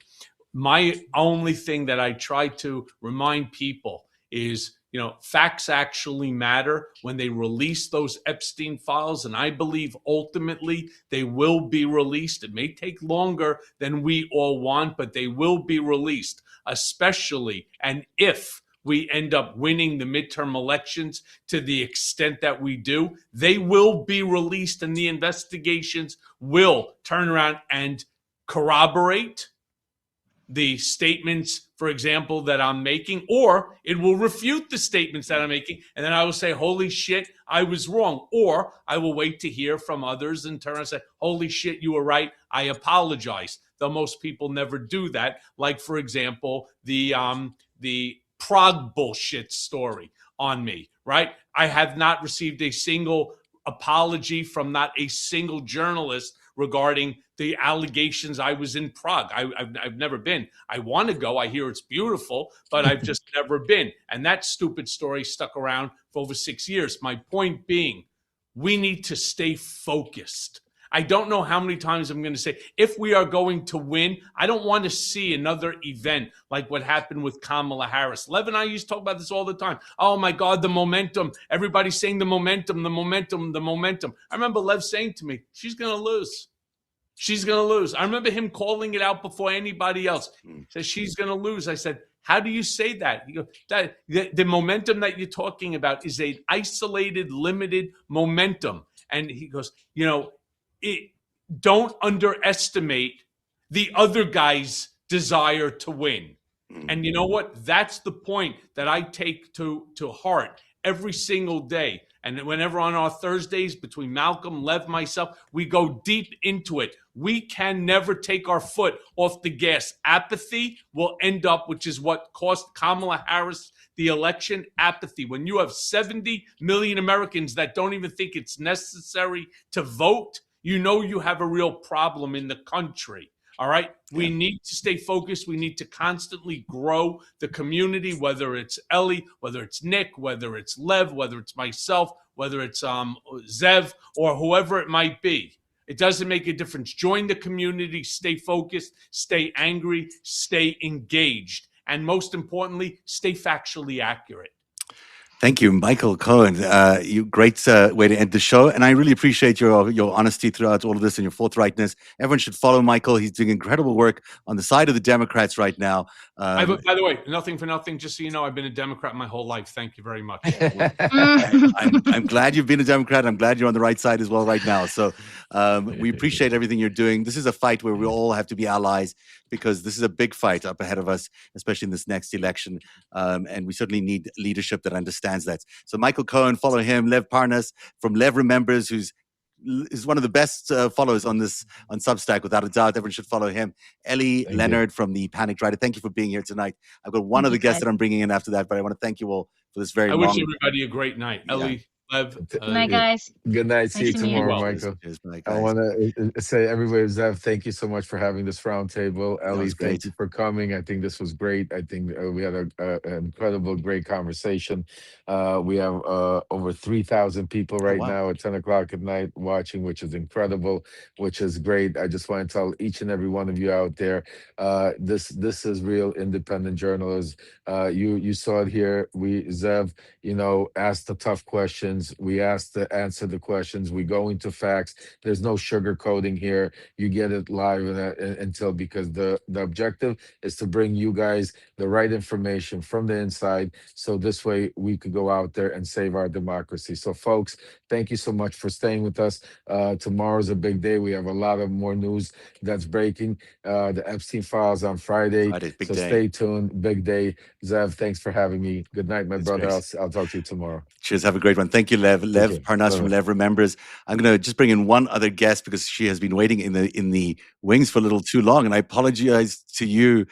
My only thing that I try to remind people is, facts actually matter when they release those Epstein files. And I believe ultimately they will be released. It may take longer than we all want, but they will be released, especially and if we end up winning the midterm elections to the extent that we do, they will be released and the investigations will turn around and corroborate the statements, for example, that I'm making, or it will refute the statements that I'm making. And then I will say, holy shit, I was wrong. Or I will wait to hear from others in turn and say, holy shit, you were right. I apologize. Though most people never do that. Like, for example, the Prague bullshit story on me, right? I have not received a single apology from not a single journalist regarding the allegations I was in Prague. I've never been. I want to go. I hear it's beautiful, but I've just never been. And that stupid story stuck around for over 6 years. My point being, we need to stay focused. I don't know how many times I'm going to say, if we are going to win, I don't want to see another event like what happened with Kamala Harris. Lev and I used to talk about this all the time. Oh my God, the momentum. Everybody's saying the momentum, the momentum, the momentum. I remember Lev saying to me, she's going to lose. She's going to lose. I remember him calling it out before anybody else. He said, she's going to lose. I said, how do you say that? He goes, that the momentum that you're talking about is an isolated, limited momentum. And he goes, don't underestimate the other guy's desire to win. And you know what? That's the point that I take to heart every single day. And whenever on our Thursdays between Malcolm, Lev, myself, we go deep into it. We can never take our foot off the gas. Apathy will end up, which is what cost Kamala Harris the election, apathy. When you have 70 million Americans that don't even think it's necessary to vote, you have a real problem in the country. All right. We need to stay focused. We need to constantly grow the community, whether it's Ellie, whether it's Nick, whether it's Lev, whether it's myself, whether it's Zev, or whoever it might be. It doesn't make a difference. Join the community, stay focused, stay angry, stay engaged, and most importantly, stay factually accurate. Thank you, Michael Cohen. You great way to end the show, and I really appreciate your honesty throughout all of this and your forthrightness. Everyone should follow Michael. He's doing incredible work on the side of the Democrats right now. By the way, nothing for nothing. Just so you know, I've been a Democrat my whole life. Thank you very much. I'm glad you've been a Democrat. I'm glad you're on the right side as well right now. So we appreciate everything you're doing. This is a fight where we all have to be allies, because this is a big fight up ahead of us, especially in this next election. And we certainly need leadership that understands that. So Michael Cohen, follow him. Lev Parnas from Lev Remembers, who's is one of the best followers on Substack, without a doubt. Everyone should follow him. Ellie Leonard from the Panicked Writer. Thank you for being here tonight. I've got one other guest that I'm bringing in after that, but I want to thank you all for this very long. I wish everybody a great night. Ellie, Lev. Good night, guys. Good night. See you tomorrow, Michael. I want to say, everybody, Zev, thank you so much for having this roundtable. Ellie, thank you for coming. I think this was great. I think we had an incredible, great conversation. We have over 3,000 people right now at 10 o'clock at night watching, which is incredible, which is great. I just want to tell each and every one of you out there, this is real independent journalism. You saw it here. Zev, asked the tough questions. We asked to answer the questions. We go into facts. There's no sugarcoating here. You get it live until, because the objective is to bring you guys the right information from the inside, so this way we could go out there and save our democracy. So folks, thank you so much for staying with us. Tomorrow's a big day. We have a lot of more news that's breaking. The Epstein files on Friday. So stay tuned. Big day. Zev, thanks for having me. Good night, my brother. I'll talk to you tomorrow. Cheers. Have a great one. Thank you, Lev. Lev Parnas from Lev Remembers. I'm going to just bring in one other guest, because she has been waiting in the wings for a little too long. And I apologize to you,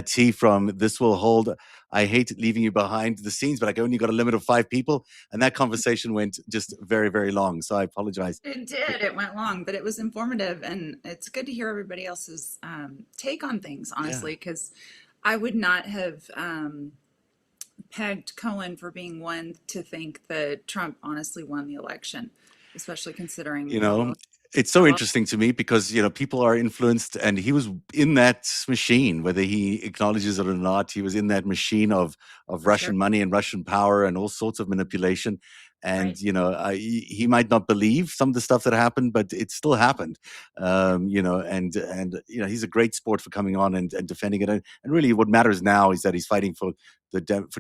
T, from This Will Hold. I hate leaving you behind the scenes, but I only got a limit of 5 people. And that conversation went just very, very long. So I apologize. It did. It went long, but it was informative. And it's good to hear everybody else's take on things, honestly, because I would not have pegged Cohen for being one to think that Trump honestly won the election, especially considering, it's so interesting to me, because people are influenced, and he was in that machine, whether he acknowledges it or not. He was in that machine of Russian money and Russian power and all sorts of manipulation. And he might not believe some of the stuff that happened, but it still happened. He's a great sport for coming on and defending it. And really, what matters now is that he's fighting for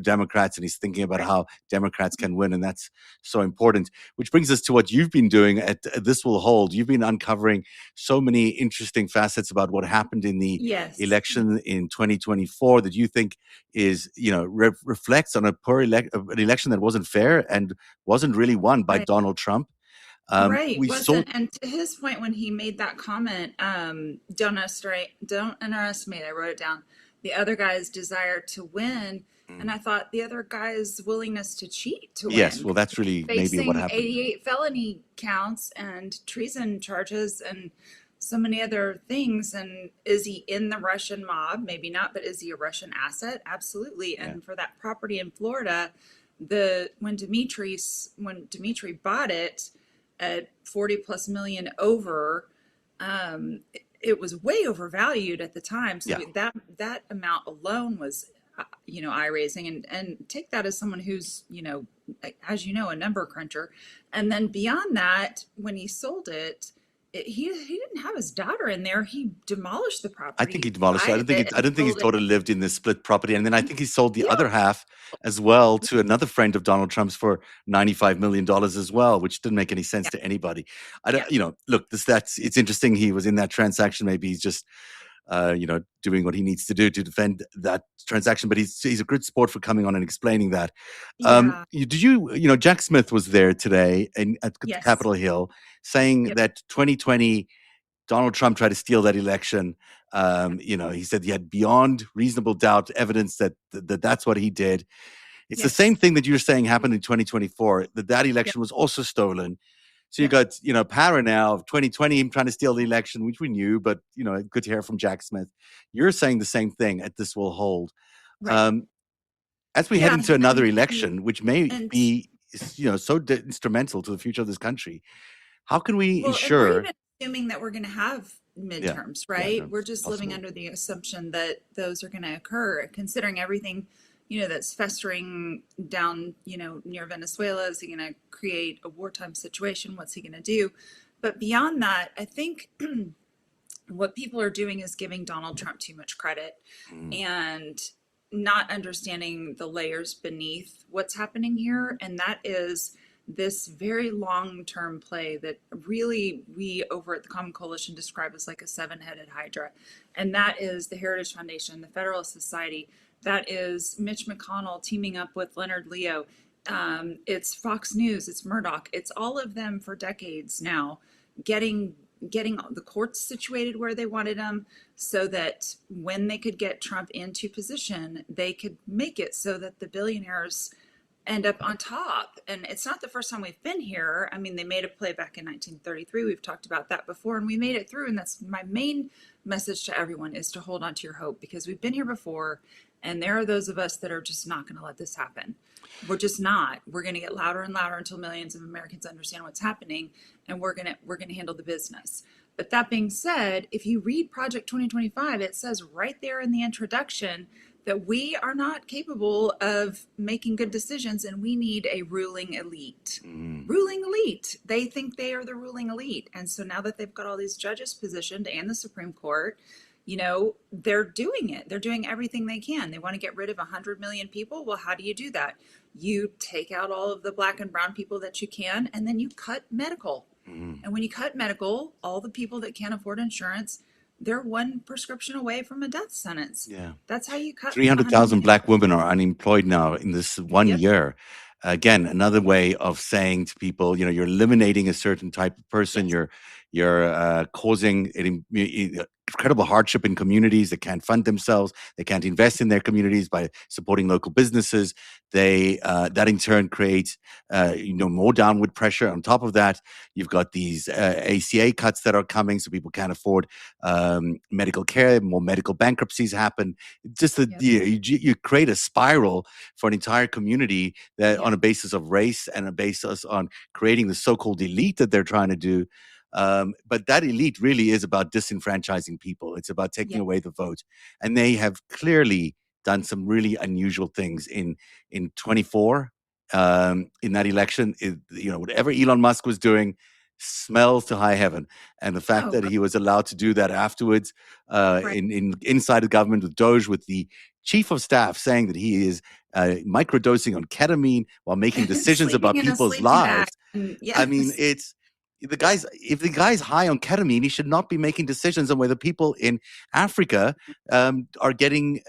Democrats, and he's thinking about how Democrats can win, and that's so important. Which brings us to what you've been doing at This Will Hold. You've been uncovering so many interesting facets about what happened in the election in 2024 that you think is, reflects on an election that wasn't fair and wasn't really won by Donald Trump. And to his point, when he made that comment, don't underestimate, I wrote it down, the other guy's desire to win. And I thought the other guy's willingness to cheat to win. Yes, well, that's really maybe what happened. 88 felony counts and treason charges and so many other things. And is he in the Russian mob? Maybe not, but is he a Russian asset? Absolutely. And for that property in Florida, when Dimitri bought it at 40 plus million over, it was way overvalued at the time. So that amount alone was, eye-raising, and take that as someone who's, as a number cruncher. And then beyond that, when he sold it, he didn't have his daughter in there. He demolished the property. I think he demolished it. I don't think his daughter lived in this split property. And then I think he sold the other half as well to another friend of Donald Trump's for $95 million as well, which didn't make any sense to anybody. I don't, look, it's interesting. He was in that transaction. Maybe he's just, doing what he needs to do to defend that transaction. But he's a good sport for coming on and explaining that. Jack Smith was there today at Capitol Hill saying that 2020, Donald Trump tried to steal that election. He said he had beyond reasonable doubt evidence that that's what he did. It's the same thing that you're saying happened in 2024, that election was also stolen. So you got, Paro now of 2020, him trying to steal the election, which we knew, but, good to hear from Jack Smith. You're saying the same thing at This Will Hold. Right. As we head into another election, which may be, so instrumental to the future of this country, how can we ensure assuming that we're going to have midterms, right? no, We're just living possible. under the assumption that those are going to occur, considering everything, that's festering down, near Venezuela. Is he going to create a wartime situation? What's he going to do? But beyond that, I think what people are doing is giving Donald Trump too much credit and not understanding the layers beneath what's happening here. And that is this very long-term play that really we over at the Common Coalition describe as like a seven-headed hydra. And that is the Heritage Foundation, the Federalist Society, that is Mitch McConnell teaming up with Leonard Leo. It's Fox News, it's Murdoch, it's all of them for decades now, getting the courts situated where they wanted them so that when they could get Trump into position, they could make it so that the billionaires end up on top. And it's not the first time we've been here. I mean, they made a play back in 1933. We've talked about that before, and we made it through. And that's my main message to everyone, is to hold on to your hope, because we've been here before. And there are those of us that are just not going to let this happen. We're just not. We're going to get louder and louder until millions of Americans understand what's happening, and we're going to handle the business. But that being said, if you read Project 2025, it says right there in the introduction that we are not capable of making good decisions, and we need a ruling elite. Ruling elite. They think they are the ruling elite. And so now that they've got all these judges positioned and the Supreme Court, they're doing it. They're doing everything they can. They want to get rid of 100 million people. Well, how do you do that? You take out all of the Black and brown people that you can, and then you cut medical. And when you cut medical, all the people that can't afford insurance, they're one prescription away from a death sentence. Yeah. That's how you cut 300,000 Black women are unemployed now in this one year. Again, another way of saying to people, you're eliminating a certain type of person. You're causing incredible hardship in communities that can't fund themselves. They can't invest in their communities by supporting local businesses. That in turn creates more downward pressure. On top of that, you've got these ACA cuts that are coming, so people can't afford medical care. More medical bankruptcies happen. Just you create a spiral for an entire community that on a basis of race and a basis on creating the so-called elite that they're trying to do. But that elite really is about disenfranchising people. It's about taking away the vote. And they have clearly done some really unusual things in 24 in that election. Whatever Elon Musk was doing smells to high heaven. And the fact that he was allowed to do that afterwards inside the government with Doge, with the chief of staff saying that he is microdosing on ketamine while making decisions about people's lives. I mean, it's if the guy's high on ketamine, he should not be making decisions on whether people in Africa are getting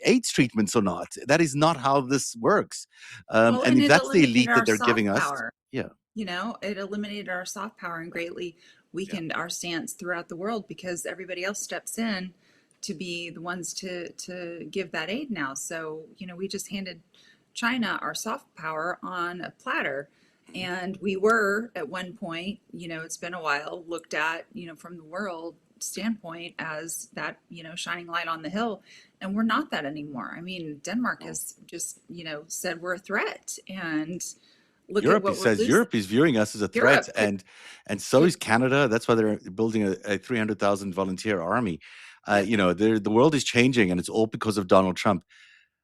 AIDS treatments or not. That is not how this works. And if that's the elite that they're giving us, it eliminated our soft power and greatly weakened our stance throughout the world, because everybody else steps in to be the ones to give that aid now. So, we just handed China our soft power on a platter. And we were at one point, it's been a while, looked at, from the world standpoint as that, shining light on the hill. And we're not that anymore. I mean, Denmark has just, said we're a threat. And look Europe at what says Europe is viewing us as a threat, and so is Canada. That's why they're building a 300,000 volunteer army. The world is changing, and it's all because of Donald Trump.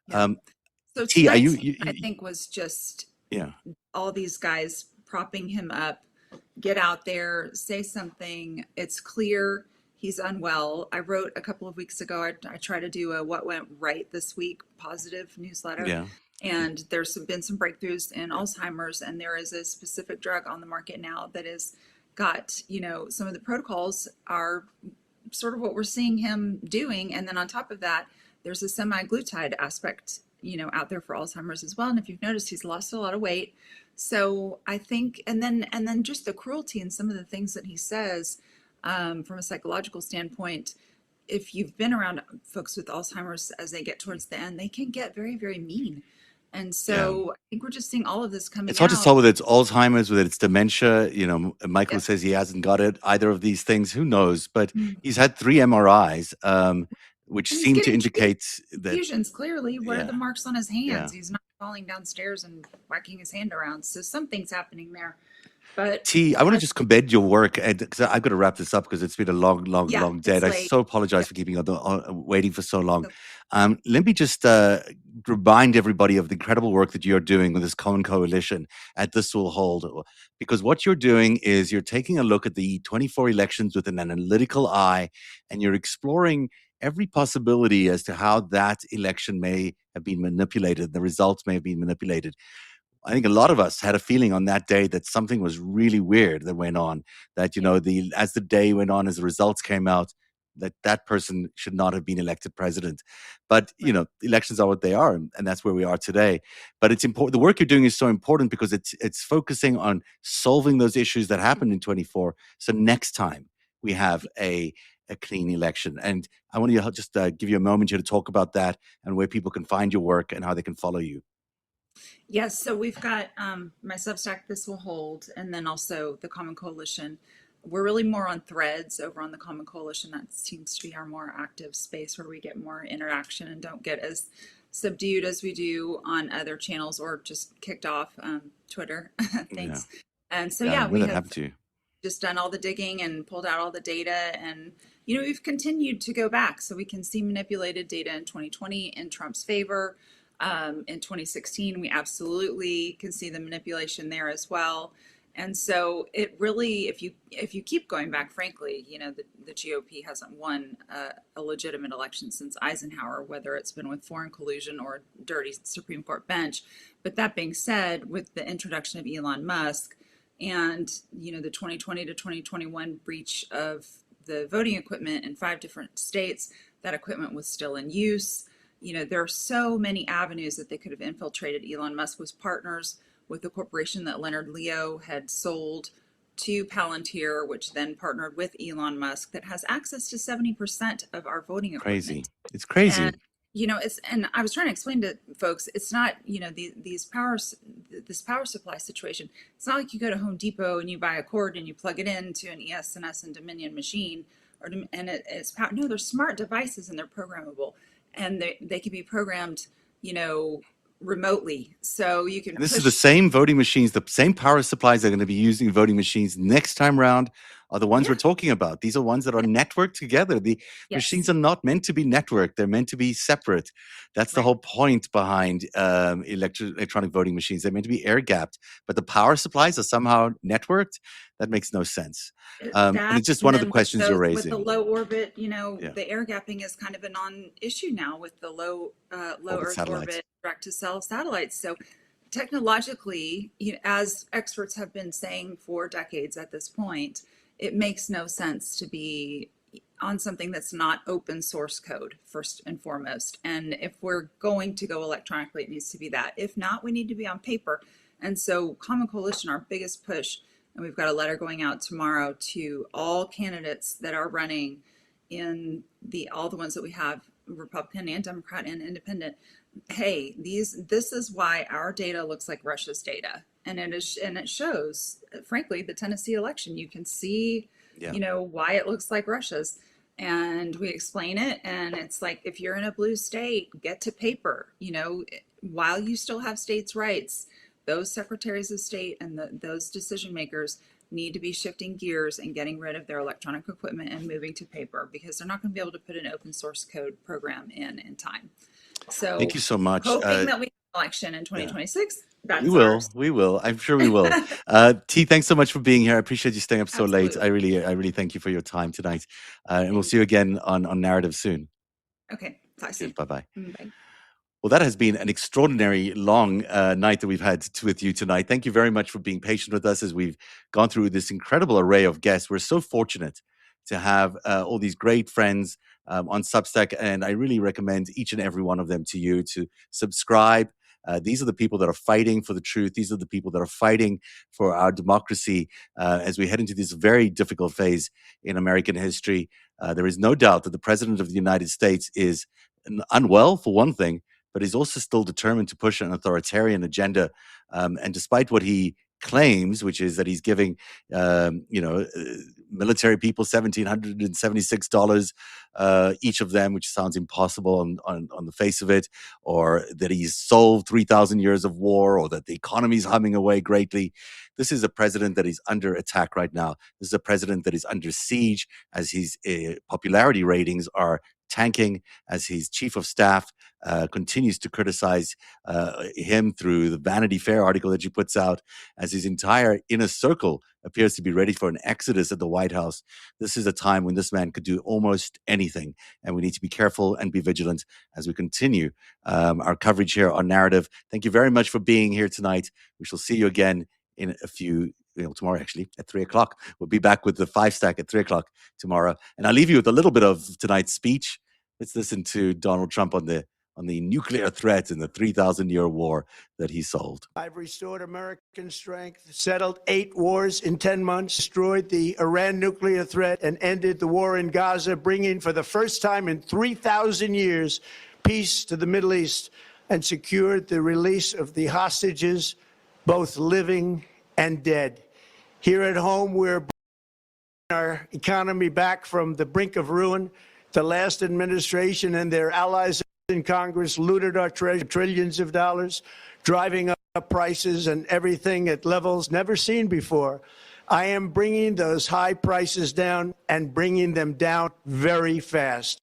So T, are I think was just all these guys propping him up. Get out there, say something. It's clear he's unwell. I wrote a couple of weeks ago, I try to do a what went right this week positive newsletter. Yeah. And there's been some breakthroughs in Alzheimer's, and there is a specific drug on the market now that has got, some of the protocols are sort of what we're seeing him doing. And then on top of that, there's a semi-glutide aspect, out there for Alzheimer's as well. And if you've noticed, he's lost a lot of weight. So I think, and then just the cruelty and some of the things that he says from a psychological standpoint, if you've been around folks with Alzheimer's as they get towards the end, they can get very, very mean. And so I think we're just seeing all of this coming out. It's hard to tell whether it's Alzheimer's, whether it's dementia. Michael says he hasn't got it, either of these things. Who knows? But he's had 3 MRIs, which seem to indicate that fusions clearly. What are the marks on his hands? He's not falling downstairs and whacking his hand around. So something's happening there. But T, I want to as just commend your work, and because I've got to wrap this up because it's been a long, long, yeah, long day. it's And I late. so apologize Yeah. for keeping waiting for so long. Let me just remind everybody of the incredible work that you're doing with this Cohen Coalition at This Will Hold, because what you're doing is you're taking a look at the 24 elections with an analytical eye, and you're exploring every possibility as to how that election may have been manipulated, the results may have been manipulated. I think a lot of us had a feeling on that day that something was really weird that went on. That as the day went on, as the results came out, that person should not have been elected president. But elections are what they are, and that's where we are today. But it's important. The work you're doing is so important because it's focusing on solving those issues that happened in 24. So next time we have a clean election. And I want to just give you a moment here to talk about that and where people can find your work and how they can follow you. Yes, so we've got my Substack, This Will Hold, and then also the Common Coalition. We're really more on threads over on the Common Coalition. That seems to be our more active space where we get more interaction and don't get as subdued as we do on other channels or just kicked off Twitter. Thanks. Yeah. And so, We have happened to you. just done all the digging and pulled out all the data. And, we've continued to go back. So we can see manipulated data in 2020 in Trump's favor. In 2016, we absolutely can see the manipulation there as well. And so it really, if you keep going back, frankly, the GOP hasn't won a legitimate election since Eisenhower, whether it's been with foreign collusion or dirty Supreme Court bench. But that being said, with the introduction of Elon Musk and, the 2020 to 2021 breach of the voting equipment in 5 different states, that equipment was still in use. There are so many avenues that they could have infiltrated. Elon Musk was partners with the corporation that Leonard Leo had sold to Palantir, which then partnered with Elon Musk, that has access to 70% of our voting equipment. Crazy. It's crazy. And, and I was trying to explain to folks, it's not, this power supply situation. It's not like you go to Home Depot and you buy a cord and you plug it into an ES&S and Dominion machine, it's power. No, they're smart devices and they're programmable. And they can be programmed, remotely. So you can. And this is the same voting machines, the same power supplies that are going to be using voting machines next time round are the ones we're talking about. These are ones that are networked together. The machines are not meant to be networked. They're meant to be separate. That's the whole point behind electronic voting machines. They're meant to be air gapped, but the power supplies are somehow networked. That makes no sense. And it's just one of the questions you're raising. With the low orbit, the air gapping is kind of a non-issue now with the low Earth orbit direct to cell satellites. So technologically, as experts have been saying for decades at this point, it makes no sense to be on something that's not open source code first and foremost. And if we're going to go electronically, it needs to be that. If not, we need to be on paper. And so Common Coalition, our biggest push, and we've got a letter going out tomorrow to all candidates that are running in all the ones that we have, Republican and Democrat and Independent. Hey, this is why our data looks like Russia's data. And it shows, frankly, the Tennessee election. You can see, why it looks like Russia's. And we explain it. And it's like, if you're in a blue state, get to paper, while you still have states' rights, those secretaries of state and those decision makers need to be shifting gears and getting rid of their electronic equipment and moving to paper, because they're not going to be able to put an open source code program in time. So thank you so much. Hoping that we have an election in 2026. We will. I'm sure we will. T, thanks so much for being here. I appreciate you staying up so late. I really thank you for your time tonight. And we'll see you again on Narrative soon. Okay. Talk soon. Bye-bye. Bye. Well, that has been an extraordinary long night that we've had with you tonight. Thank you very much for being patient with us as we've gone through this incredible array of guests. We're so fortunate to have all these great friends on Substack, and I really recommend each and every one of them to you to subscribe. These are the people that are fighting for the truth. These are the people that are fighting for our democracy as we head into this very difficult phase in American history. There is no doubt that the President of the United States is unwell, for one thing, but he's also still determined to push an authoritarian agenda. And despite what he claims, which is that he's giving, military people $1,776 each of them, which sounds impossible on the face of it, or that he's solved 3,000 years of war, or that the economy is humming away greatly. This is a president that is under attack right now. This is a president that is under siege as his popularity ratings are tanking, as his chief of staff continues to criticize him through the Vanity Fair article that she puts out, as his entire inner circle appears to be ready for an exodus at the White House. This is a time when this man could do almost anything, and we need to be careful and be vigilant as we continue our coverage here on Narrative. Thank you very much for being here tonight. We shall see you again in a few, tomorrow actually at 3:00. We'll be back with the 5-stack at 3:00 tomorrow. And I'll leave you with a little bit of tonight's speech. Let's listen to Donald Trump on the nuclear threat and the 3,000-year war that he solved. I've restored American strength, settled 8 wars in 10 months, destroyed the Iran nuclear threat, and ended the war in Gaza, bringing for the first time in 3,000 years peace to the Middle East, and secured the release of the hostages, both living and dead. Here at home, we're bringing our economy back from the brink of ruin. The last administration and their allies in Congress looted our treasury, trillions of dollars, driving up prices and everything at levels never seen before. I am bringing those high prices down and bringing them down very fast.